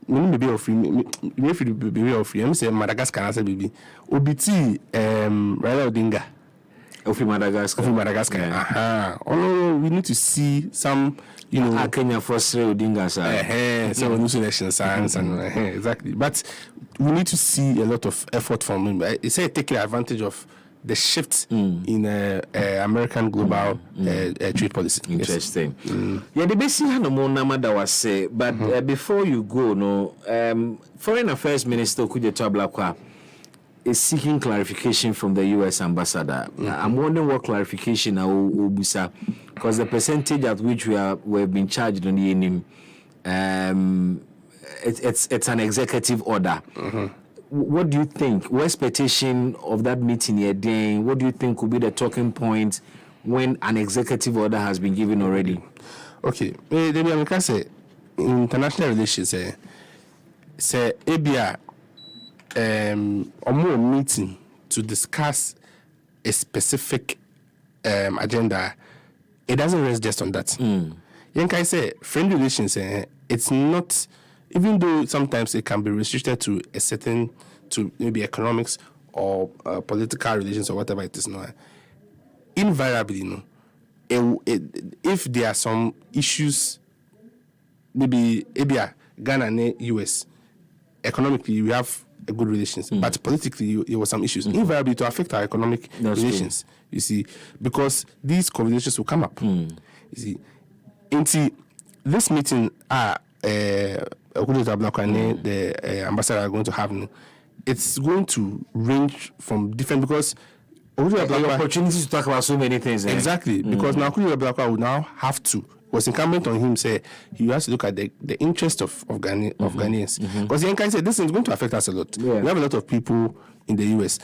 Maybe of free. I'm saying Madagascar as a baby. OBT Raila Odinga. Of Madagascar. Oh, we need to see some, Kenya first Odinga, some new elections exactly. But we need to see a lot of effort from him. It's taking advantage of the shift in American global trade policy. Interesting. Yes. The basic that was say, but before you go, Foreign Affairs Minister Okudzeto Ablakwa is seeking clarification from the U.S. ambassador. I'm wondering what clarification Obusa, because the percentage at which we've been charged on the NIM, it's an executive order. What do you think? What expectation of that meeting here? What do you think could be the talking point when an executive order has been given already? Okay, I can say international relations say ABR. A more meeting to discuss a specific agenda, it doesn't rest just on that. I say friendly relations, it's not, even though sometimes it can be restricted to a certain, to maybe economics or political relations or whatever it is. No, invariably, if there are some issues, maybe Ghana and US, economically we have a good relations, but politically there were some issues, invariably to affect our economic relations. True. You see, because these conversations will come up. You see, into this meeting, the ambassador are going to have, it's going to range from different, because the opportunity to talk about so many things. Exactly, because now Okudzeto Ablakwa will now have to. Was incumbent on him, say he has to look at the interest of Ghanaians. Because Yankai said this is going to affect us a lot. We have a lot of people in the US.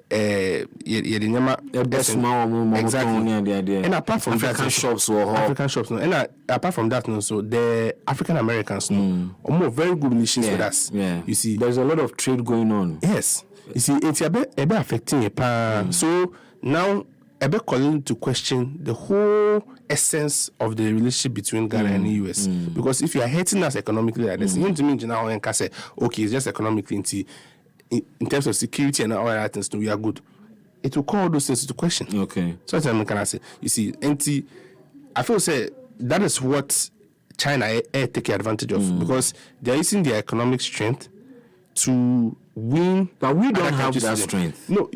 Exactly. And apart from African shops, and apart from that, so the African Americans, more very good relations with us. You see, there's a lot of trade going on. Yes, you see, it's a bit affecting So now, a bit calling to question the whole essence of the relationship between Ghana and the US. Because if you are hurting us economically like this, you need to mean now and can say, okay, it's just economically in terms of security and all that things, we are good. It will call those things into question. Okay. So that's what I say. You see, I feel say that is what China take advantage of, because they're using their economic strength to win. But we don't have that strength. No,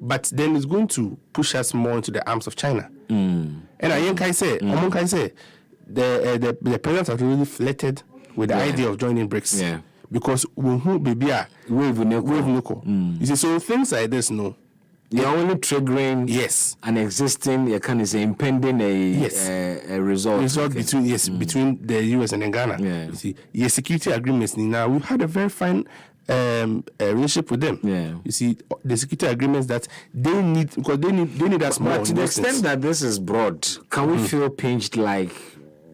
but then it's going to push us more into the arms of China. And I can say, the president has really flirted with the idea of joining BRICS. Because wave nuko. You see, so things like this, you're only triggering an existing, impending a result. Between the US and Ghana. You see, security agreements now, we've had a very fine relationship with them. You see, the security agreements that they need, because they need us more. But to the extent that this is broad, can we feel pinched, like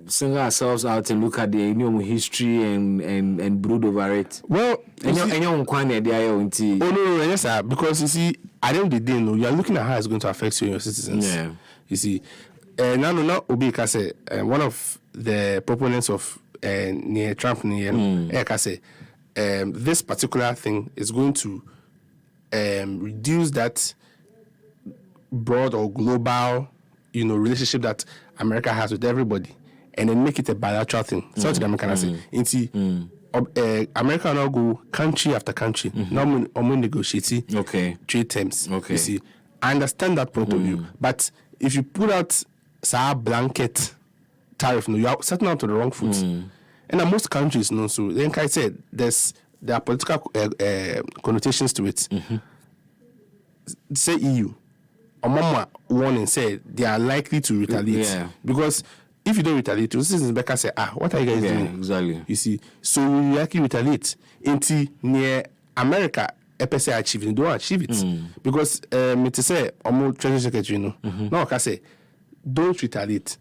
single ourselves out and look at the history and brood over it? Well, no, yes, sir. Because you see, at the end of the day, you are looking at how it's going to affect you and your citizens. You see, now Obi Kase, one of the proponents of near Trump, this particular thing is going to reduce that broad or global, relationship that America has with everybody, and then make it a bilateral thing. So what the American say, America now go country after country. Now we negotiate trade terms. You see, I understand that point of view, but if you put out a blanket tariff, you are setting out to the wrong foot. And most countries, so like I said, there are political connotations to it. Say EU, Omama warning said they are likely to retaliate because if you don't retaliate, citizens Becca say, what are you guys doing? Exactly. You see, so you likely retaliate until near America. EPC achieve it, don't achieve it because me to say, Treasury Secretary, no, I say, don't retaliate.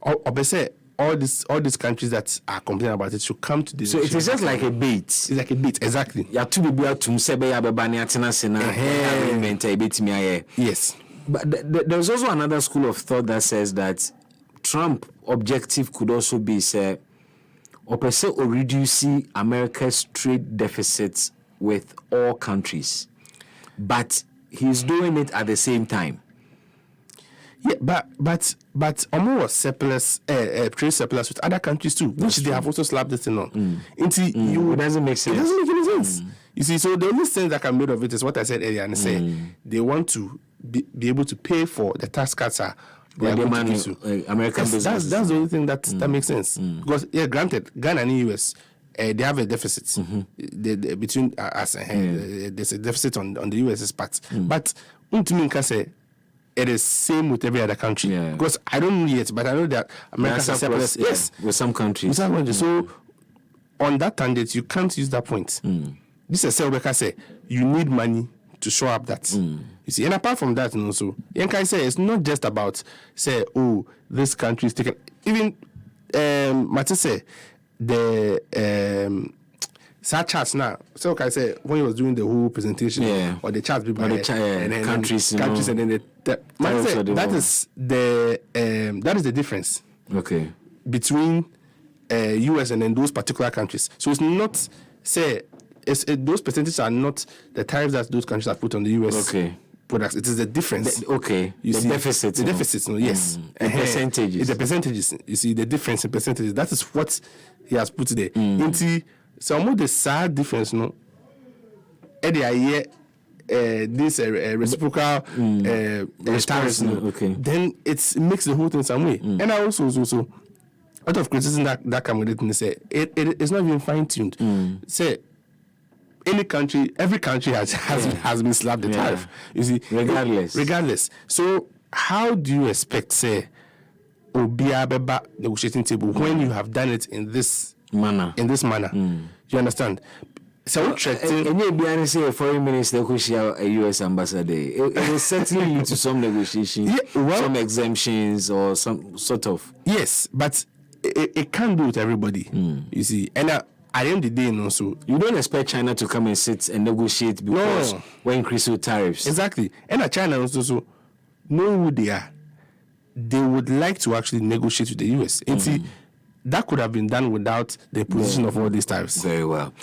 Or say all these countries that are complaining about it should come to this. So it is just like a bait. It's like a bait, exactly. You have to be able to say, yes. But there's also another school of thought that says that Trump objective could also be say, or reduce America's trade deficits with all countries, but he's doing it at the same time. Yeah, but almost surplus, trade surplus with other countries too, which they have also slapped this thing on. It doesn't make sense. It doesn't make any sense. You see, so the only sense that can be made of it is what I said earlier, and say they want to be able to pay for the tax cuts American business. That's the only thing that makes sense. Because granted, Ghana and US. They have a deficit between us and there's a deficit on the US's part. But can say it is same with every other country. Because I don't know yet, but I know that America has surplus. Yes, with some countries. So on that tangent, you can't use that point. This is Selbecker say you need money to show up that. You see, and apart from that, also, Yankai say it's not just about say, this country is taking. Even Matisse say. The charts now. So I say when he was doing the whole presentation or the charts people and then countries and then that is the difference. Okay. Between US and then those particular countries. So it's not say those percentages are not the tariffs that those countries have put on the US products. It is the difference. You see deficits. The deficits, yes. The percentages. It's the percentages. You see the difference in percentages. That is what he has put there. Some of the sad difference, this reciprocal tariffs, then it makes the whole thing some way. And I also out of criticism that come with it, and say it's not even fine tuned. Say every country has been slapped the tariff. You see, regardless. So how do you expect say Obiabeba negotiating table when you have done it in this manner? You understand? So say a foreign minister who share a US ambassador. It will certainly lead to some negotiations, some exemptions or some sort of. Yes, but it can't do with everybody. You see, and at the end of the day, so you don't expect China to come and sit and negotiate because we're increasing tariffs. Exactly, and China also know who they are. They would like to actually negotiate with the US. And see, that could have been done without the position of all these tariffs. Very well.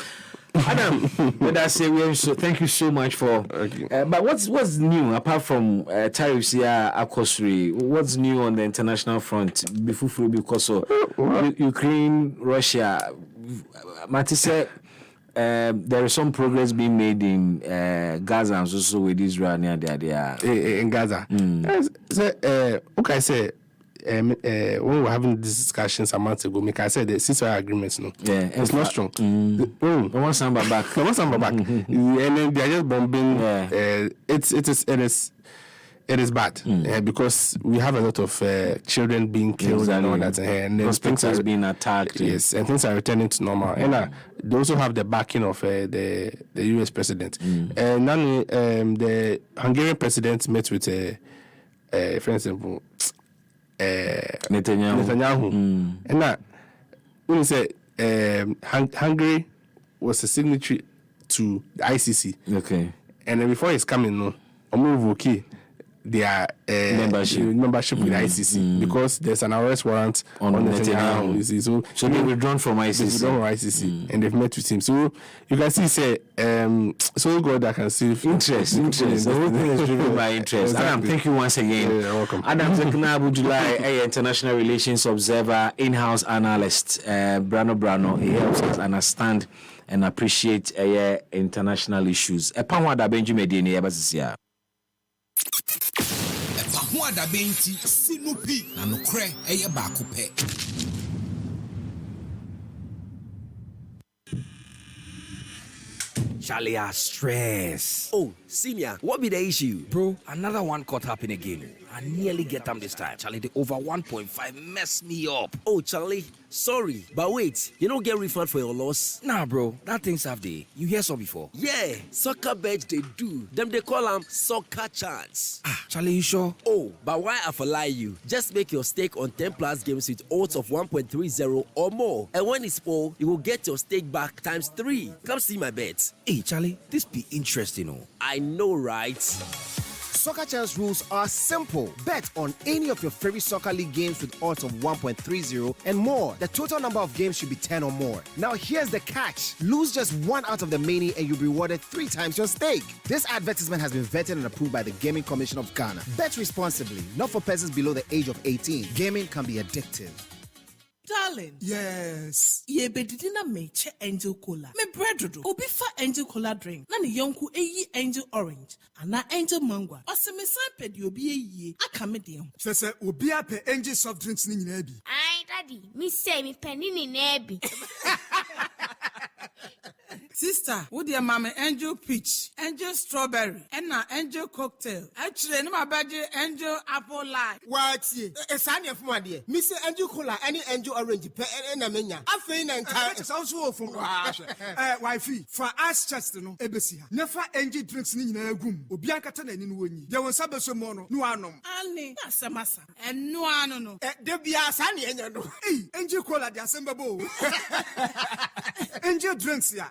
Adam, thank you so much for. But what's new apart from tariffs here, Akosri? What's new on the international front? Because of Ukraine, Russia, Matisse. There is some progress being made in Gaza and also with Israel near there. In Gaza. When we were having these discussions a month ago, I said the ceasefire agreements, it's not strong. I want some back. And then they are just bombing. It is bad because we have a lot of children being killed and all that, and things are being attacked. Yes, and things are returning to normal. And they also have the backing of the US president. And then the Hungarian president met with for example, Netanyahu. And now, when you say Hungary was a signatory to the ICC, okay, and then before he's coming, their membership with ICC because there's an arrest warrant on Netanyahu. You see, so they've withdrawn from ICC. And they've met with him. So you can see, so God that can see interest. The whole thing is driven by interest. Exactly. Adam, thank you once again. You're welcome. Adam Zekna Abudulai, international relations observer, in-house analyst, Brano. He helps us understand and appreciate international issues. Epanwada Benjamin Medini Abasisia. Epanwada Benti Sinupi na nokre eye baako pe. Charlie, stress. Oh, senior, what be the issue? Bro, another one caught happen again. I nearly get them this time. Charlie, the over 1.5 messed me up. Oh, Charlie, sorry. But wait, you don't get refund for your loss? Nah, bro, that thing's have day. You hear so before? Yeah, soccer bets they do. Them they call them soccer chance. Ah, Charlie, you sure? Oh, but why I for lie you? Just make your stake on 10 plus games with odds of 1.30 or more. And when it's full, you will get your stake back times 3. Come see my bets. Hey, Charlie, this be interesting, oh. I know, right? Soccer Chance rules are simple. Bet on any of your favorite soccer league games with odds of 1.30 and more. The total number of games should be 10 or more. Now here's the catch. Lose just one out of the many and you'll be rewarded 3 times your stake. This advertisement has been vetted and approved by the Gaming Commission of Ghana. Bet responsibly, not for persons below the age of 18. Gaming can be addictive. Darling. Yes. Ye bedidina meche Angel Cola. Me bread obi fa Angel Cola drink. Na ni yonku eyi Angel Orange. Ana Angel Mango. Ose me san pedi obi eyi. Aka me de ho. Sese obi ape Angel soft drinks ni nyina bi. Ai daddy, me say me penny ni na bi. Sister, wo de mama Angel Peach, Angel Strawberry, and na Angel Cocktail. Actually, no mabaje Angel Apple Lime. What ye? Esa na fun ade. Me say Angel Cola any Angel Orange pe na menya. Afei na nka it's also from wifey for us chest no ebesi ha. Nefa Angel drinks ni nyina agum. Obi ankata na ni no wonyi. De won sabeso mo no no anom. Ani, na samasa. Enu anu no. De bia sa na enya no. Angel Cola de asembabo. Angel drinks ya.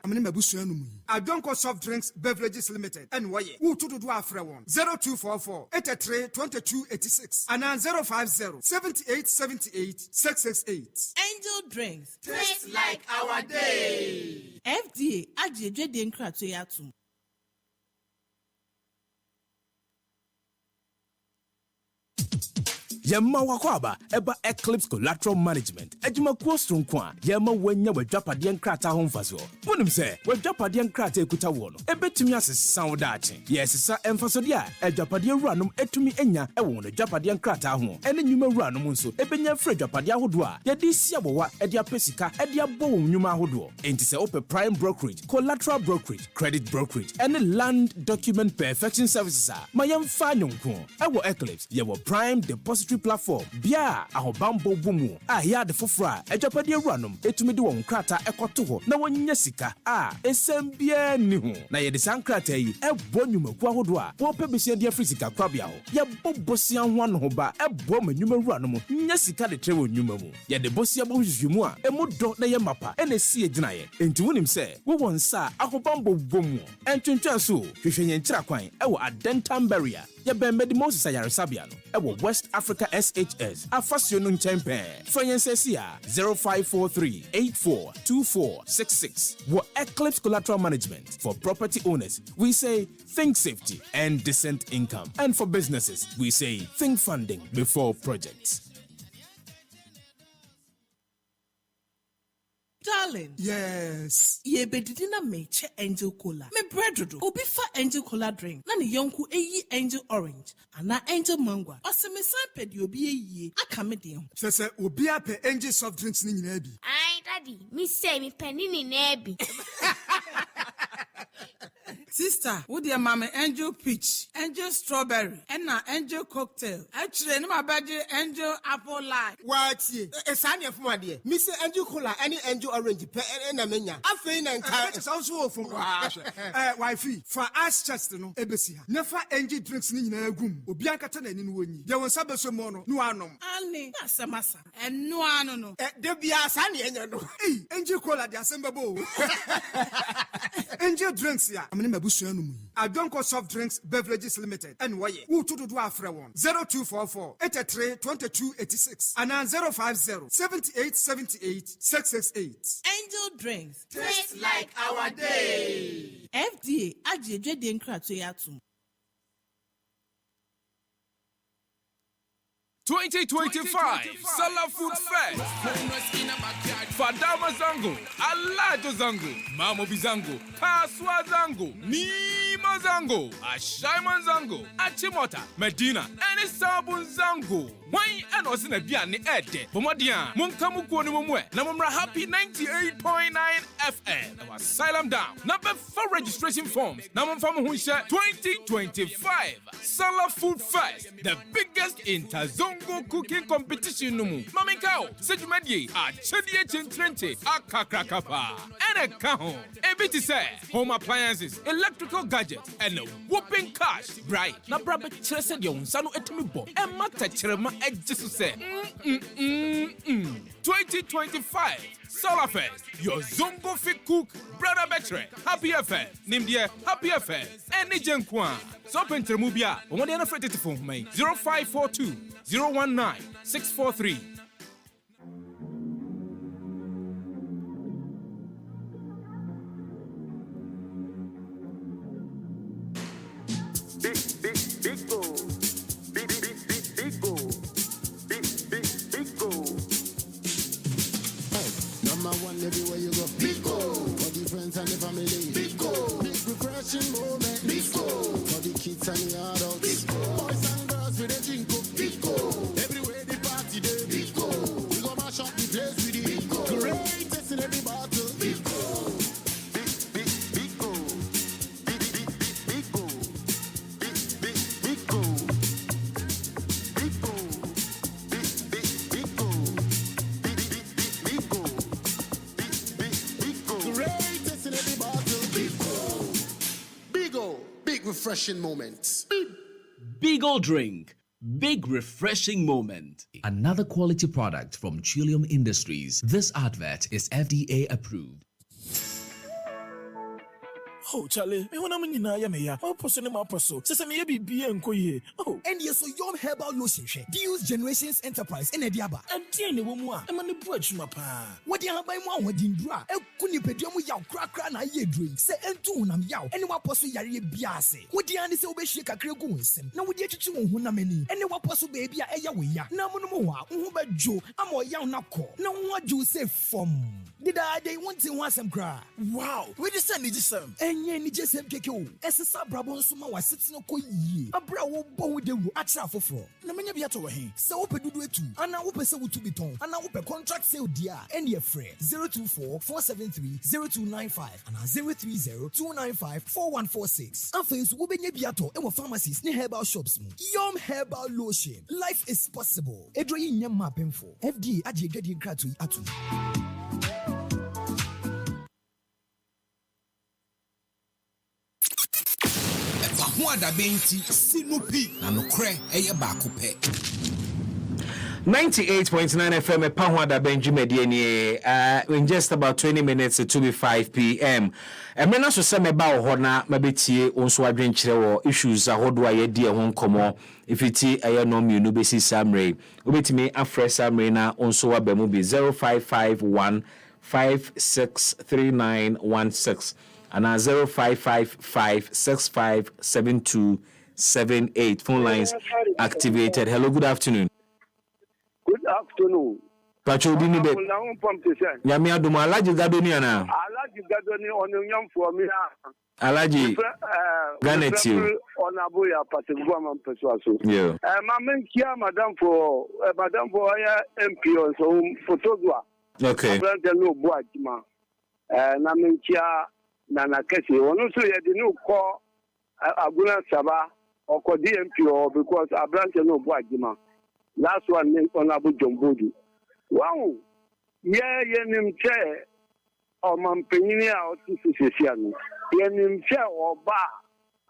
I don't call soft drinks beverages limited. And why? Who to do after one? 0244 83 22 86 and 050 78 78 668. Angel drinks. Taste like our day. FDA ajeje de nkra to yatum. Yemma wakwaba eba Eclipse Collateral Management. Ejima kwostron kwa yemma wenya wadwapade nkrata ho mfaso. Wonim se wadwapade nkrata ekuta wo no ebetumi asesa wo daache. Yesesa emfasode a ejwapade wuranom etumi enya ewo no dwapade nkrata ho. Ene nyuma wuranom nso ebenya frɛ dwapade ahodo a yedi sia bowa edi apesika edi abo wo nyuma ahodo. Enti se ope prime brokerage, collateral brokerage, credit brokerage, ene land document perfection services a mayemfa nyonko. Ewo Eclipse yewo prime depository platform bia ahobambo bumu a ya de foforo a ejapade awuranom etumi de won krata ekoto ho na wonya sika a esem bia ni ho na ye de sankrata yi ebo nyumaku ahodo a wo pebesi de afrisika kwabia ho ye bobosia ho an ho ba ebo manyuma awuranom nya sika de trewo nyuma mu ye de bosia bo hwehwemu a emudo na ye mapa ena si egina ye enti wonim se wo won sa ahobambo bumu entwentwa so hwehwenye nkyira kwan ewo adentam barrier ye bembe di Moses ayaresabia no ewo West Africa SHS afasio no nchempe Franyensesia 0543842466 wo Eclipse Collateral Management. For property owners we say think safety and decent income, and for businesses we say think funding before projects. Darling. Yes. Ye bedidina meche Angel Cola. Me bread obi fa Angel Cola drink. Na ni yonku eyi Angel Orange. Ana Angel Mango. Ose me san pedi obi eyi. Aka me de ho. Sese obi ape Angel soft drinks ni nyina bi. Ai daddy, me say me penny ni na bi. Sister, wo de mama Angel Peach, Angel Strawberry, and na Angel Cocktail. Actually, no mabaje Angel Apple Lime. What ye? Esa na fun ade. Me say Angel Cola any Angel Orange pe na menya. Afei na nka it's also from wifey for us chest no ebesi ha. Nefa Angel drinks ni nyina agum. Obi ankata na ni no wonyi. De won sabeso mo no no anom. Ani, na samasa. Enu anu no. De bia sa na enya no. Angel Cola de asembabo. Angel drinks ya. Amene abusua no mu. Adonko Soft Drinks Beverages Limited and waye. Who to do afre one 0244 83 22 86 and 050 78 78 668. Angel Drinks. Taste like our day. FDA agye den krato yatum. 2025 Salah Food Fest. Fadama Zango, Alajo Zango, Mamo Bizango, Paswa Zango, Nima Zango, Ashaiman Zango, Achimota, Medina, and Sabun Zango. Why and was in a Biani Ede, Bomadia, Munkamu Mumwe, Namumra Happy 98.9 FM. Our Asylum down. Number 4 registration forms. Namum Famuhusha 2025 Salah Food Fest, the biggest interzongo cooking competition. Mamikao, Sejumedi, Achedi Chintrente, Akakrakapa, and a Kahon. Ebiti say, home appliances, electrical gadgets, and a whooping cash. Right. Na Brabbe Chesed Yon, Sanu Etimibo, and Mata Cherema Edjisu say, 2025 Salah Fest, your Zongo Fit Cook, Brother Betre, Happy Affair, Nimdia, Happy Affair, and Nijan Kwan. So Pentremubia, on the unafraid phone, 0542 019 643. Number one everywhere you go. Big go. For the friends and the family. Big go. Big refreshing moment. Big go. For the kids and the adults. Big go. Boys and girls with a drink up. Big go. Everywhere the party day. Big go. We go mash up the place with it. Big go. Greatest in every battle. Big go. Big go. Big go. Big go. Big go. Big refreshing moments. Beagle Drink. Big refreshing moment. Another quality product from Trillium Industries. This advert is FDA approved. Oh, Charlie, me wanna mean ya me ya. Oh, person ma person. Sese me be enko ye. Oh, and yes, so Yom Herbal Lotion. Deals Generations Enterprise in Ediaba. And tiene wo mu a. E ma ne bu adwuma pa. What ya ba mu a wodi ndura. E kuni pedua mu yaw krakra na ye drink. Se entu nam yaw. Ene wa poso yare bia ase. Wodi ane se obehie kakra gu nsem. Na wodi achichi wo hu na mani. Ene wa poso baby a eya we ya. Na mu no mu wa. Hu ba jo. Amo yaw na ko. Na hu aju se fom. Did I they want to want some cry? Wow, we just send me just some. Enye ni just sem keke o. Esesa brabo nso ma waseti no ko yie. Abra wo bo wo de wu atra foforo. Na menya bia to we hen. Se wo pedudu etu. Ana wo pese wo tu biton. Ana wo pe contract sale dia. Ene ye frɛ 024-473-0295 ana 030-295-4146. Afei so wo benya bia to e wo pharmacies ne herbal shops mu. Yom Herbal Lotion. Life is possible. Edro yi nyam ma penfo. FDA agye dwadi nkratu atu. Wada benti sinupi na nokre eye baako pe 98.9 FM Pahwada Benjimediani in just about 20 minutes to be 5 p.m. Emena so se meba wo na mabetie onso adwenkyere wo issues ahodo aye die ho nkomo ifiti aye no mienu besi samre obetimi afre samre na onso abamu bi 0551 563916 and 0555657278. Phone lines activated. Hello, good afternoon. Good afternoon. Pacho dini be. Yami aduma Alaji Gadoni ana. Alaji Gadoni onyam for me. Alaji Ganet you. Onaboya pategwa mampeswa so. Yeah. Mamenkia madam for MP so photogwa. Okay. Brother no boajima. Na menkia Nana Kesi, one so you didn't call Aguna Saba or call DMP or because a branch no Boajima. Last one named Honorable Jombodi. Wow, yeah, Yenim chair or Mampinia or Tissisian. Yenim chair or bar.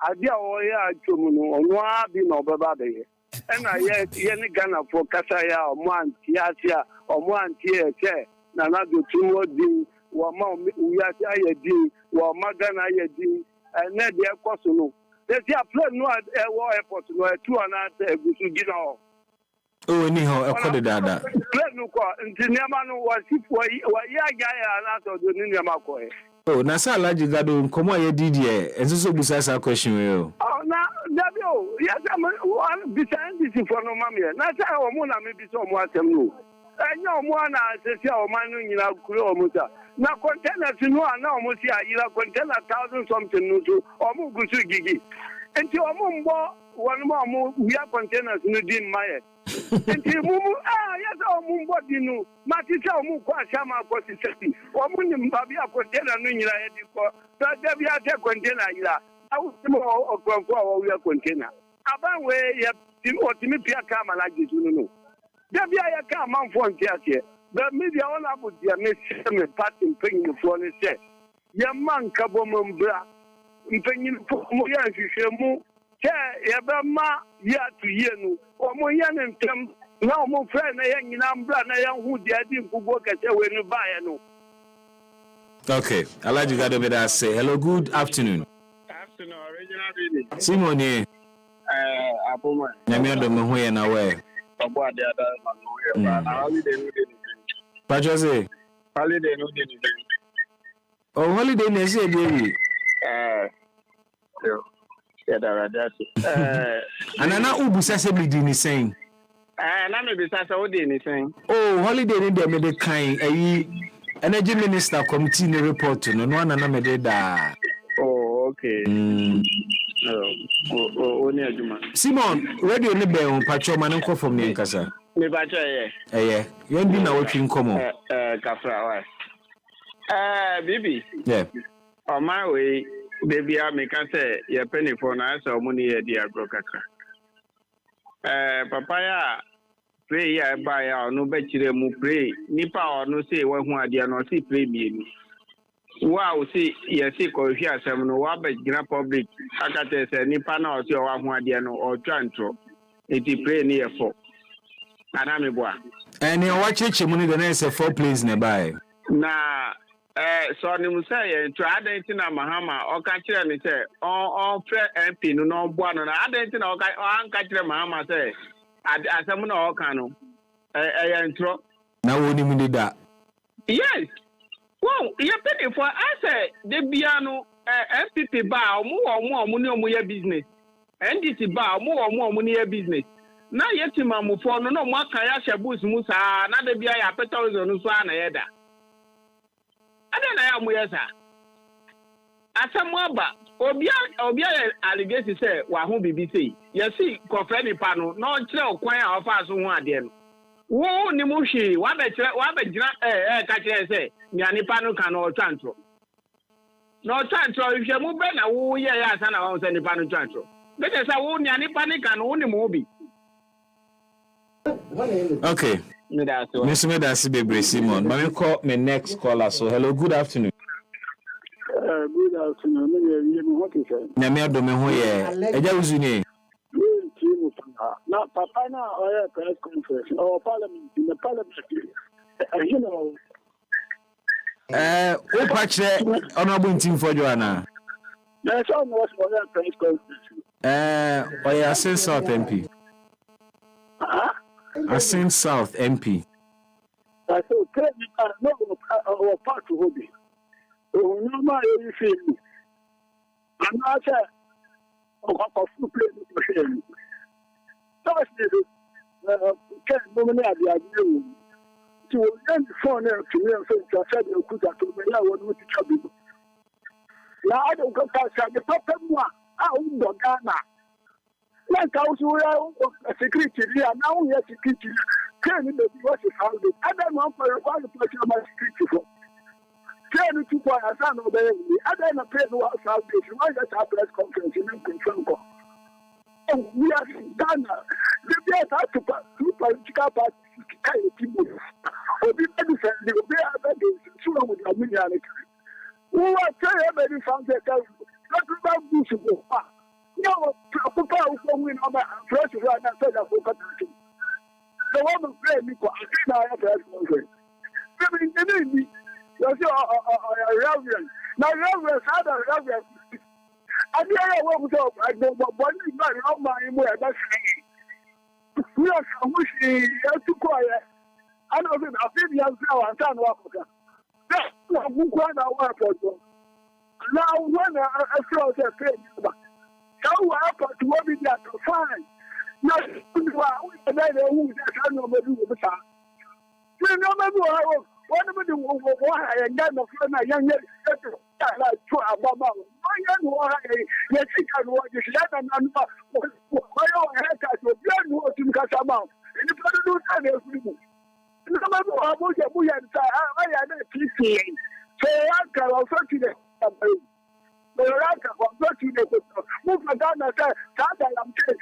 Adia or ya Chumuno or Noa be no bababe. And I yet Yenny Ghana for Kasaya or Moan Tiasia or Moan Tia chair. Nana do 2 more. Wama uyati ayedi wama gana ayedi na de ekoso no they see a plane no airport no 2 and egusu gina ho oh ni ho ekode dada plane no ko nti niama no wasifo ya ya na to do ni niama ko oh na sa alaji gado nkomo aye didi enso so busa sa question we o na dabio yes am behind this for no mama na sa o mu na me bi so mo asem no enya o mu na sesi o man no nyina kuro o mu ta na containers no na o mu si ayira container 1000 something no so o mu gusu gigi enti o mu mbo won mo we containers no din maye enti mu yes o mu mbo dinu ma ti se o mu kwa shama ko si sesi o mu ni mbabi container no nyina e di ko da bi ate container yira awu mo o kwanko o we container aban we ye otimi pia kama la gizu no da bi aya ka manfo ntiasie the media all about the me party mpanyim fo ne se ye man ka bommbra mpanyim fo mo ya hwehwemu ke ye be ma ya tuye nu o mo ya ne ntem na o mo fre na ye nyina mbra na ye hu de adi nkugo kese we nu ba ye no. Okay, Alaji Gado be that say hello, good afternoon. Afternoon, original reading. Simone Apoma. Nyame do me ho ye na we. Obo ade ada ma no we ba na holiday no dey. Pajoze. Holiday no dey. Oh, holiday na say dey. Yeah, that. Anana ubusa se bi di ni sen. Na me bi sa o dey ni sen. Oh, holiday ni dey me dey kan ayi energy minister committee ni report no anana me dey da. Oh, okay. Oni aduma. Simon, radio ni be on pacho man nko from ni nkasa. Me pacho ye. Yen bi na wotwi nkomo. Kafra wa. Bibi. Yeah. On my way, baby, I make say your penny for na so money e dia bro kaka. Papaya pray ya buy ya no be chire mu pray nipa no say we hu ade no say pray bi ni. Wow, see, yes, ko hia asem no wa be gina public akate se nipa na o se o wa hu ade no o twantro eti pray ni e for ana me boa ene o wa cheche mu ni de na se 4 plays na buy na so ni mu say e tro adenti na mahama o ka kire ni se on pre MP no no boa no na adenti na o ka kire mahama se asem na o ka no e ntro na woni mu ni da yes. Well, you pay for I say the piano MPP bar more money on your business. NDC bar more money your business. Now yet mamu for no more kaya shabus musa na de bia ya petal no so na yeda. Ada na ya mu yesa. Asamwa ba obia allegation say wa hu bibi say. Yesi kofre ni pa no no kire okwan a ofa so hu ade no. Wo ni mu hwi wa be gina ka kire say nyane pa no kan o twantro no twantro hwe mu be na wo ye ya asa na wo se ni pa no twantro be te sa wo nyane pa ni kan wo ni mu bi. Okay, me da si bebre Simon ma me call me next caller. So hello, good afternoon. Good afternoon. Me me what is it? Nyame ado me ho ye eja wuzu ni na papa na oya press conference or parliament in the parliament you know o pa kire honorable team for Joanna. Yes, I was for that press conference. Oya Asin South MP. Asin South MP. I said, no, part to hobby. Oh, no, my feel. I'm not a full play for him. That's it. Can't nominate the idea. To end the phone to me and say, I said, you could have told me, I want to trouble. Now I don't go past the papa one. I won't go Ghana. Like I was a security here, now we have security. Can you be what you found it? I don't want for one person of my security for. Can you keep on a son of baby? I don't know pay no outside this. Why that our press conference in control? We are in Ghana. The best has to pass two political parties. Everybody sure with a million. Who are very found that not about this go. No, Papa will win on my first run and said that the woman played me for a press conference. You see, a reverend. Now, reverend, had a reverend. I didn't know I don't want not my way. That's we are wishing to quiet. I know that I've been young now and done Africa. That's what we want our work for. Now, when I saw the page, how happened to what we got to find? Not who is that? I know maybe with the time. You know, one of the why and then the friend I young like to Ababa. My young why, yes, he can watch this letter and why I had to be in Casama. And if I don't know everything. No matter how much I had a PCA. So I can also to the move my gun and say, I'm saying.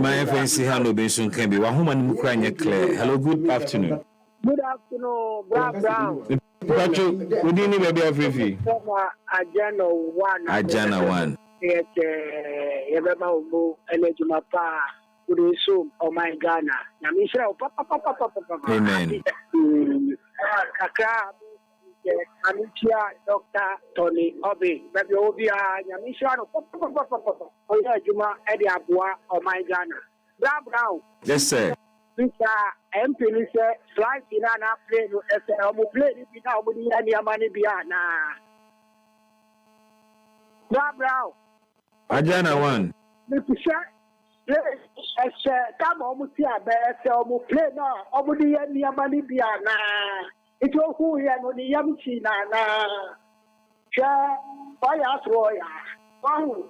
My fancy hello Benson can be one woman who can clear. Hello, good afternoon. Good afternoon, Brown. Patrick, we didn't even be a free. Ajana one. Yes, Yabamo, Elegimapa, Udisum, or my Ghana. Namisha, Papa. Amen. Amicia, Dr. Tony Obi, Baby Obia, Yamisha, Juma, Eddie Abua, or my Ghana. Brown. Yes, sir. Mr. MP, Mr. Flight in an airplane, as a plane, without any money beyond. Brown. Ajana one. Mr. Yes, come almost here, but almost play now, already any money beyond. It was who he had on the Yamchi Nana. Chair, why ask Roya? Oh,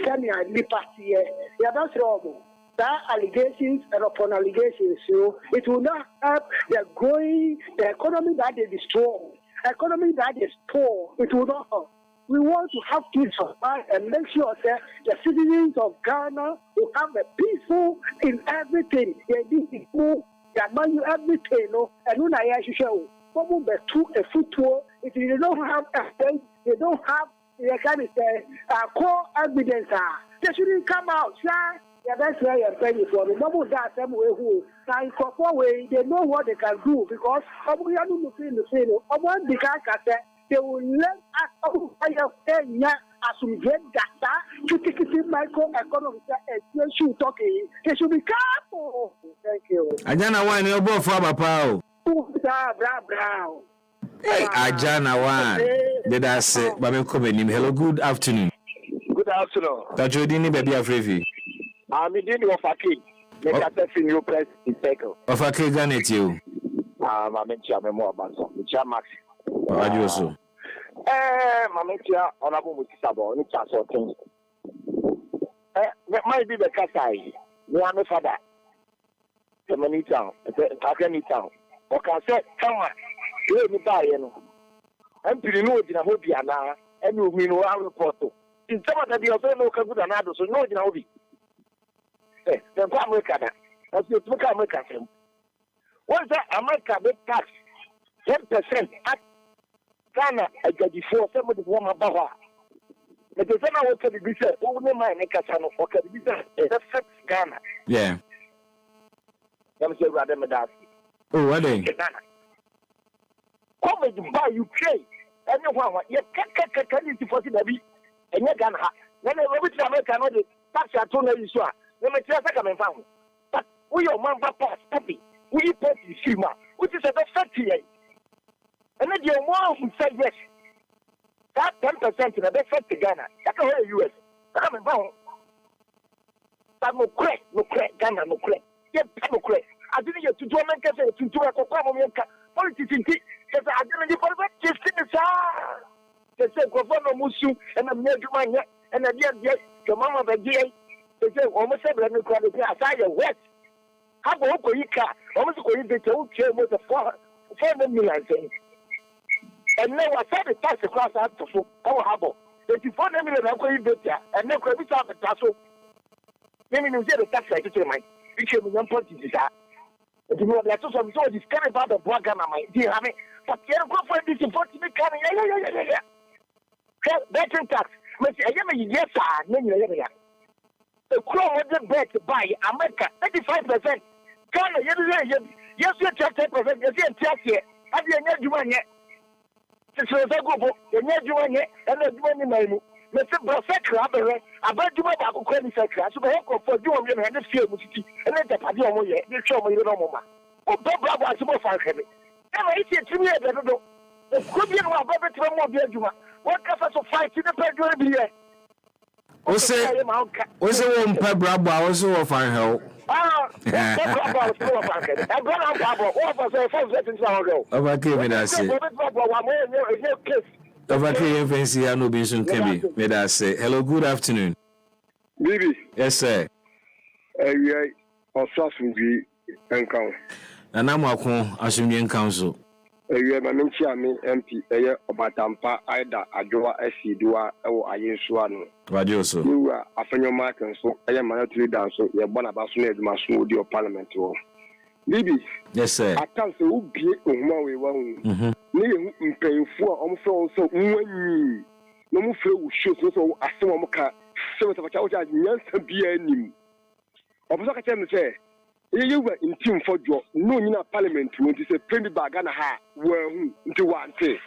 send me a liberty. Yeah, that's wrong. There are allegations and upon allegations, so it will not help the growing, the economy that they destroy, economy that is poor. It will not help. We want to have peace of mind and make sure that the citizens of Ghana will have a peaceful in everything. They need to move, they value everything, and when I show. A football, if you don't have evidence, they don't have the kind of core evidence. They shouldn't come out, sir. Yeah, that's why I'm paying for the number that some way who can way they know what they can do because they will learn as we get data to microeconomics and should talking. They should be careful. Thank you. I don't know why you're both from a power. Hey, Ajana one. Did I say, Babin Kobenim? Hello, good afternoon. Good afternoon. That you didn't baby afraid. I'm in the Ofaki. Make a test in your press in Teco. Ofaki, Ganet you. I'm in Chamemo about some Chamax. What do you so? Mamitia, honorable with Sabo, and it's also things. Might be the Kasai. We are no father. The Manitown, the Takani. Okay, say, come on. Let me buy you. I'm pretty new in a hobby now, and you mean our report. In some of the other local good and others, so no in a hobby. Eh, the America, that's your America. What's that America big tax? 10% at Ghana, I got before somebody warm about. But the same way to be said, only my Necasano, or can be said, it's Ghana. Yeah. I'm saying rather than that. Oh, what are they? Come to buy Ukraine. And you want you can't for the baby. And you can have. Then I will tell America, no, tax at all. You saw. Let me tell you, come and found. But we are man, papa, happy. We pay the FEMA, which is a best year. And then you're more who said yes. That 10% in a best to Ghana. That's all the US. Come and found. But no crack, Ghana, no crack. Yes, no crack. I didn't get to do a politics in tea. Because I didn't get just in the side. They said, Governor Musu, and I'm near to my neck, and I did get your mama the day. They said, almost every quality outside the West. How about Okoika? Almost going to tell you with the 4 million things. And now I said the tax across out to our harbor. 24 million are going better, and now could be out the tassel. Maybe you get the tax I to my picture with one point. You know, that's also this kind about the Boga, my dear. I mean, but you're going for this important coming. Yeah. Better tax. But I am a yes, sir. The crow wasn't bad to buy America 35%. Ghana, yes, you're 10%. Yes, tax here. I didn't get you one yet. It's a go, and yet you want it, and then you want to name. Mr. Brosek, about you about Quentin Secretary, so I hope for you and the field, and then the party on you show me no more. Oh, Bob was more fun. And I see it to me, I don't know. The could be about Bobby to more dear Juma. What comes of fight in the bedroom here? Was it one per brabo? I was so fine help. Ah, that's what I was going to I brought out Pablo. What was the first sentence ago? Okay, me that's it. Okay, fancy, I know Benson Kemi. Me that's say hello, good afternoon. Bibi. Yes, sir. We also be encounter. And I'm welcome as Union Council. We are Manuchi MP, Obatampa, Ida, Ajoa, Esidua, or Ayeswano. Radioso. You are a friend of Martin, so I am managing dance, so you're one of us who made my smooth your parliament. Bibi. Yes, sir. I can't say who be on my way. One. Me paying for almost also when no more flow shows so as some of my so of a child as Yanson be any. Opposite can say, you were in team for your no in a parliament when you say Premier Bagana ha, well, into one thing.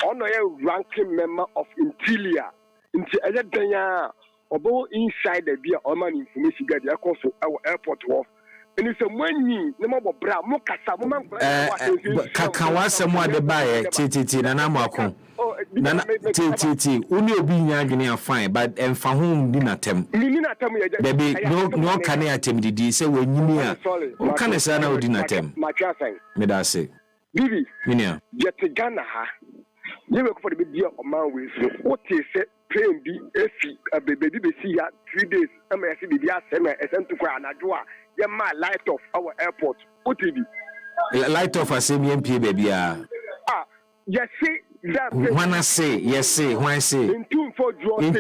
On a ranking member of Interior, into a day, or inside the beer or man information get the also our airport wharf. And it's a money, no more bra, Mokasa, woman. Kakawasa mo de bae TTT na na mako. Na TTT uni obi nya adwene afine but emfa ho di natem. Ni natem ye. Baby no kan atem didi se wanyini a. O kan se na odi natem. Me da say. Bibi. Minia. Jet Ghana ha. You work for the big deal of man with what is it? Train be baby be see ya 3 days. Am I see the dia sema sent to kwa na doa. Yeah, my light off our airport. What is it? Light off a same MP baby. Ah, yes, see that. When I say yes, say when I say. In tune for draw. In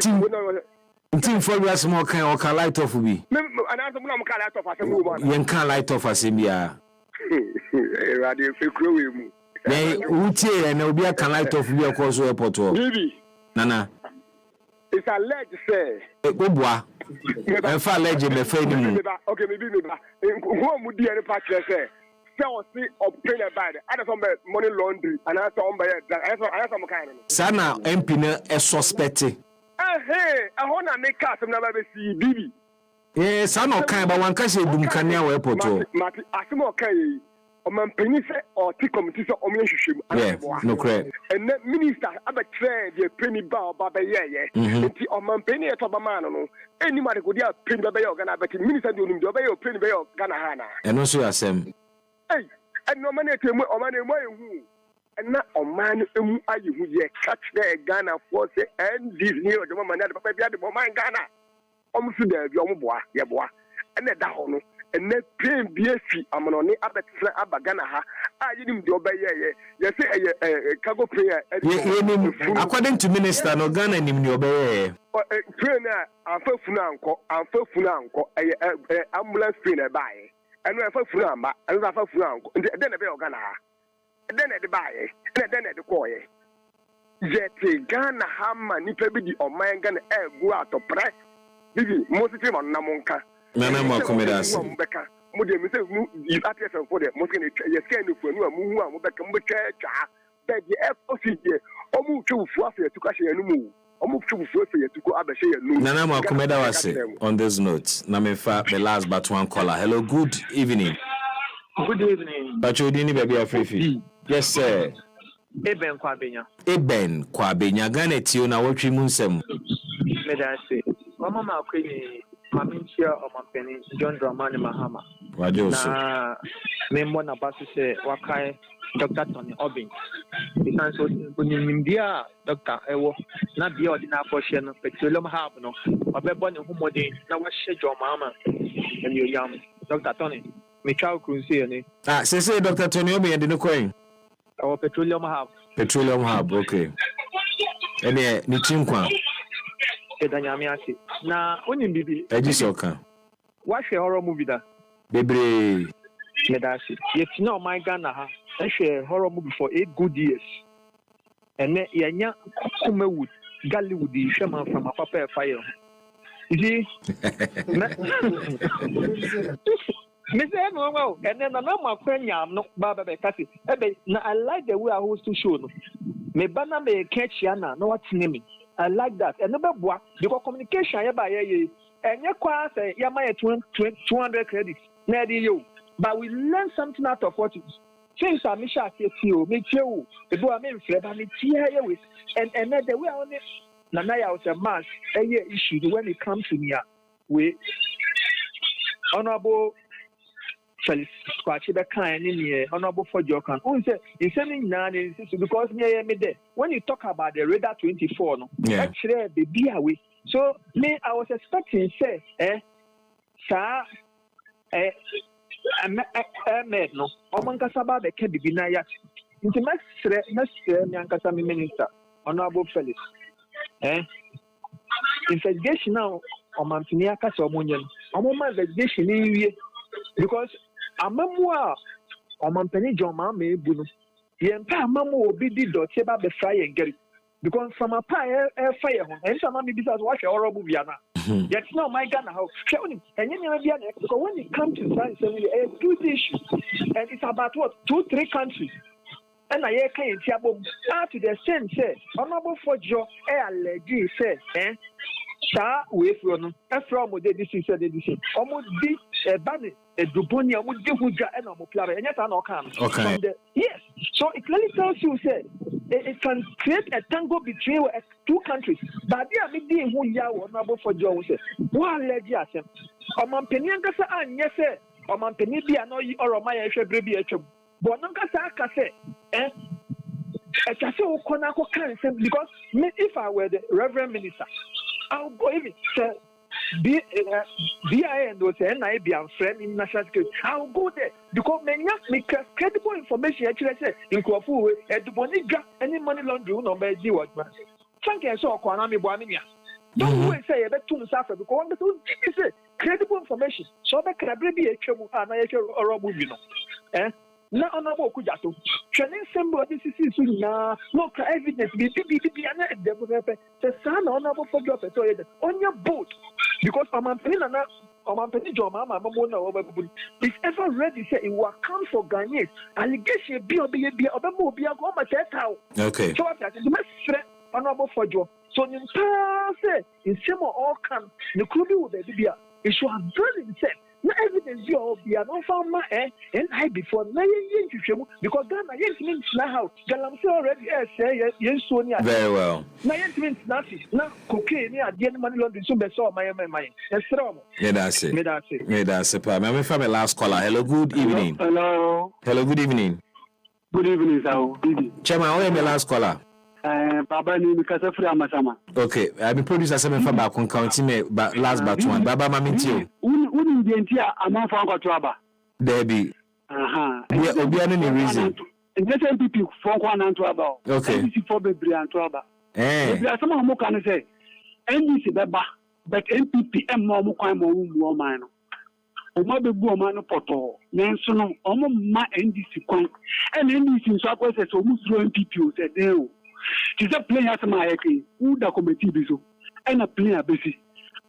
tune for you small kind or light off be. And I'm going to light off as a woman. You can't light off a same year. Radio Fikru. Nay, Uti and Obia can light off be a course airport. Baby. Nana. It's alleged, say. Boboa. I'm far legend, my friend. Okay, maybe. Who would be any part say? Tell us, obtain a bad. I don't know money laundry, and I saw I some kind of. Sana Empina a suspect. Hey, I want to make cast of never see Bibi. Yes, I'm not kind, but one can say Dumkania airport. Mati, Asimo Kay. Man penny or tick committee or mention. Yeah, no credit. And that minister, I bet the penny bow, Baba, yeah. Or man penny at Obamano. Anybody could have penny by your Ghana, but the minister doing the bay or penny by your Ghana. And also, I say, hey, and no money to or money who. And not a man who catch their Ghana for say, and this near the woman that the woman Ghana. Almost there, your boy, yeah, boy, and that down. And that pain BSC, I'm on the Abagana. I didn't do obey. Yes, a cargo player. According to Minister, no gun and him obey. Trainer, I'm for Funanko, ambulance trainer by. And I'm for Funamba, and I'm for Funanko, and then a bell Ghana. And then at the buy, and then at the coy. Yet Ghana hammer, Nipabidi or my gun air go out of press. Bibi, most of them on Namonka. Nana Macomedas. Mode me say you address for the most you scan for no mu a mo beka mo cha beg the FOC here omu twufu afa to kache yanu mu omu twufu afa to ko abehye yanu. Nana Macomeda was on this note. Na me fa the last but one caller. Hello, good evening. Good evening. Pachodini baby Afefi. Yes sir. Eben Kwabenya. Eben Kwabenya Ghana tio na wotwi mu nsem. Me da say. Mama ma kwenye Maminchia or Mampeni, John Dramani Mahama. Na member na basu se wakai Dr. Tony Obin. Because when you India, Dr. Ewo, na be ordinary portion, petroleum hub no, or born in Humodi, now was schedule mama, and you young Dr. Tony. Michal Cruise, ah, say Dr. Tony Obin and the coin. Our petroleum hub. Petroleum hub, okay. And yeah, Nichinkwa. Na onye bibi ejisoka wa hwe horror movie da bebre medasi yetina o my Ghana ha hwe horror movie for 8 good years ene yanya Kumewood Gallywood hwe man from papa fire you me say no well and then na ma kwanya no baba be kasi ebe na I like the way I host to show no me bana me kechiana no what name I like that and never boa because communication ya ba ye enye kwa say ya ma 200 credits na dey you but we learn something out of what since I me sha say o me chew e do am mfre ba me tie ye we and the way on it Nana was a mass issue when it comes to me we honorable Felix Kwachi Bekan in honorable for Jokan. Who say in sending nine because near me there when you talk about the radar 24 no actually the be away. So me I was expecting say sir med no omankasa ba be ke bibi ya nti mesre me ankasa me minister honorable Felix investigation now on Mantinia Casamunian. My investigation in because a memoir on Manpeni John Mamma Bunu. The entire mamma will be the Doteba the fire and get it. Because from a fire, and some maybe that's what you're horrible Viana. That's not my gun how showing and you never because when it comes to science, a good issue and it's about what 2-3 countries. And I can't see about to the sense, honorable for Joe, alleged says, Sir, we from this is the almost be a banner, a dubonia would give Huja and Omoplara, and yet I know come. Okay. Yes. So it clearly tells you, say, it can create a tango between 2 countries. But they are being who ya honorable for Joe, say, one lady as him. Omampeniangasa, and yes, sir, Omampenia, no, or my baby. But because if I were the Reverend Minister, I'll go even say BIA and those NIB and friend in national security. I'll go there because me credible information actually say in Kwafu at the Boniga any money laundering number G what man. Thank you so Kwanami Boaminia. Don't wait say a bit too suffer because one say credible information. So that can be a trouble and I or you know. Na honorable Kujato. Training symbol this is no evidence. Be the son honorable for your on your boat because it's ever ready say it will come for Ghanaians. Allegation be okay. So honorable for your so in say in some all can the could be with the it should have done himself. No evidence you are not found my and I before because Ghana means now Galamse already say yes Sonia very well. Now means nothing. Now cocaine near the money laundering so be so my mind. Yeah, that's it. Yeah, that's it. My family last caller. Hello, good evening. Hello, good evening. Good evening, sir. Chairman, who is my last caller? Baba ni mikasa free amasama. Okay, I be producer seven for back on counting me but last but one. Baba mamintio. Uni ndientia amanfa kwa tuaba. Debbie. Aha. Obi any reason. Ndese MPP fon kwa na tuaba. Okay. NDC for bebre an tuaba. Bebre asama mo kan say NDC beba but MPP emmo mo kwan mo mu o man no. Omo bebu o man no poto. Nenso no omo ma NDC kwan. And NDC nso akwese so mu throw MPP o say dey o. It's a player as my who the committee bizo and a player busy.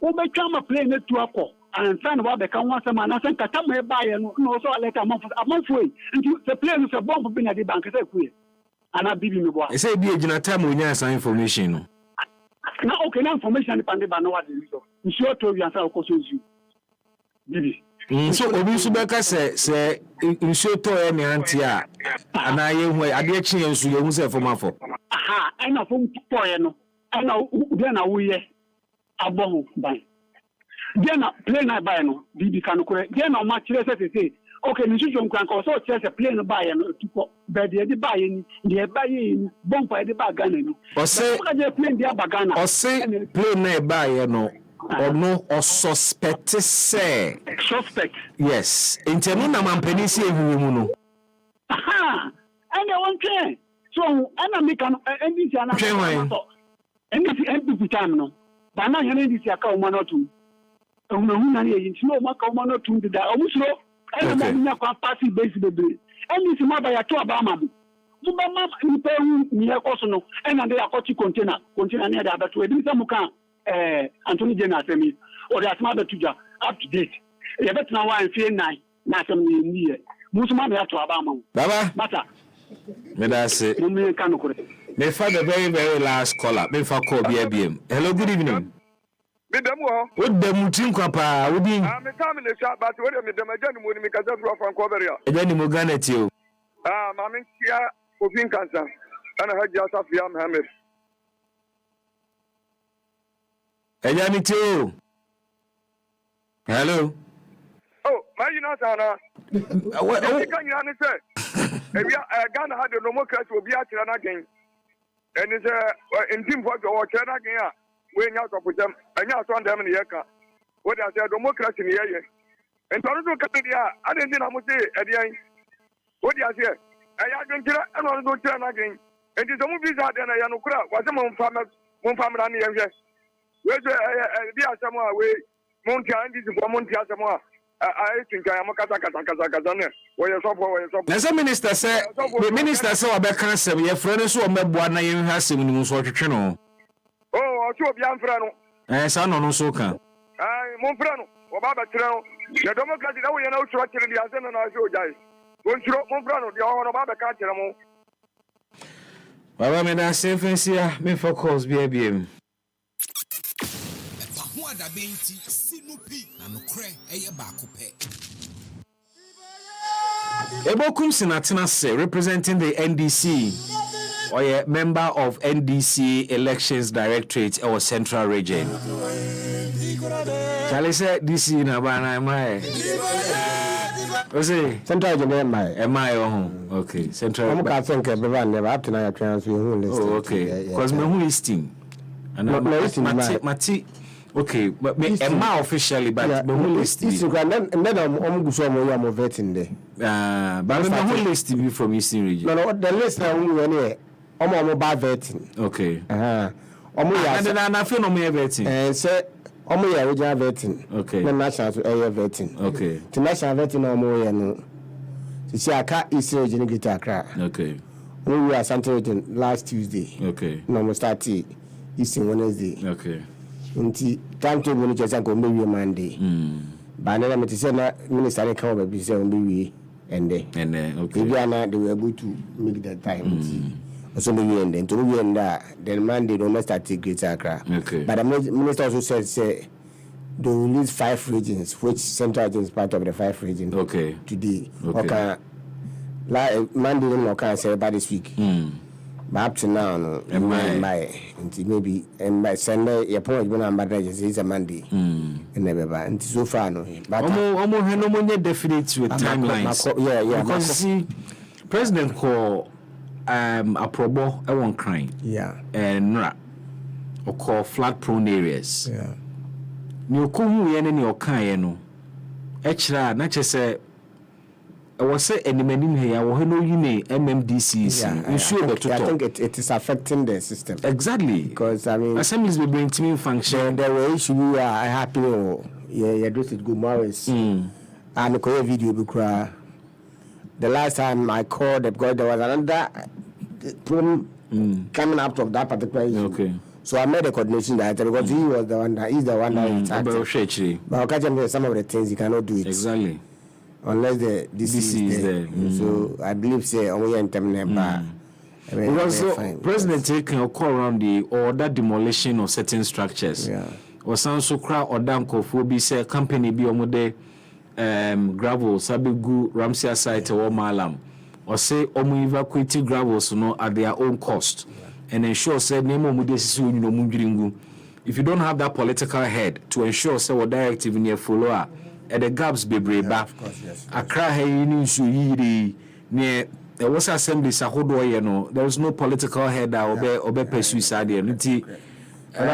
Who may come a play net to a call and find what they can want some man. I think I come by and also let a month way. And the player is a bomb for being at the bank. And I be me. I say, be a time when you have some information. Now, okay, now information depending on what it is. You sure told you answer, of course, you. Bibi. So Obisubeka say in show to any antia and I ade chi ensu ye hu say for mafo aha ana fo to no ana de na wo ye abon ban de na play na buy no bibi kan ko de na ma kire say okay ni juju nkan ko so kire say play no buy no tuko be de buy ni de buy ni bon pa de buy Ghana ni o say play de Ghana o say play na buy no or no or suspect say suspect yes intenu na mampeni si ewu mu no aha and one train so ana me kan NDC ana NDC MPP time no ba na yan NDC aka o manotu hu na ye yin no ma ka o manotu de da o musuro ana ma nya kwa party base bebre NDC ma ba ya to aba ma bu ba ma ni pe hu ni e ko so no ana de akoti container ne da abeto e bi sa mu kan Anthony Jenner semi or the asma betuja up to date. You better now and feel nine, not some year. Musuma to Abama. Baba, Mata. Me that's it. Mummy Kanukure. Me for the very, very last caller. Me for call BBM. Hello, good evening. Me dem wo. What the mutin kwapa? What be? Me come in the shop, but what me dem agent mo ni me kaza fro fan ko beria. Agent mo Ghana tio. Mama kia ofin kansa. Ana haji Asafia Mohammed. Agent tio. Hello. Oh, my you know sana. What can you say? Ghana had the democracy will be at again. And it's in team for the China again. When you talk with them, and you saw them in the Yaka. What I said, democracy in the air. And Toronto Canada, I didn't think I would say at the end. What do you say? I don't care, I don't go China again. And it's a movie that I know was a one family on the end. Where's the Samoa way? Monty and this is for Monty Samoa. I think I am a Kazakazan. Where you so as a minister said, the minister saw a back cancer. Your friends who are Mabwana you has him in Muswatchino. Oh, two of young Frano. As I know so can. Monfrano, or Baba Trano. The Democratic, you know, structure in the Asen and I show guys. Monfrano, the honor of Baba Cateramo. Baba, I say, fancy me for calls, BBM. Ebokum Sinatinase, representing the NDC, or a member of NDC Elections Directorate or Central Region. Charlie said, "DC in Havana, am I?" Central Region, am I? Okay, Central. I'm going to think everyone never up to now. Transfer list. Oh, okay. Because my who listing, and Mati. Okay, but me officially, but the whole list. And then I'm go so more vetting there. But the whole list be from Eastern Region. No, the list now we were I'm about vetting. Okay. And then I feel no more vetting. And say original vetting. Okay. The national vetting. Okay. The national vetting no. See, I can't Eastern Region get Accra. Okay. We were Central Region last Tuesday. Okay. No, we start Eastern Wednesday. Okay. Nti timetable ni chesa ko mbe Monday ba na me tse na minister kan ba bi se on be ende okay bi ana they were able to make that time so be ende to be ende then Monday no start to Greater Accra. Okay. But the minister also said say they will release 5 regions which Central Region is part of the 5 regions. Okay. Today. Okay. Monday no can say by this week. But up to now, no, maybe and by Sunday, your point when I'm bad, it's a Monday. And never by. And so far, no. But almost no more definite with timelines. Yeah. Because see, President call a probo, I won't crying. Yeah. And or call flood prone areas. Yeah. You come here in your car, no. Extra, not just say. I was saying, any man here, I know you may MMDCs. I think it is affecting the system. Exactly. Because, I mean, assemblies will bring team function. There were issues I happy. Yeah, this is good morals. And the Korea video will cry. The last time I called, because there was another problem coming out of that particular issue. Okay. So I made a coordination director because he was the one that he's the one that but I catch him some of the things he cannot do it. Exactly. Unless the disease is there. So I believe say only in terms because President taking a call around the order demolition of certain structures. Yeah. Or some so crowd or damn be say company be omode gravel sabigu Ramsey site or Malam. Or say omu evacuate gravels no at their own cost. And ensure say nemo mudesi no mungiringu. If you don't have that political head to ensure say what directive in your follower at the gaps be brave, Accra hey so yiri near there was assemblies a hold you know there was no political head that obey pursue side and I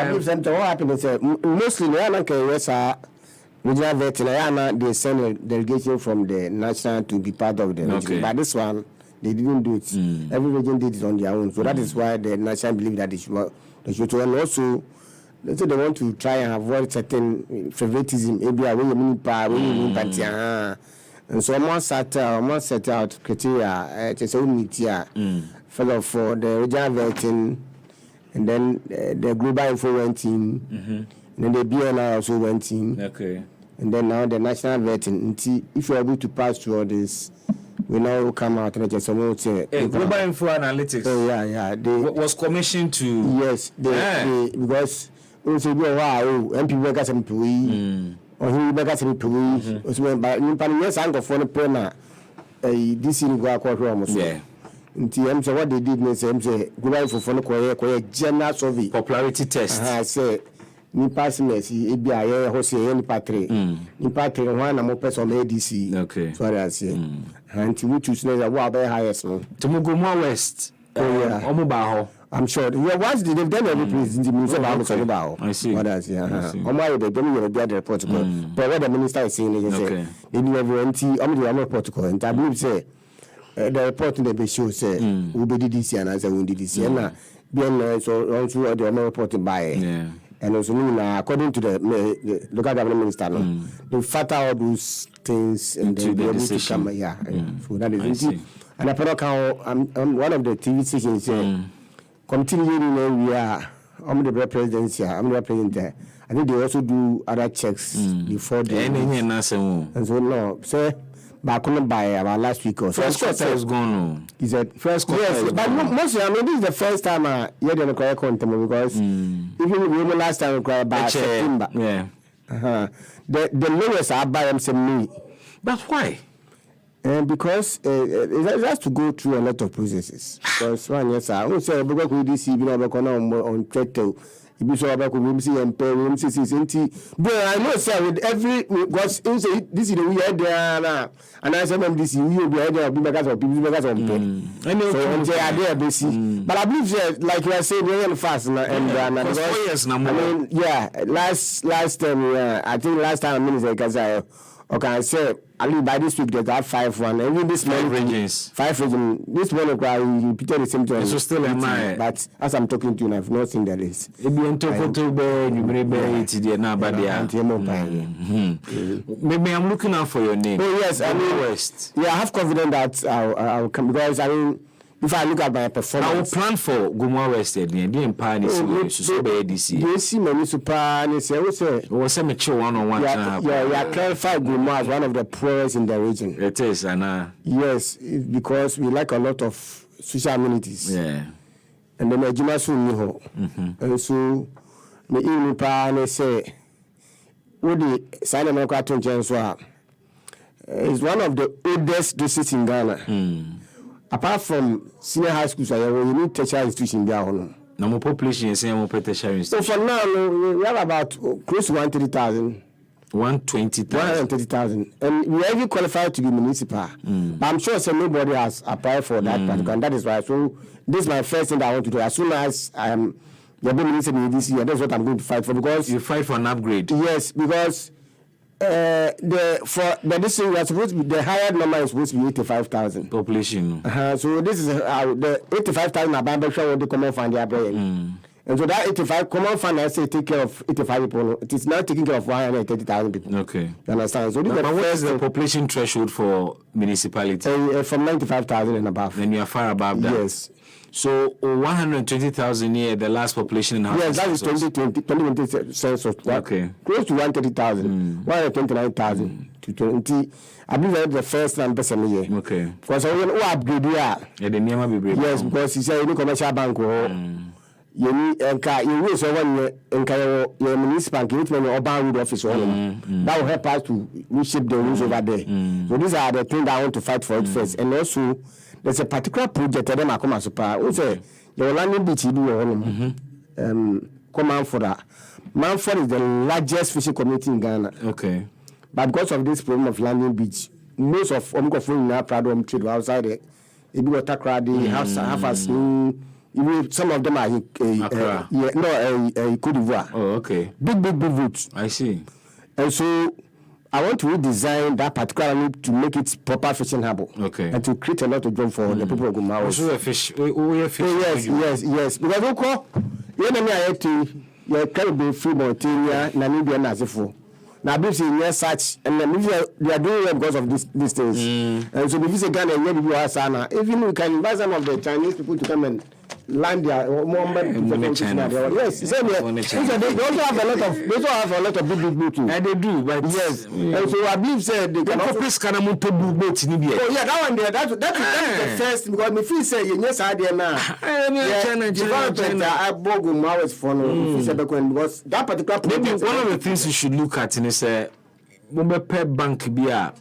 believe them to what happened is mostly regional veteran they send a delegation from the national to be part of the region. But this one they didn't do it. Every region did it on their own. So that is why the national believe that they should and also they say they want to try and avoid certain favoritism. Maybe when you mean power, when you mean party, and so almost set out criteria. Just only here, fellow for the regional vetting, and then the global info went in, and then the BNI also went in. Okay. And then now the national vetting. If you're able to pass through all this, we now come out and just say Global Info Analytics. Oh yeah. They was commissioned to. Yes, they because also be MP workers employee or he workers employee. Also, but you can yes, I'm going for the payment. This in go akwa so. Yeah. Nti what they did me say Global Info for no general survey popularity test. Say ni passes e bia ye ho se ye ni patre one na mo person ADC. Okay, so I say anti we choose na wa be highest no to mo go more west. Omo ba ho I'm sure once they've done every place in the minister ba I see what I say omo ayo be dem you be the protocol but what the minister is saying is say they do every anti omo protocol and I believe say the report in the be show say we be DDC and as we DDC na bien so also the report by and also according to the local government minister, they factor all those things and then they able to come. So that is it. And I I'm one of the TV stations continuing we are the presidency. I'm the president. I think they also do other checks before they. And so no, sir. Back on by about last week or so. First quarter is gone. Is that first quarter? Yes, but mostly, I mean, this is the first time you had a correct content because even the last time we cried about September. Yeah. The lowest I buy them some me. But why? Because it has to go through a lot of processes. Because one yes, I will say because we this you know on Twitter. If you saw about see and pay but I know sir with every because this is the we had there and I said this you will be there because of people because of pay. So they are there busy. But I believe like you are saying very fast and because I mean last time I think last time minister because okay, I say I mean by this week they got 5-1. Even this five regions. This one you repeated the same thing. So still am I. But as I'm talking to you, I've not seen that list. If you enter to be, you may be it there now, but they are. Maybe I'm looking out for your name. Oh yes, I mean West. Yeah, I have confidence that I'll come because I mean. If I look at my performance, I will plan for Gumwa West and the Empire is so bad this year. You see, many super and say, what's a mature 1-on-1? Yeah, clarify Gumwa as one of the poorest in the region. It is, and yes, because we like a lot of social amenities. Yeah, and then Ejima soon niho. And so, me even pa say, what the sign of America is one of the oldest districts in Ghana. Apart from senior high schools, you need tertiary institution there. Now, more population is saying more tertiary institution. So for now, we have about close to 130,000. 130,000. And we are even qualified to be municipal. But I'm sure nobody has applied for that particular, and that is why. So this is my first thing that I want to do. As soon as I am the municipal this year, that's what I'm going to fight for. Because you fight for an upgrade. Yes, because this thing was supposed to be the higher number is supposed to be 85,000 population. So this is the 85,000 about sure what the common fund they are paying. And so that 85 common fund I say take care of 85 people. It is now taking care of 130,000 people. Okay. You understand? So but what is the population threshold for municipality? From 95,000 and above. Then you are far above that. Yes. So 120,000 here, the last population in house. Yes, that is 2020 census. Okay. Close to 130,000, 129,000 to 20. I believe that's the first time person here. Okay. Because I will upgrade here. Yeah, the name will be brave. Yes, because he said you commercial bank. You need you will so when your municipal bank, you need urban road office. That will help us to reshape the rules over there. So these are the things that I want to fight for it first, and also. There's a particular project that I come as a part. Who say the landing beach you do Manford. Manford is the largest fishing community in Ghana. Okay. But because of this problem of landing beach, most of Omkofun now proud trade outside there. If you water crowd, they have us some of them are Cote d'Ivoire. Oh, okay. Big routes. I see. And so I want to redesign that particular to make it proper fishing harbour. Okay. And to create a lot of job for the people of Guma. Also a fish. Yes. Because we call you know me I to you can be free Mauritania, Namibia, Nazifo. Now this is such and they are doing well because of these things. And so if you say Ghana, even we can invite some of the Chinese people to come and land their yes, same here. They also have a lot of big too. And they do, but yes. And so I believe said they can also please can to do both in the oh yeah, that one there, that is the first because me feel say yes idea now. China I bogu Mao's for no because that particular maybe one of the things you should look at in is bank bia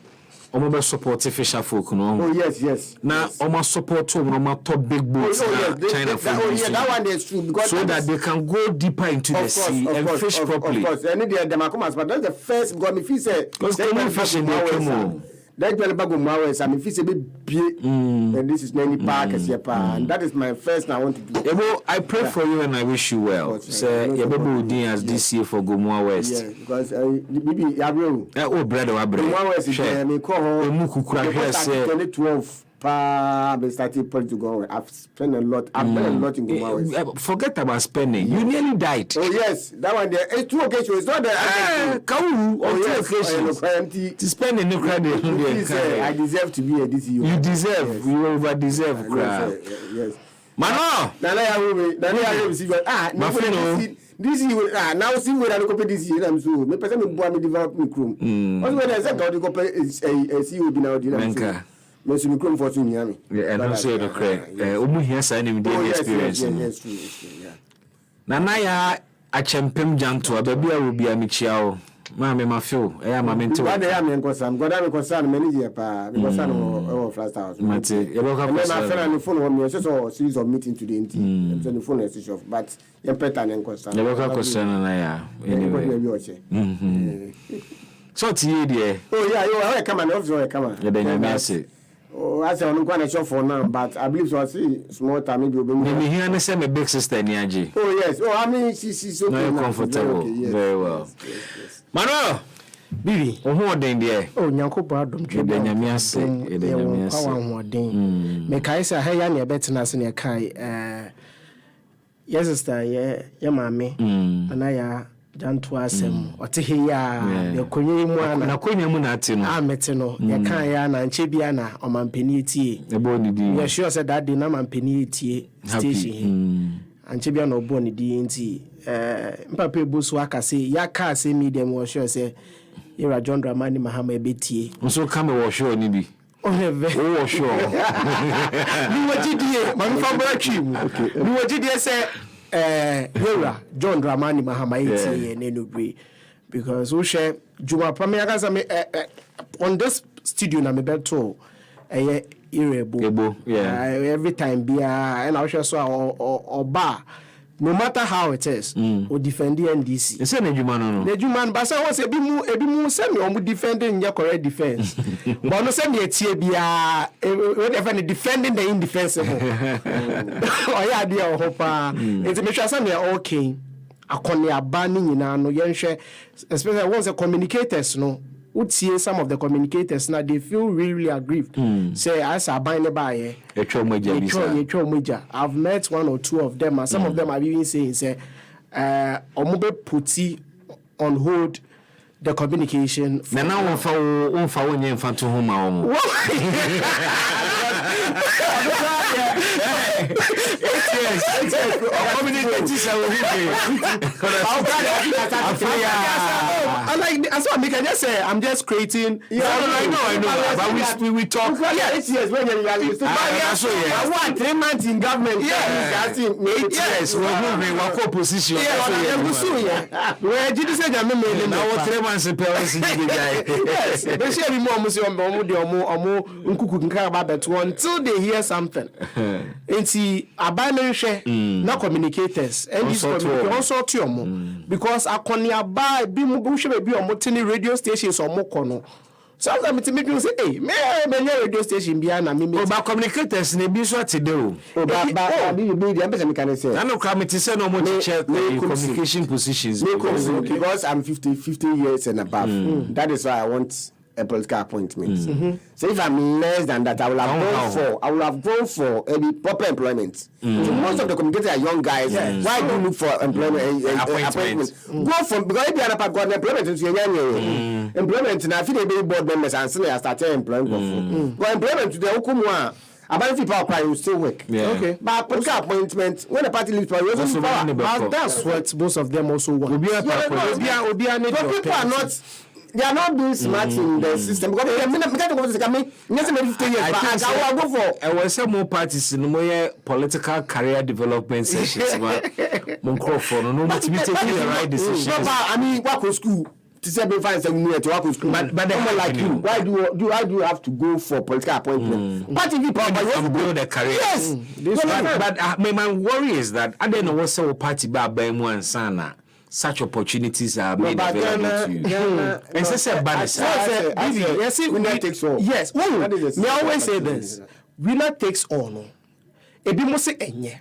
omo support fisher folk no. Oh yes. Now omo support omo top big boats China food. Oh yeah, that one is true because so that they can go deeper into the sea and fish properly. Of course, and they makumas, but that's the first because me feel say because they fish in the that Bago Mawes, I mean, if it's a bit big, and this is Nanny Park, and that is my first I want to do. Yebo, I pray for you and I wish you well. Say, Yebo Udin as this year for Gomoa West. Yeah, because maybe Yabro. Oh, brother, Gomoa West is there. Me call her. Mukukura here say 2012. I started to go. I've spent a lot. I've spent a lot in Gomawa. Forget about spending. You nearly died. Oh yes, that one there. It's 2 occasions. It's not that. Oh yes. To spend in the credit. I deserve to be a DCU. You deserve. Yes. You over deserve. Yes. Mano. Nana receive. My friend. This year, now see where I look at this year. I'm so. Me person me boy me develop me room. What's when I said God go pay a CEO be now dinner. Yes, you come for Miami. Yeah, and also the correct. Omu here sign him the experience. Yes, yeah. Nanaya a champion janto ababi a rubi amichiao. Mama ma feel. Ma mento. What I am concerned. God am concerned many years pa because I know fast house. Mate, you look up. My friend on the phone on me so series of meeting today in the phone is switch off but you pattern and concern. You look up concern Nanaya. Anyway. So tie there. Oh yeah, you are come and officer come on. You dey say. Oh, I say I'm going to show for now, but I believe so. I see small time maybe you'll be. Maybe here and say my big sister Niaji. Oh yes. Oh, I mean she's okay. Very comfortable. Okay, yes. Very well. Yes. Manuel, Bibi. Oh, who den there? Oh, Nyanko Adam. Nyamia say. Nyamia say. Power who den. Me kai say hey ya na betina so ne kai. Yes sister, yeah mama. Ana ya janto asem otehe ya yakonye mu ana nakonye mu na ate no amete no ya kan ya na nche bia na omampani etie ebo ni di ya sure say that day na omampani etie station anche bia na obo ni di nti mpapa ebusu aka say ya ka say medium wo sure say Ira John Dramani Mahama ebetie nso ka me wo sure ni bi oh sure ni wajidie man fa brachi ni wajidie say Yura John Dramani Mahama etie nenubri because we share Juma Pami Agaza me on this studio na me beto Irebo every time bia and I share so or bar no matter how it is or defend the NDC e say na Juma no the Juma ba say won say ebi mu say me o defending your correct defense but no say me etie bia whatever defending the indefensible oh yeah dia o pa it me sure say me okay akoni aba ni nyina no yenhwe especially once the communicators no would see some of the communicators now they feel really aggrieved say as a bind by I've met 1 or 2 of them and some of them have even saying say omobe puti on hold the communication now unfa wonye mfa to home omo I like that's what I just say I'm just creating I know but we talk 8 years when you're I want 3 months in government yes we position where did you say that me now 3 months parents yes they share me more nkuku nka ba beto until they hear something enti abane hwe na communicators and these communicators also to omo because akoni aba bi mu hwe bi omo tini radio stations omo kono sometimes it make you say hey me radio station bia na me ba communicators ne bi so atede o ba bi am person can say na no committee say no mo check communication positions because I'm 50 years and above that is why I want a political appointment. So if I'm less than that, I will have gone for a proper employment. So most of the communicators are young guys. Why do you look for employment appointment? Go for because if you are not got employment into employment now, I feel they board members and still I started employing. But employment today, Okumwa. About if power cry will still work. Yeah. Okay. But political appointment, when the party leaves power, you also lose power. But that's what most of them also want. People are not. They are not being smart in the system because I will go for. I was some more parties in more political career development sessions. Microphone, no much me taking the right decision. I mean, what was school? To say be fine, say to work with school. But they like you. Why do you have to go for political appointment? Party people to build a career. Yes. But my worry is that I don't know what sort of party by one sana. Such opportunities are made available to you. And so say winner takes all. Yes. We always say this. Winner takes all. No. Ebi mo say enye.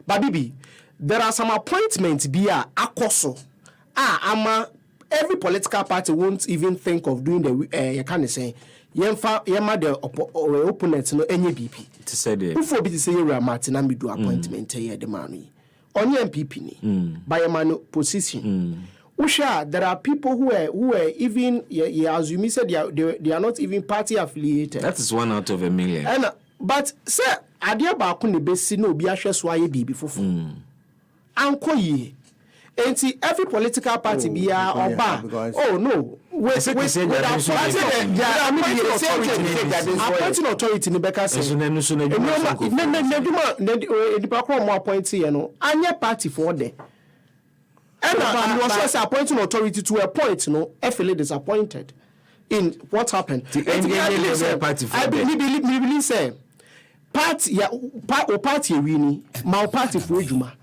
But Bibi, there are some appointments via akoso. Ama every political party won't even think of doing the you can say yema the opponents no enye BP. To say the. Before be to say you are Martin and do appointment here the man. On your MPP ni by a man position. Usha, there are people who are even as you said they are not even party affiliated. That is 1 out of a million. And but sir, adia ba ko ne besi no bi ahwe so aye bibi fofo. Anko yi. Enti every political party bia oba. Oh no. Appointing authority ni beka say. Anya party for there. And I was appointing authority to a point, FLA disappointed in what happened. I believe say party winning, my party for Juma.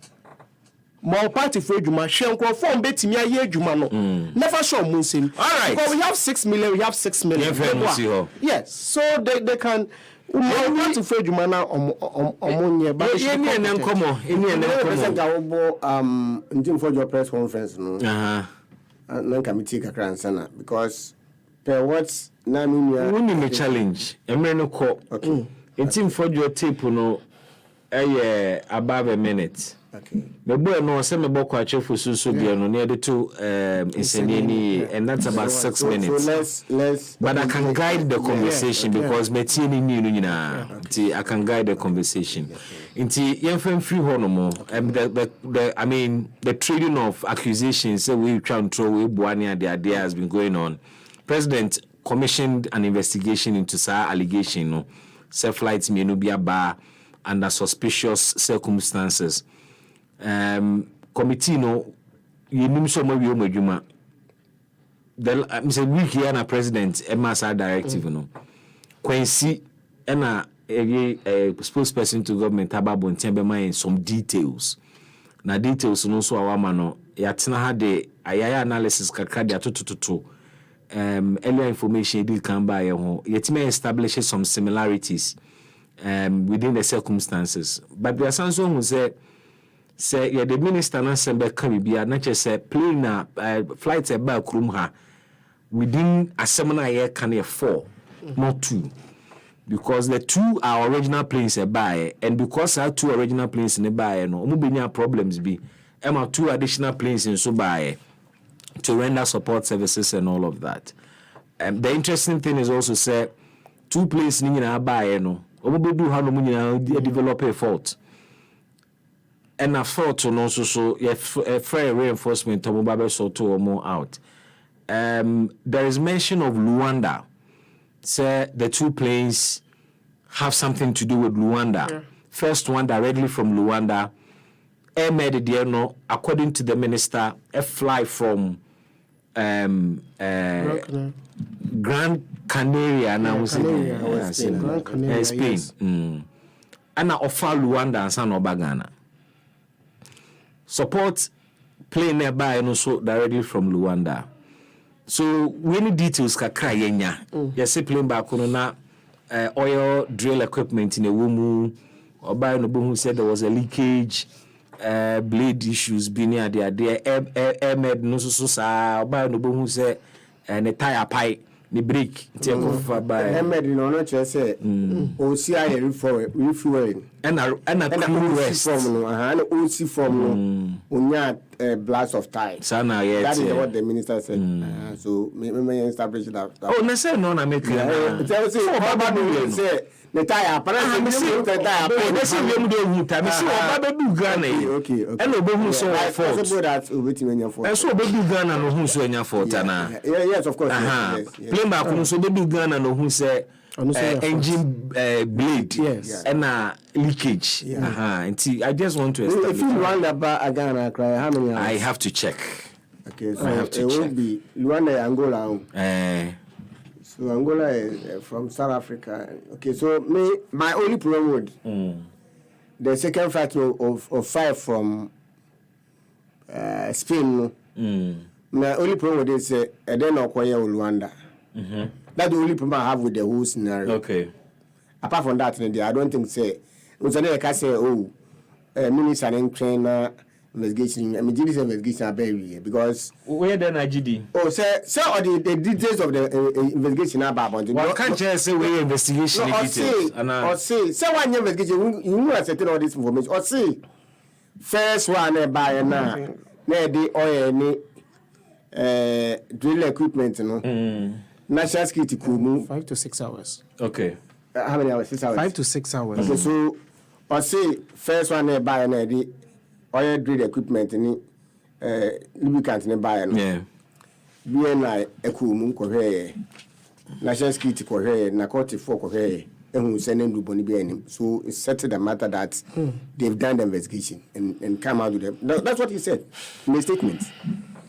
My party for Juma, Shenko form betting me a year Juma no. Never show Munsim. All right. Because we have 6 million, we have 6 million. Yes, so they can. Party for Juma now on but for your press conference no. No committee kakran sana because per what na me challenge. Emre no call. Okay. Team for your tape no above a minute. Okay. The boy no say me boko ache for so no near the two and that's about 6 minutes. So let's but I can guide the conversation because me tie ni nu nyina. I can guide the conversation. Inti yemfem free honomo the I mean the trading of accusations we try and throw we buani the idea has been going on. President commissioned an investigation into sa allegation no self flights me no bia ba under suspicious circumstances. Committee no yenim so ma wi o madwuma the say week here na president emasa directive no kwansi na spokesperson to government ababo ntembe man some details na details no so awama no yatena ha de ayaya analysis kakra de atototo earlier information did come by yet may establish some similarities within the circumstances but there are some who say the minister na sembe kan bia na che say plane na flight e ba krum ha within asemna ye kan e 4 not 2 because the 2 are original planes e ba and because our 2 original planes in ba no omo benya problems bi e ma 2 additional planes in so ba to render support services and all of that. The interesting thing is also say 2 planes ni nyina ba no omo be do ha no nyina develop a fault. And a fault no so fair reinforcement to mobile so to more out. There is mention of Luanda. Say the 2 planes have something to do with Luanda. Yeah. First one directly from Luanda. Air Mediano, according to the minister, a fly from Gran Canaria now Spain. Yes. And offer Luanda and San Obagana. Support plane nearby and also directly from Luanda. So many details ka cry yenya. Yes, plane back on oil drill equipment in a woman. Oba no who said there was a leakage, blade issues being near there. Air med no so sa. Oba no who said and a tire pipe. The break take off by Ahmed no no say OCI refueling and crew rest from no and OC from unya blast of tire sana yes that is what the minister said so me establish that oh no say no na make say the tire. I'm saying the tire. That's the name of the time. Me see Oba be do Ghana. Okay. And Oba who so fault. Possible that waiting when you're fault. And so Oba do Ghana no who so enya fault na. Yes, of course. Plane back no so be do Ghana no who say engine blade. Yes. And leakage. Until I just want to establish. If you Rwanda about Ghana cry, how many hours? I have to check. Okay, so it won't be Rwanda, Angola. So Angola is from South Africa. Okay, so my only problem with the second flight of 5 from Spain. My only problem with this is I don't know Rwanda. That's the only problem I have with the whole scenario. Okay. Apart from that, I don't think say. I can say minister and trainer. Investigation. I mean, this investigation are very because where then IGD? Oh, sir, all the details of the investigation are about. Well, can't just say where investigation details. Or say, one investigation. You know, certain all this information. Or say, first one by now, the oil, drill equipment, national security could move 5 to 6 hours. Okay. How many hours? 6 hours. 5 to 6 hours. Okay, so or say first one by the oil drill equipment ni lubricant ni buy no. Yeah. BNI ekumu ko hwe national security ko hwe na court for ko hwe ehun sending do boni BNI. So it's settled the matter that they've done the investigation and come out with them. That's what he said in the statement.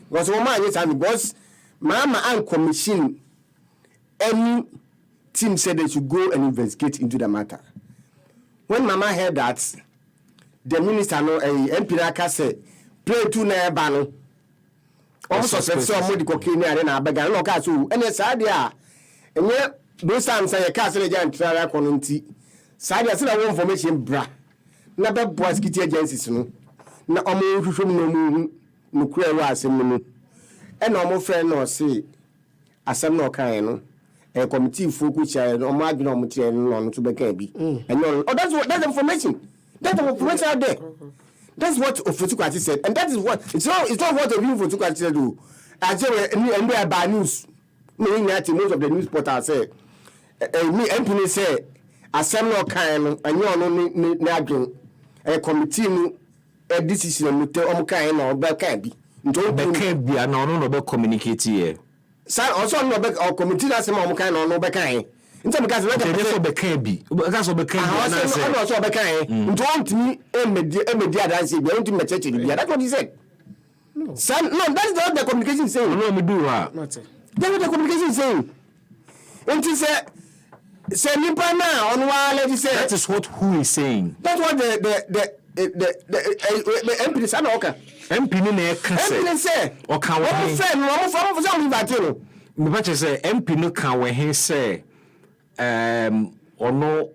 Because one man is boss mama and commission any team said they should go and investigate into the matter. When mama heard that the minister no MP say play 2 na eba no also say omo di cocaine are na abega no ka so ene saade a enye those times say ka say agent trial ko no nti saade say na information bra na be boys security agencies no na omo hwehwem no mu no kura wa asem no ena omo friend no say asem no kan no committee focus omo adwena omo tie no to be kan bi enyo that's information. That's the information out there. That's what Ofotukwati said, and that is what it's not what the real Ofotukwati said. Do I say and they bad news? Me most of the news portals say me MP say asem no kan and you no na adwen a committee no a decision no te omo kan na oba kan bi nto be kan bi na no be communicate here. Sir also no be committee na say omo kan no be kan. Nti because like the be can be because be can na say no so be kan don't me emedi adanse bi don't me church bi that's what he said. No that's not the communication saying. No me do ha that's what the communication saying. Nti say nipa na on wa let say that is what who is saying. That's what the MP say na oka MP ni na e ka say MP say oka wa he say no mo for say we back no me ba say MP no kan wa he say ono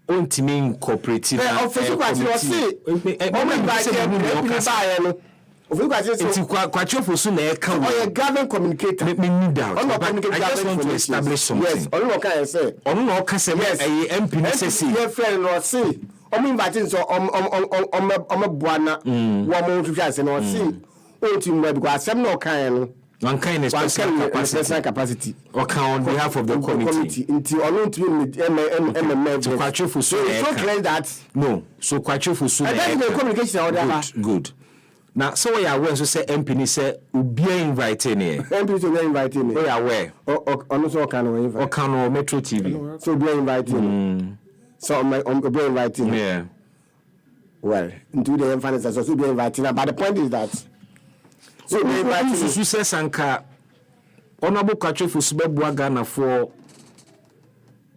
ontimi incorporate na Ofotukwati o si o me ba ye no Ofotukwati say it kwachofo so na e ka o government communicator me need doubt I just want to establish something. Yes ono kan say ono no ka say MP no say si your friend no say o me invite so o boana wo mo twitwa say no si o ti mo because asem no kan no one kind of special capacity or on behalf of the committee. Until to Kwachofu so clear that no. So Kwachofu so communication good. Now so we are aware so say MP say be inviting here. MP to be inviting me. We are aware. Or so can we invite. Or can Metro TV. So be inviting. So be inviting. Yeah. Well, into the finance so be inviting. But the point is that so Susu says Sanka Honorable Kwachofu Subebua Ghana for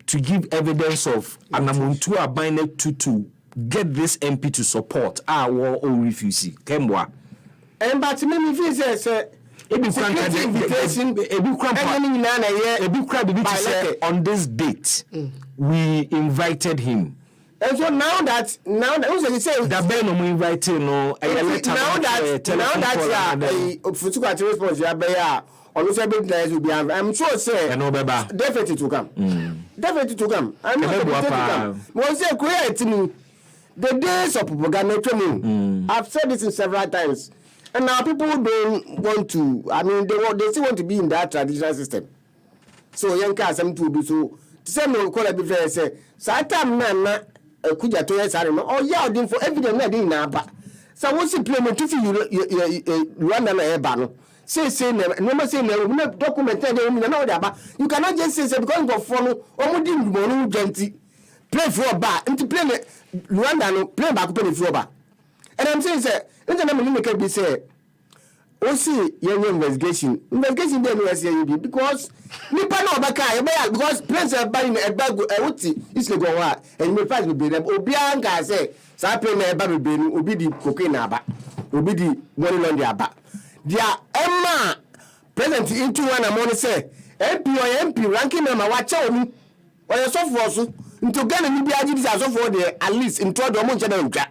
to give evidence of Anamuntu Abine to get this MP to support our own refusee. Kemwa. And but me feel say on this date we invited him. And so now that you say that Ben we invited no now that Ofotukwati response ya be ya on so be nice will be I'm sure say definitely to come. Definitely to come. I'm not say create me the days of propaganda. I've said this in several times. And now people don't want to, I mean, they still want to be in that traditional system. So young cars, some to be so say no call be fair say time na kuja to yes are no yeah odin for evidence na dey na aba so won implement to Rwanda na eba no say no say na document na dey aba you cannot just say because go follow omudi ngbono genti play for ba into play Rwanda no play back to the ba and I'm saying say na me make be say o see your investigation dey no say you because nipa na obaka e because place eba in eba go wuti is go wa and me fight be them obi anga say sa play na eba be no obi di cocaine na aba obi di money laundry aba dia emma present into one among say MP ranking member wa cha oni o ye so for so into Ghana ni bi agi dis so for there at least into do mo nche na ntwa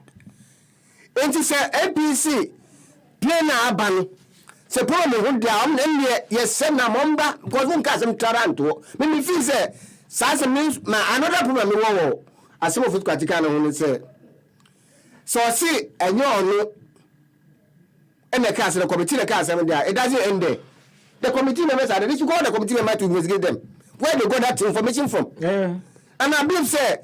enti say APC play na aba no se problem who dia am na yes na momba because one case am taranto me feel say say means na another problem me wo asem of kwatika na ho say so see enyo ono and the case the committee the case there it doesn't end there the committee members are they should call the committee members to investigate them where they got that information from and I believe say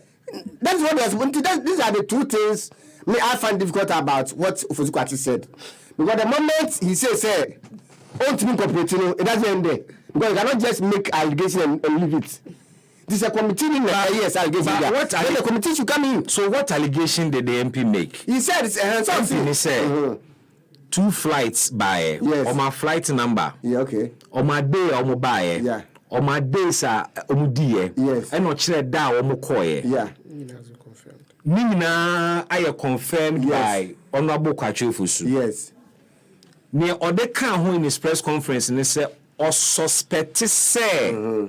that's what these are the two things me I find difficult about what Ofosukwati said. Because the moment he says, it doesn't end there. Because you cannot just make allegation and leave it. This is a committee in yes, allegation. Then the committee should come in. So what allegation did the MP make? He said something. He said 2 flights by on my flight number. Yeah, okay. On my day on my buy. Yeah. On my days omudie. Yes. And not chere da o mokoye. Yeah. Nina I confirmed by Honorable Kwachofosu. Yes. Near Odeka who in his press conference and they say or suspect say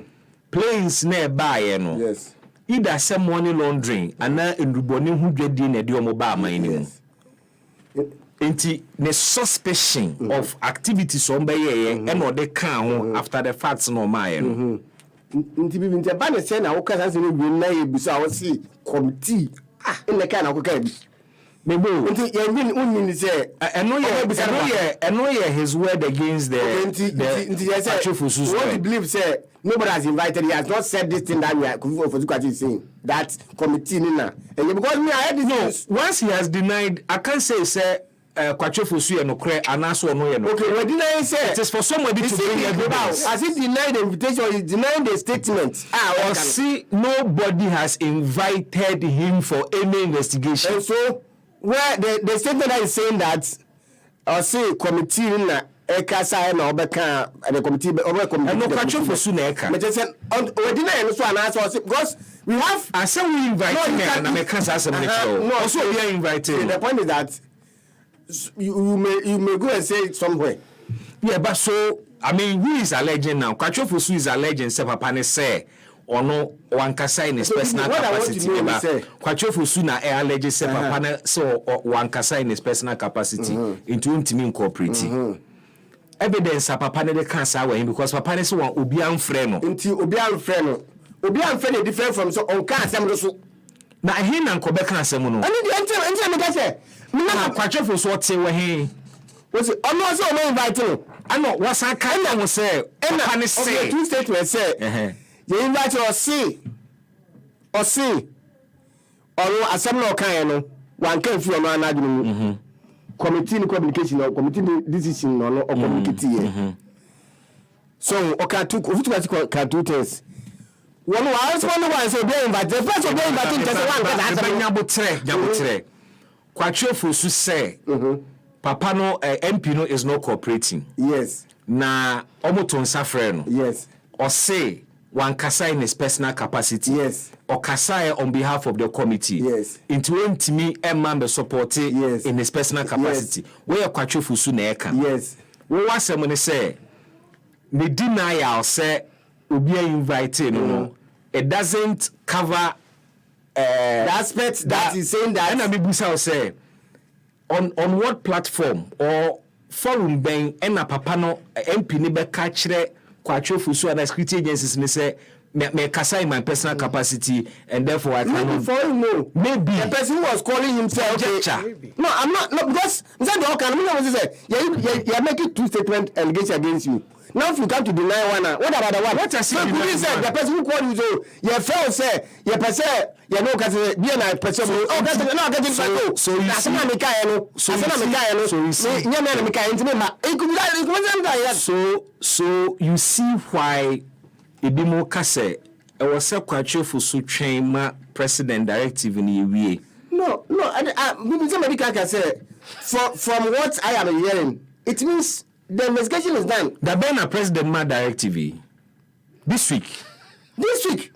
planes nearby no. Yes. Either some money laundering and now in Ruboni who get in a deal mobile mining. Enti the suspicion of activities on by and Odeka after the facts no mine. Nti bi nti ba ne say na wo kasa se ne bi na ye bisa wo si committee in the kind of okay maybe nti ye win say eno ye his word against the nti yes what you believe say nobody has invited, he has not said this thing that we are for saying that committee nina because me I heard this news. Once he has denied I can't say Kwachofosu and Okre and also no. Okay, we deny say it is for somebody to bring evidence. Has he denied the invitation or he denied the statement? Or see, nobody has invited him for any investigation. And so, where the statement that is saying that, or say committee na ekasa na obeka the committee and no Kwachofosu na eka. But say we deny so answer because we have. I say we invite him and I can't say no. Also we are invited. The point is that. You may go and say it somewhere. Yeah, but so I mean, who is alleging now? Kwachofosu is alleging say papa ne say or no wankasa in his personal capacity. Kwachofosu na allege say papa ne so wankasa in his personal capacity into intimi incorporating. Evidence papa ne dey cancer we because papa ne say wan obi amfre no. Nti obi amfre no. Obi amfre dey different from so on kan asem so. Na he na nkobe kan asem no. Ani dey enti me ka say na Kwachofosu ote we he. We say ono say o invite no. Ano wasan kan na mo say papa ne say. Two statements say. You invite or see. Or asem no kan no. Wan kan fi ono anadum. Committee communication or committee decision no or communicate here. So okay took can do things. One say be invite. The first of them invite just one nyabotre. Kwachofosu say papa no MP no is not cooperating. Yes. Na omoton safre no. Yes. Or say one kasa in his personal capacity. Yes. Or kasa on behalf of the committee. Yes. Into me member support in his personal capacity. Where Kwachofosu na eka. Yes. We want someone say me denial say obi invited no. It doesn't cover the aspect that is saying that and Abibusa say on what platform or forum ben and papa no MP ni be ka kire Kwachofosu and security agencies ni say me kasa in my personal capacity, and therefore I cannot. Maybe for you know. Maybe the person who was calling himself. Okay. No, I'm not. No, because inside the can you're making two statement allegations against you. Now if you come to deny one, what about the one? What has he said? The person who called you, so you fail say, you person, you know, because be a person. Oh, that's not getting back. So you see. So you see why Ibimo Kase was a quacho so train ma president directive in the way. No, somebody can say from what I am hearing, it means the investigation is done. The Bena president ma directive this week. Okay,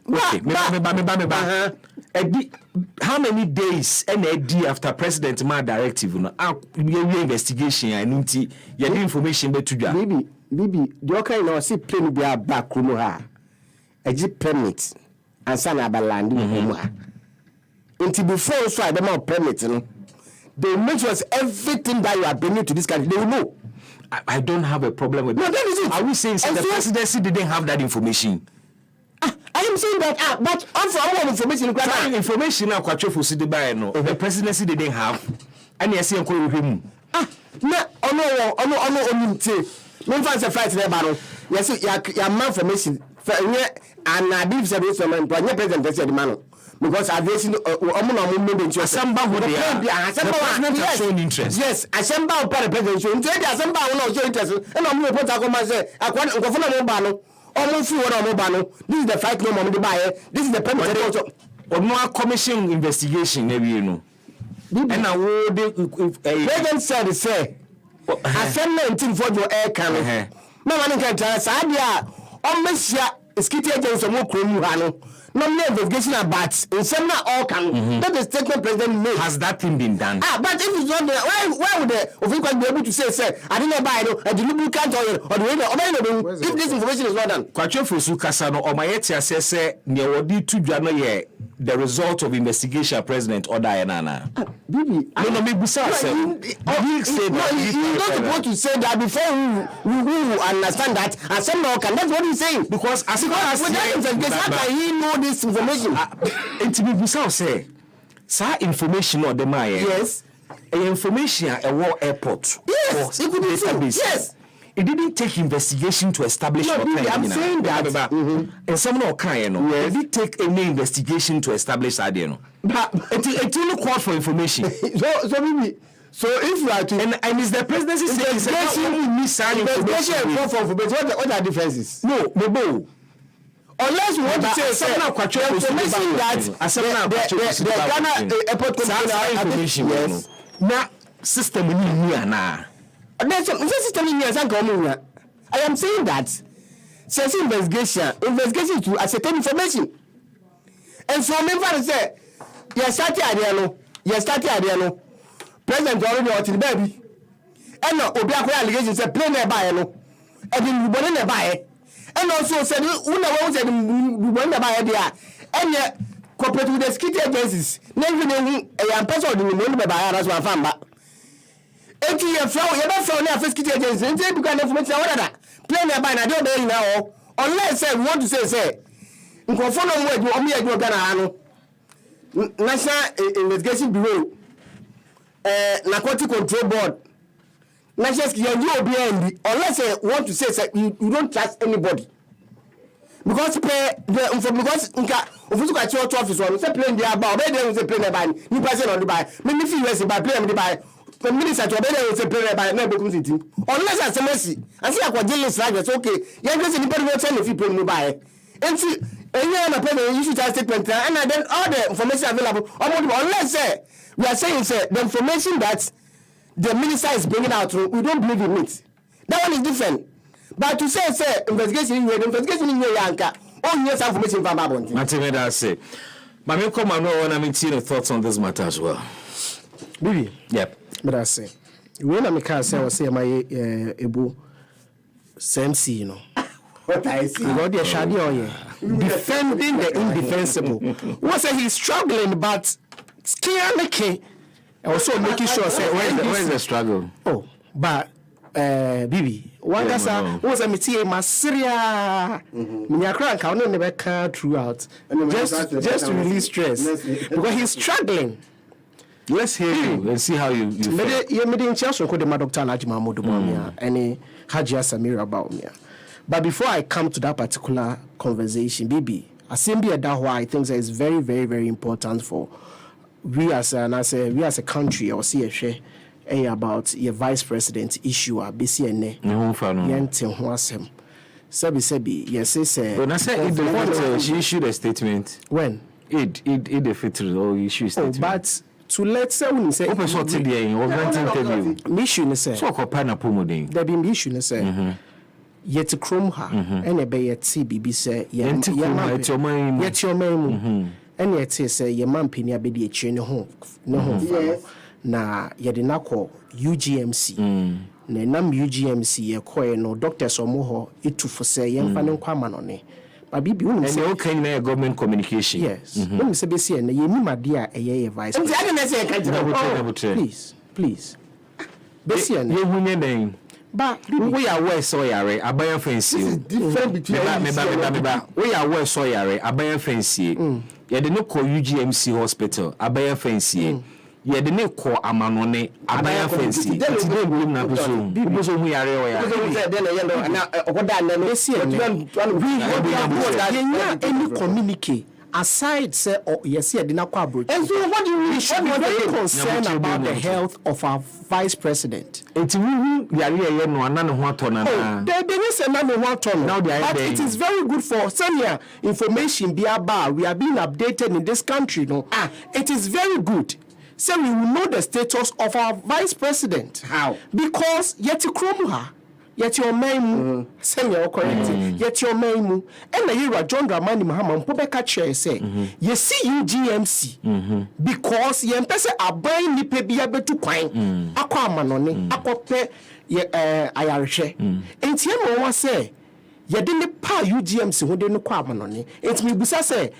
how many days and a day after president ma directive no investigation and the information be to Bibi the okay no see plane be a back room ha. A jeep permit and some abalandi ha. Until before so I don't permit they make sure everything that you are bringing to this country they will know. I don't have a problem with that. That is it. Are we saying the presidency didn't have that information? I am saying that, but also our information. Information now the presidency didn't have. And yes, you can him. No fancy fight there, Baron. Yes, your man information. And I believe that was a president said the man. Because I've seen Asamba who they are showing interest. Yes, Asamba part of president. Asamba will not show interest. And I'm going to put a say, I want to go for a mobile. Almost few mobile. This is the fight no money buyer. This is the permit. Or more commission investigation, maybe you know. And I would president said, say, I send 19 for your air cannon. No one can tell us, idea. Almost skitty agents of more crew. No investigation about in some all can that the statement president made. Has that thing been done? But if it's not there, why would the official be able to say, I didn't buy a lubricant or the way if this information is not done? Kwacho Fosu Kasano or my etia say near what did to Jano the result of investigation president or Diana. Bibi, no, maybe so. You're not supposed to say that before we understand that and some now can. That's what he's saying. Because as how can he know this information? It be so say. Sa information or the Maya. Yes. Information at a war airport. Yes. It could be so. Yes. It didn't take investigation to establish what kind. I'm saying that. And some no kind, it didn't take any investigation to establish that, you know. But it only called for information. So if you are to and is the presidency investigation what are differences? No, unless you want to say information that the Ghana airport information. Yes. Now system in there's some system in here. I am saying that since investigation to ascertain information. And so remember say you started Adiano. President already out in baby. And no Obiako allegation say play nearby no. And then we nearby. And also said una said we nearby there. And yet cooperate with the security agencies. Never know a person who will never buy as one farmer. 80 years from you don't from there security agencies. And they become information whatever. Play nearby na don't be now. Unless say we want to say nkonfo no mo omi edu Ghana no. National Investigation Bureau, Narcotic Control Board, National Security, unless you want to say you don't trust anybody. Because if you got your office on, say plane there about, they will say plane by, you person on the buy, maybe few years by plane by, the minister to obey will say plane by, no because it. Unless I say mercy, and see I got jealous like that's okay. You guys anybody will tell if you plane buy. And see, and you are president, you should have statement, and then all the information available. Unless we are saying the information that the minister is bringing out, we don't believe in it. That one is different. But to say investigation in your Yanka, oh yes, information from Babon. Matimeda say, but me come and know when I'm your thoughts on this matter as well. Bibi, yep. But I say, when I'm a say, I say my able same see, you know. What I see. Defending the indefensible. What say he's struggling, but scaring the king. Also making sure say where is the struggle? Oh, but Bibi, one gasa was a meeting Maseria. Minyakra can never car throughout. Just to release stress. Because he's struggling. Let's hear you and see how you feel. You made in Chelsea called the Dr. Najima Modubamia and Hajia Samira about me. But before I come to that particular conversation, Bibi, assembly at that why I think that is very, very, very important for we as a country or CHA about your vice president issue BCNA. Yente Huasem. Sebi, yes, when I said she issued a statement. When? It the fitr or issue statement. But to let's say when you say open short today or granting interview. Mission say. So ko na pomodin. There be mission say. Yet chrome her and a bay at CBB say yet your man and yet say your man pinia be a chain home no home na yadinako UGMC na nam UGMC ye koe no doctors or more it to for say young fan kwamanone but bibi woman say okay na government communication yes when say be say na ye ni madia a vice please be say na ye hunye den. But we are where so yare abayan fancy. This is different between we are where so yare abayan fancy. Ye de no call UGMC hospital abayan fancy. Ye de no call amanone abayan fancy. Today we na so we yare o yare. Na ogoda na no see we any communicate aside say yes here did not collaborate. And so what do you should be very concerned about the health of our vice president? But it is very good for senior information we are being updated in this country. No, it is very good. So we will know the status of our vice president. How? Because yet yet your maimu, send your correct, yet your maimu, and the year John Dramani Mahama, Pobeka chair say, ye see UGMC, because ye empesa are buying the pebiabe to quine, aquamanone, aquape, Irish. And Tiamo was say, ye didn't pa UGMC who didn't quamanone. It's me, Busa say,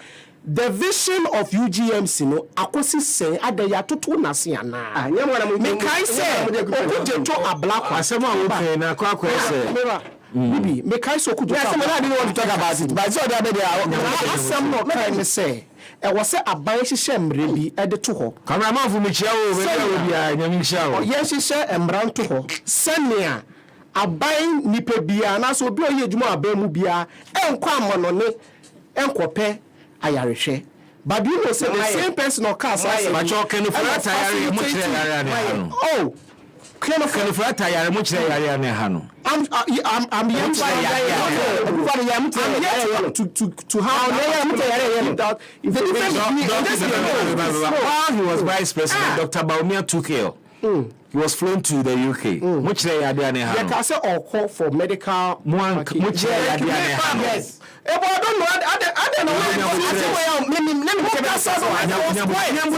the vision of UGMC no akosi say adaya tutu na se ana me kai say okujeto ablakwa asema wo pe na kwakwa say bibi me kai so okujeto asema na want to talk about it but so that be asem no kai me say e wo say aban hihye mre bi e de to ho cameraman fu me chia wo be bia nyami chia wo ye hihye emran to ho senia aban nipa bia na so obi oye adwuma aban mu bia enkwa amonone enkope ayareshe but you know say the same person or cast but you can flat ayare mu kire yare ne hanu oh can flat ayare mu kire yare ne hanu I'm yet to how while he was vice president Dr. Baumia took ill. He was flown to the UK. Much they are there now. Like I say, or call for medical. Much they are there now. Yes. I don't know. I don't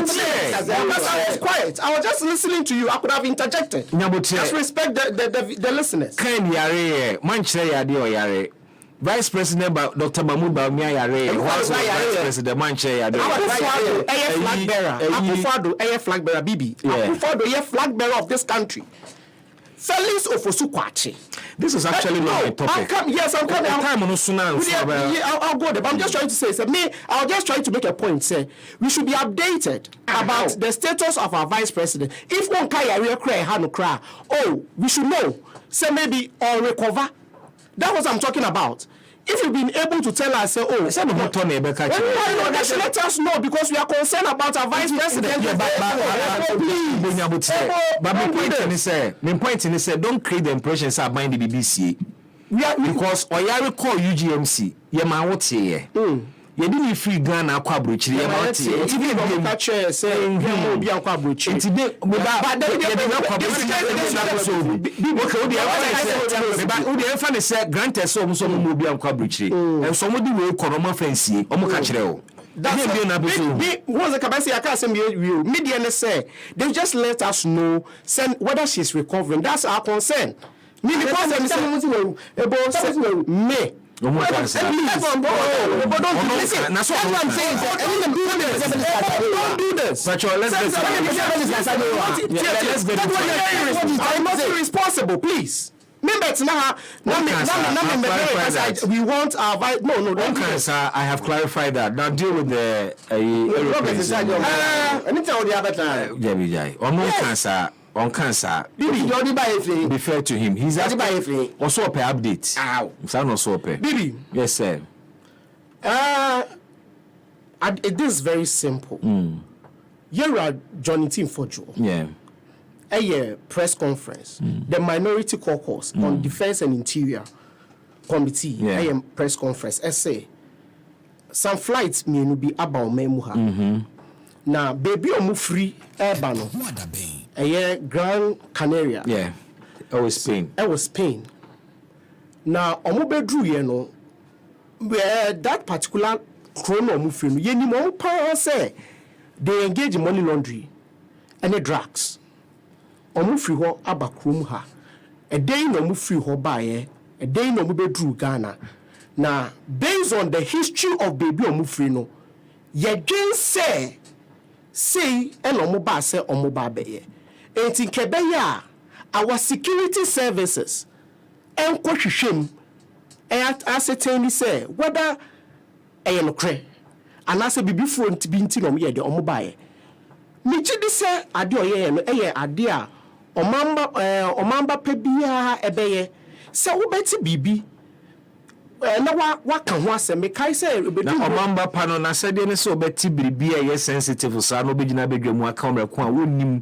know. Quiet. I was just listening to you. I could have interjected. Just respect the listeners. Ken yare, much they are there. Vice President Dr. Mahmoud Bawumia Yare, Vice President Manche Yare. Akufo-Addo, flag bearer, Bibi. Akufo-Addo, flag bearer of this country. Felix Ofosu-Kwakye. This is actually not my topic. I'm coming. I'll go there. But I'm just trying to say, I'll just try to make a point. Say, we should be updated about the status of our vice president. If one Yare cry, Hanu cry, we should know. Say maybe or recover. That's what I'm talking about. If you've been able to tell us, let us know because we are concerned about our vice president. But my point is, don't create the impression that mind the BBC. Because Oyari call UGMC, Yema what here. You didn't free Ghana Quabruchi. Even catch saying him be a Quabruchi. But said granted some will be on Quabruchi. And somebody will Coroma fancy, Omocachero. That's was a capacity I can't say media say they just let us know whether she's recovering. That's our concern. Me No more cancer. Don't do this. But let's get I must be responsible, please. We want our vice. No, don't cancer. I have clarified that. Now deal with the anytime the other time. No cancer. On cancer, be fair to him. He's also a update. Sound also pay. Bibi. Yes, sir. It is very simple. Here are Johnny Team Fojo. Yeah. A press conference. The Minority Caucus on Defense and Interior Committee. A press conference. Essay. Some flights may be about Memuha. Now, baby, omu free airbano. Gran Canaria. Yeah. It was Spain. Now, omu bedru no. That particular chrono omu free no. Yeni mo pa say they engage in money laundry and the drugs. Omu free ho abakrum ha. A day no omu free ho baye. A day no omu bedru Ghana. Now, based on the history of baby omu free no, ye gen say and omuba say omuba beye. And in Kebeya, our security services and kwahwehwem ascertain say whether no kre and as a bibi front binti no ye de omuba ye. Me gidi say ade oye no ade a omamba pa bia ebeye say wo beti bibi na wa kan ho asem kai say na omamba pa no na sede ne so beti biribi a ye sensitive so na obegina bedwamu aka omreko a wonim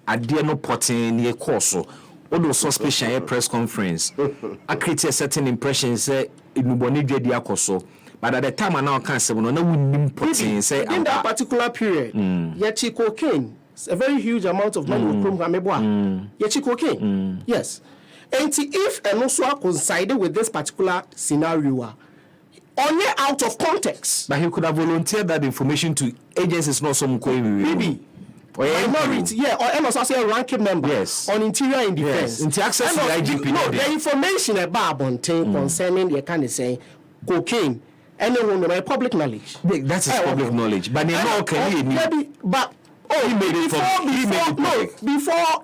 ade no poten ne course odo suspicion ye press conference a create a certain impression say inuboni dwedi akoso but at the time now can say no na wonim poten say in that particular period ye cocaine, a very huge amount of money will come ameboa ye cocaine yes. And if and also coincided with this particular scenario, only out of context. But he could have volunteered that information to agencies, not some maybe. Minority, or also say a ranking member on interior and defense. Into access to the IGP. No, the information about concerning the kind of say cocaine, anyone know public knowledge. That is public knowledge. But they know maybe, but he made it before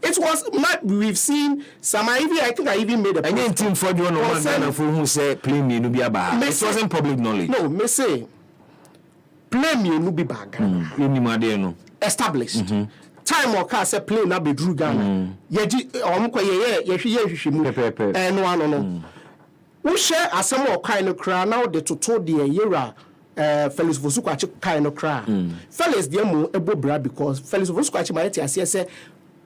it was not. We've seen some. I think I even made a. And team for you no one who say play me no be about. It wasn't public knowledge. No, me say play me no be bag. Established. Time or car say play na be Drew Ghana. Ye no. We share as some more kind of crowd now. The total the year. Felix Vosukwachi kind of cry. Felix Diamo ebo bra because Felix Vosukwachi might say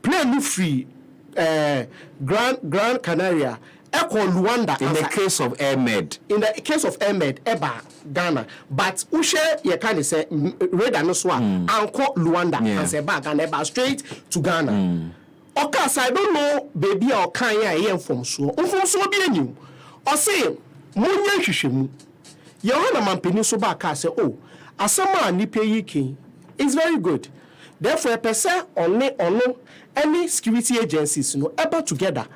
play no free Grand Canaria Echo Luanda in the case of Ahmed. In the case of Ahmed Eba Ghana, but Ushe ye can say red and so Anko Luanda and say back and Eba straight to Ghana. Okay, so I don't know baby or Kanya from so be new or say Munya Shishimu. Yohana Mampini so back say, oh, asama nipe yiki is very good. Therefore, a person only any security agencies no ever together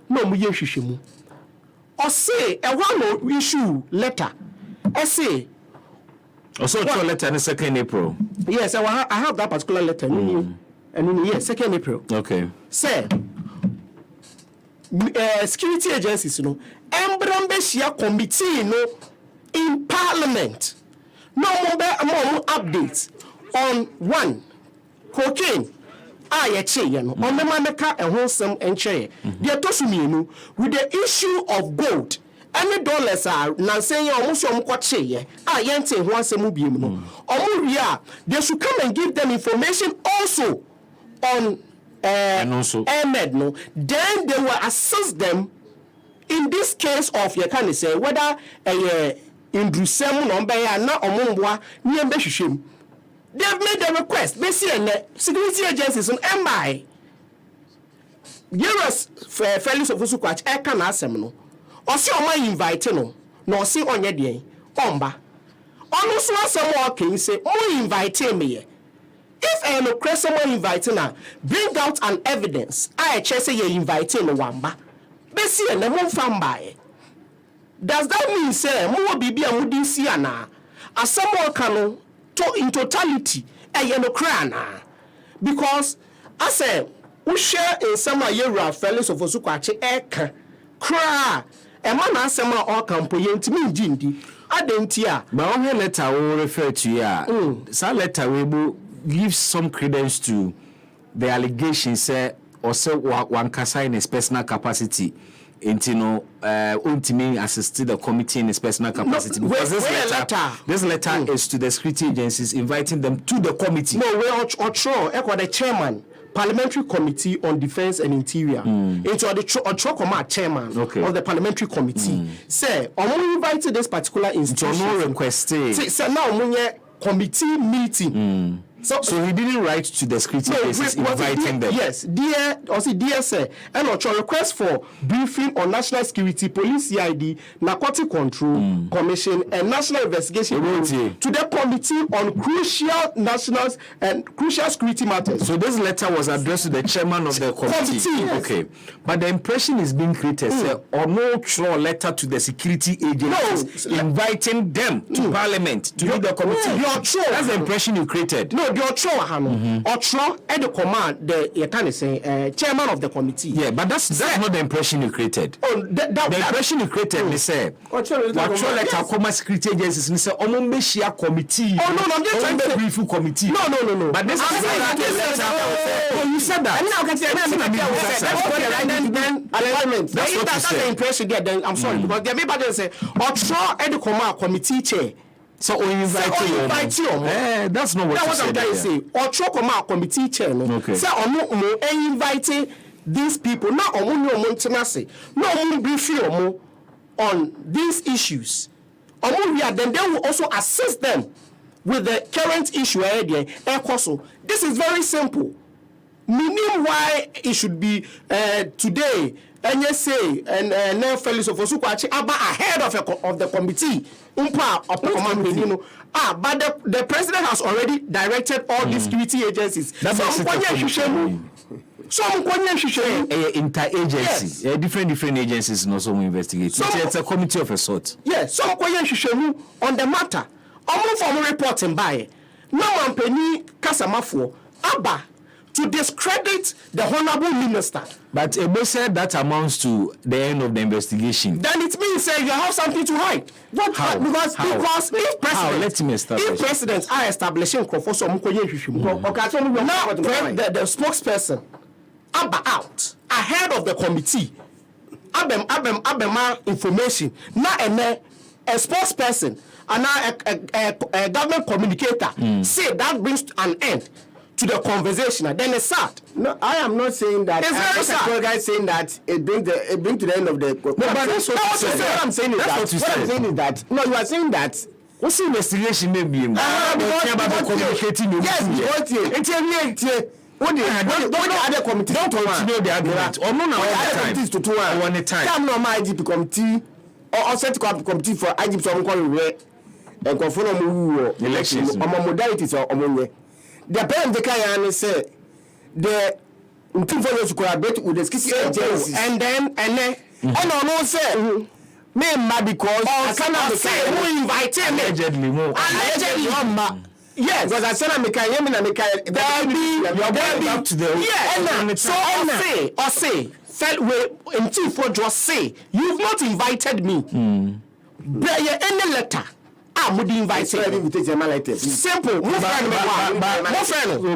no mu yehwehwemu. Or say a one issue letter. I say also your letter on 2nd April. Yes, I have that particular letter. And yes, 2nd April. Okay. Say security agencies no embrambe share committee no in Parliament. No more updates on one cocaine. On the Mameka and wholesome and chair. The Tosuminu with the issue of gold. Any dollars are now saying almost some quache. Yente once a mubium. They should come and give them information also on Ahmed. No, then they will assess them in this case of you can say whether in Drusem number na omumbwa niembe hwehwem. They've made a request. They see security agencies on MI. Yeras Felix Vosukwachi eka na asem no. Osi o ma invite no. Na osi onye de omba. Onu so asem o can say o invite me. If I no crest someone inviting na bring out an evidence. I say you invite no wamba. Be see na mo fam bae. Does that mean say more bibi amudi si ana? Asamo kano to in totality no krana? Because I say we share in some yera fellows of Osukwachi eka kra e man asema all campo yentimi jindi adentia. But on her letter will refer to ya. Some letter will give some credence to the allegations say or say one kasa in his personal capacity. Ultimately assisted the committee in his personal capacity. Because this letter is to the security agencies inviting them to the committee. No, we are the chairman, Parliamentary Committee on Defense and Interior. It's the chairman of the Parliamentary Committee. Say, we invited this particular institution. No request. Say now committee meeting. So he didn't write to the security agencies inviting them. Yes, dear sir, and also request for briefing on national security, police CID, narcotic control commission, and national investigation to the committee on crucial national and crucial security matters. So this letter was addressed to the chairman of the committee. Yes. Okay, but the impression is being created, or no letter to the security agencies inviting them to parliament to lead the committee. That's the impression you created. No, the Otro and the command, the chairman of the committee. Yeah, but that's not the impression you created. The impression you created, they say, Otro comma security agencies, and say, Omombeshia committee. Oh, no, I'm just trying to brief committee. No. But this is you said that. That's the impression there. Then I'm sorry, because the everybody say, Otro and the command committee chair. So we invite you. That's not what you said. That's what I'm trying to say. Otro Koma committee chair. Okay. Say inviting these people. Now no brief you on these issues. Then they will also assist them with the current issue. This is very simple. Meaning why it should be today. And you say, and now fellows of Osukwachi ahead of the committee. But the president has already directed all the security agencies. Inter-agency. Yes. Different agencies and also investigate. It's a committee of a sort. Yes. So on the matter. I'm reporting by. Now I'm penny Kasamafo. To discredit the honorable minister. But Ebo said that amounts to the end of the investigation. Then it means you have something to hide. What? How? Because if president, let me establish. If presidents are establishing now the spokesperson out ahead of the committee. Abema information. Now a spokesperson and now a government communicator say that brings to an end to the conversation, then it's sad. No, I am not saying that. It's very sad. Guy saying that it brings to the end of the. No, but that's what I'm saying is that. What I'm saying is that. No, you are saying that. What's the investigation may be? About communicating. Yes, what the other committee? Don't continue the argument. Or no, other committees to 2 hours. One time. Come no, my IGP committee or set committee for IGP some call and confirm elections. Modalities or the parent the can say the those collaborate with the security agencies and then no say me mad because I cannot say who invited me allegedly yes because I said I can back to the yes so or say felt way in chief for just say you've not invited me there any letter would invite simple.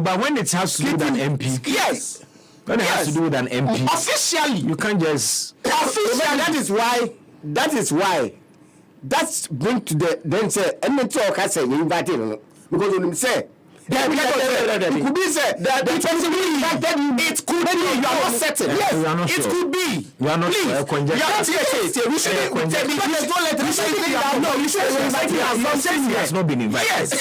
But when it has to do with an MP, yes. When it has to do with an MP, officially, you can't just. Officially, that is why. That's bring to the then say and then talk. I say you invite him because when you say. It could be said that it could be you are not certain. Yes, it could be. You are not please. You are not certain. We he has not been invited. Yes,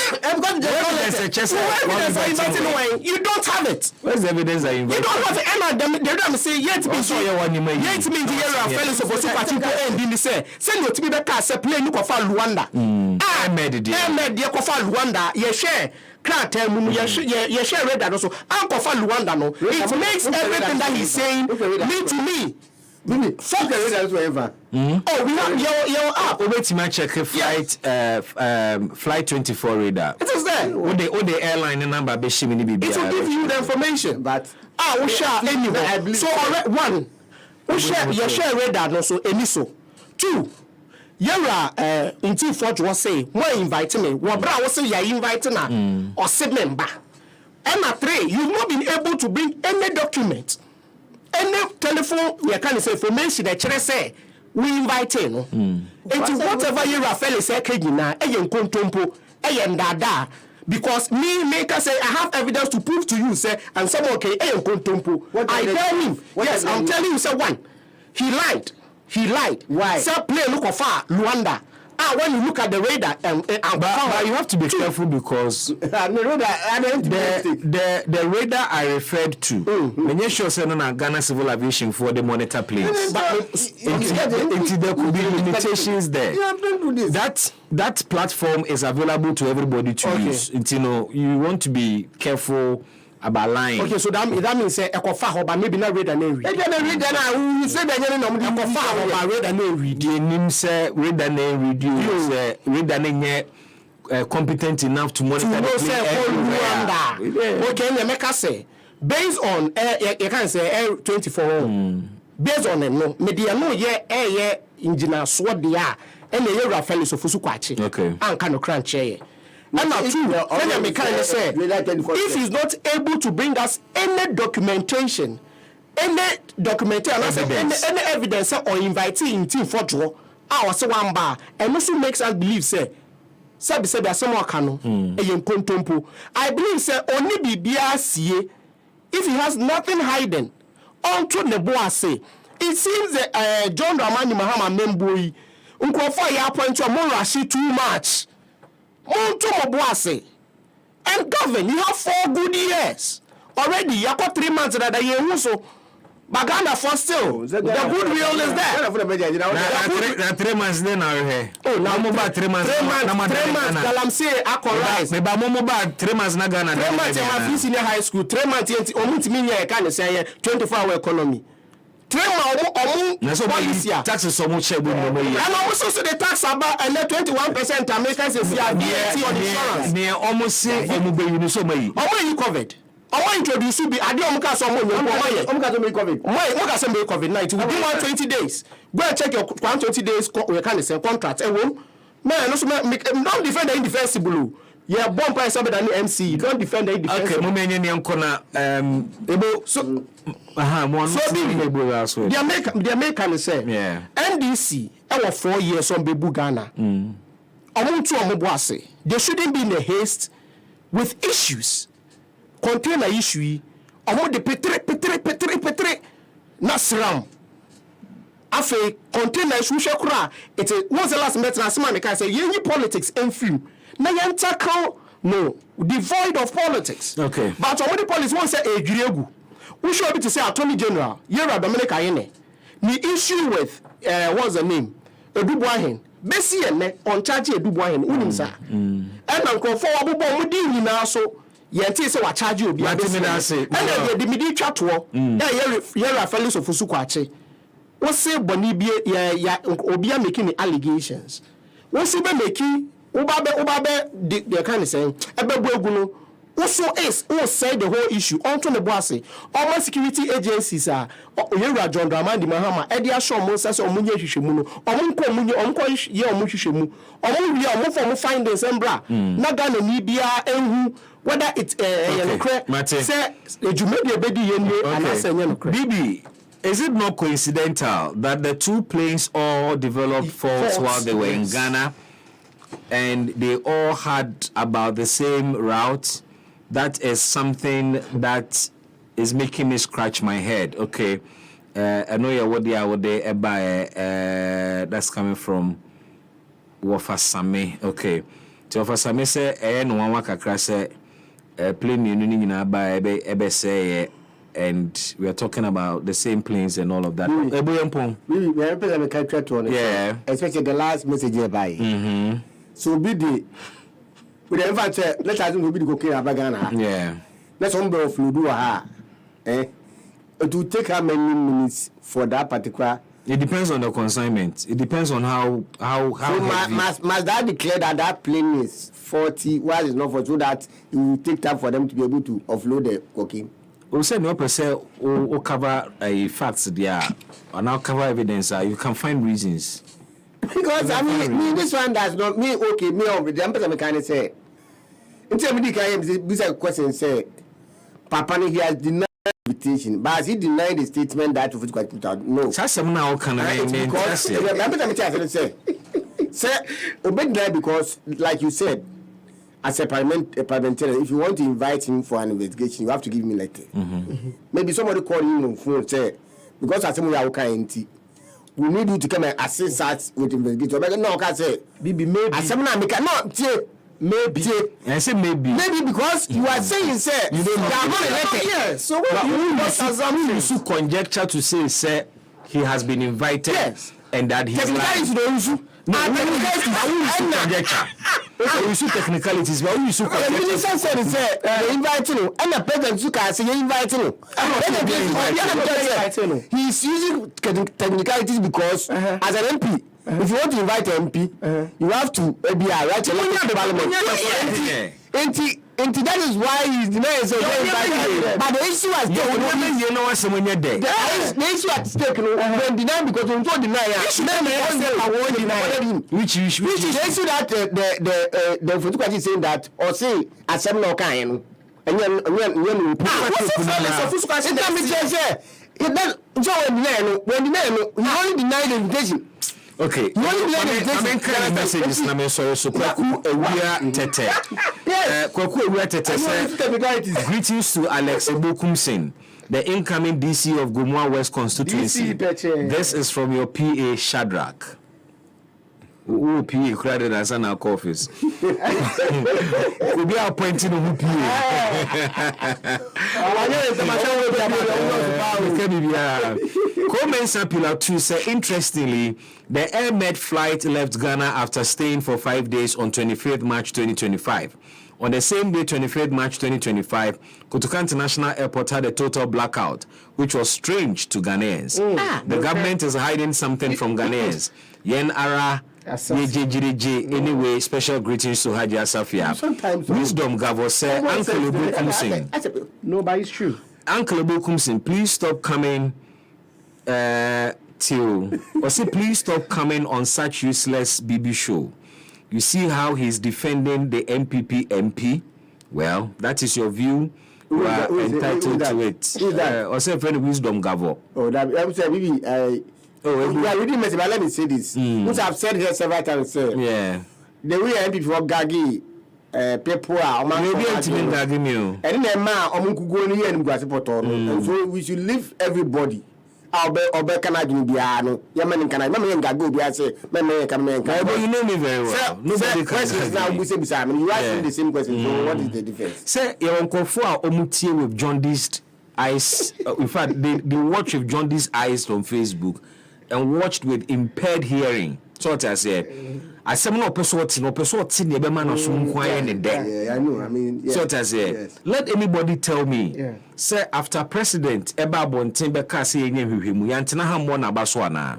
you don't have it. Where's the evidence that you invited? You don't have it. And them say yet me fellows of Osukwachi and Bini say send you to be the car say play look of Luanda. I made it. Luanda. You share. You share read that also. Uncle Luanda no. It makes everything that he's saying mean to me. Really? Fuck the radar whatever. Oh, we have your app. Wait to check flight 24 radar. It is there. All the airline number be shimmy it will give you the information. But we share anyway. So one, we share radar no so any so. Two, yara until Fort was say when invite me. What bra was say you invite na or say member. And at 3, you've not been able to bring any document. Any telephone, you can say information that you say we invite you. Into whatever you Rafael say, Kejina, Ayan Kontompo, Ayan Dada, because me maker say I have evidence to prove to you, say, and someone okay, Ayan Kontompo. I tell him, yes, I'm telling you, say one, he lied. Why? Say play look of far Luanda. When you look at the radar, but you have to be careful because the radar I referred to, when you show saying Ghana Civil Aviation for the monitor planes, there could be limitations there. That platform is available to everybody to use. You want to be careful about lying. Okay, so that means ekofa but maybe not read and read. You say that you know ekofa about read and read. The name say read and read. You say read and competent enough to monitor the plane. Okay, let me say based on you can say Air 24. Based on no media no ye engineer so dia and the Rafael so fusu kwachi. Okay. And can crunch here. Number 2, if he's not able to bring us any documentation, any evidence or inviting in team for draw, our say one bar, and also makes us believe say someone can I believe say only be BRCA if he has nothing hidden onto the boss say. It seems that John Dramani Mahama Memboi Unkofa ya point to Morashi too much. And govern, you have 4 good years already. You got 3 months that the year so Baganda for still the goodwill is there. 3 months then are oh now about 3 months 3 months Galamsey Akorize me ba mo ba 3 months na Ghana 3 months you have senior high school 3 months omutimi can say 24-hour economy. Taxes so much and also the tax about 21% Americans is VAT on insurance. Near almost say you covered. I want to introduce you. I don't COVID-19 within 120 days. Go and check your 120 days contract. Man, don't defend the indefensible. Yeah, bomb price better than the MC. You don't defend the indefensible. Okay, the American say, NDC, our 4 years on Bebu Ghana. They shouldn't be in a haste with issues. Container issue. The petre Nasram. Afe container issue. It's a what's the last meeting? I say, any politics and film. No, devoid of politics. Okay. But what the police won't say a Griegu. We should be to say Attorney General, Yera Dominica Yene. The issue with what's the name? Edubuahin. Bessie on charge Edubuahin, Unimsa. And Uncle for Abu Mudi now so Yanti say what charge you be and the midi chat war. Yera fellows of Fusukwache. What say Bonibia Obia making the allegations? What's he making? Ubabe, they kind of saying, also is who said the whole issue onto the bossy. All my security agencies are John Dramani Mahama, Edia Shaw Moses or Munya Shimuno, or Munko Munya, or Mushimu, or Munya findings and bra. Nagana Nibia and who, whether it's say, you may be a baby and I say, Bibi. Is it not coincidental that the 2 planes all developed faults while they were in Ghana? And they all had about the same route? That is something that is making me scratch my head. Okay, I know you're what they are that's coming from Wafasame. Okay, so Wafasame say no one kakra say plane you by ebe say and we are talking about the same planes and all of that. Yeah, especially the last message by. So be the with the fact let us be the cocaine Abagana. Yeah. Let's umbrella fludu ha. it will take how many minutes for that particular. It depends on the consignment. It depends on how so must that declare that plane is 40, while it's not 40, so that it will take time for them to be able to offload the cocaine? We say no person will cover facts there, or now cover evidence. You can find reasons. Because I mean, this one does not me. Okay, me on the person mechanic say. Until me can this question say, Papa he has denied invitation, but has he denied the statement that of quite put out? No. That's now can I mean? Say, obey because, like you said, as a parliamentarian, if you want to invite him for an investigation, you have to give me letter. Maybe somebody call him on phone say, because as we are okay, we need you to come and assist us with investigation. But no, I say, maybe as someone make not maybe. I say maybe because you are saying say you don't know. Yes. So what you should conjecture to say he has been invited and that he's like. Conjecture. Okay, we should technicalities, but we should conjecture. The minister said they invite you, and the president can say invite you. He's using technicalities because as an MP, if you want to invite an MP, you have to be a right to parliament. And that is why he's denying so but the issue at stake the issue at stake when denied because we don't deny which is the issue that the photographer is saying that or say at 7 o'clock and when you only deny the invitation. Okay. I'm messages na me sorry so Kwaku Ewia Tete. Kwaku Ewia Tete say greetings to Alex Ebokumsin, the incoming DC of Gomua West constituency. This is from your PA Shadrach. Who PA crowded as an office. Could be appointing who PA. Comensa Pillar 2 say interestingly, the Air Med flight left Ghana after staying for 5 days on 25th March 2025. On the same day, 25th March 2025, Kotoka International Airport had a total blackout, which was strange to Ghanaians. The government is hiding something from Ghanaians. Yen Ara. Anyway, special greetings to Haji Asafia. Wisdom Gavo said, Uncle Obokumsin. No, but it's true. Uncle Obokumsin, please stop coming please stop coming on such useless BB show. You see how he's defending the MPP MP? Well, that is your view. You are entitled to it. Or say friend Wisdom Gavo. Oh, that I'm saying reading message, but let me say this. Which I've said here several times, sir. Yeah. The way MP for Gagi, people are maybe Gagi meal. And then man, Omukugo and Guasipoto. And so we should leave everybody. I'll be Canadian Biano. Yaman can I remember Gago Biase, Mamma can make. You know me very well. Nobody questions now. We say Simon. You ask the same question. So what is the difference? Say your uncle for Omutie with jaundiced eyes. In fact, they watch with jaundiced eyes on Facebook. And watched with impaired hearing. So what I said, I said no person in the man of some quiet and dead. Yeah, I know. I mean, so what I said, let anybody tell me. Say after President Eba Bontembe Kasi Yemu Yantina Hamona Baswana.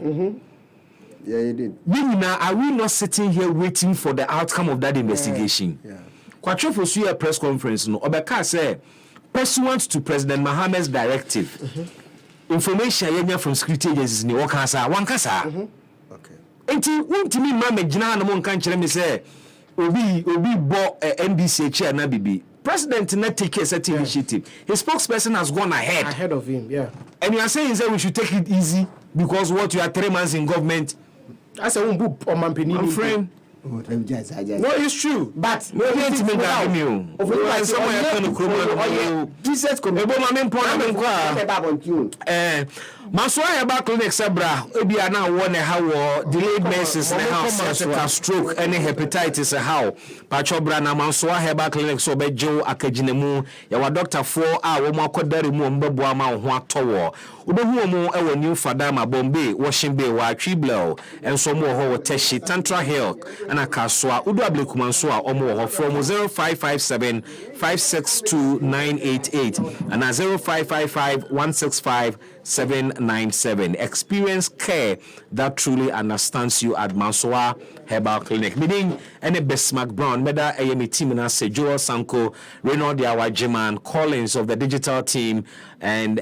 Yeah, you did. Now, are we not sitting here waiting for the outcome of that investigation? Quattro for a press conference. No, Obeka say, pursuant to President Mohammed's directive. Information yenya from security agencies ni wakasa wankasa okay enti wontimi ma megina na mo nka nkyere me say obi bo NDC chair na bibi president na take a certain initiative. His spokesperson has gone ahead of him, and you are saying that we should take it easy because what you are 3 months in government. That's a book on my opinion. Friend. No, it's true. But no, it's me that you. Jesus come. Maswa Heba Clinic Sabra, Ebia now one how delayed menses and how cervical stroke and hepatitis a how. Pachobra na Maswa Heba Clinic so be Joe Akajinemu, yawa doctor 4 hour more kodarimu mbeboama ho atowo. Ubehu mu New Fadama Bombay, Washing Bay, wa Triblow, and some more ho Teshi, Tantra Hill, ana kaswa udu ablekuma nso a omo ho from 0557 562 988 and 0555 165 797. Experience care that truly understands you at Mansoa Herbal Clinic. Meaning any Bismark Brown, Meda AME team na Joel Sanko, Renaud Diawa Jiman, Collins of the digital team, and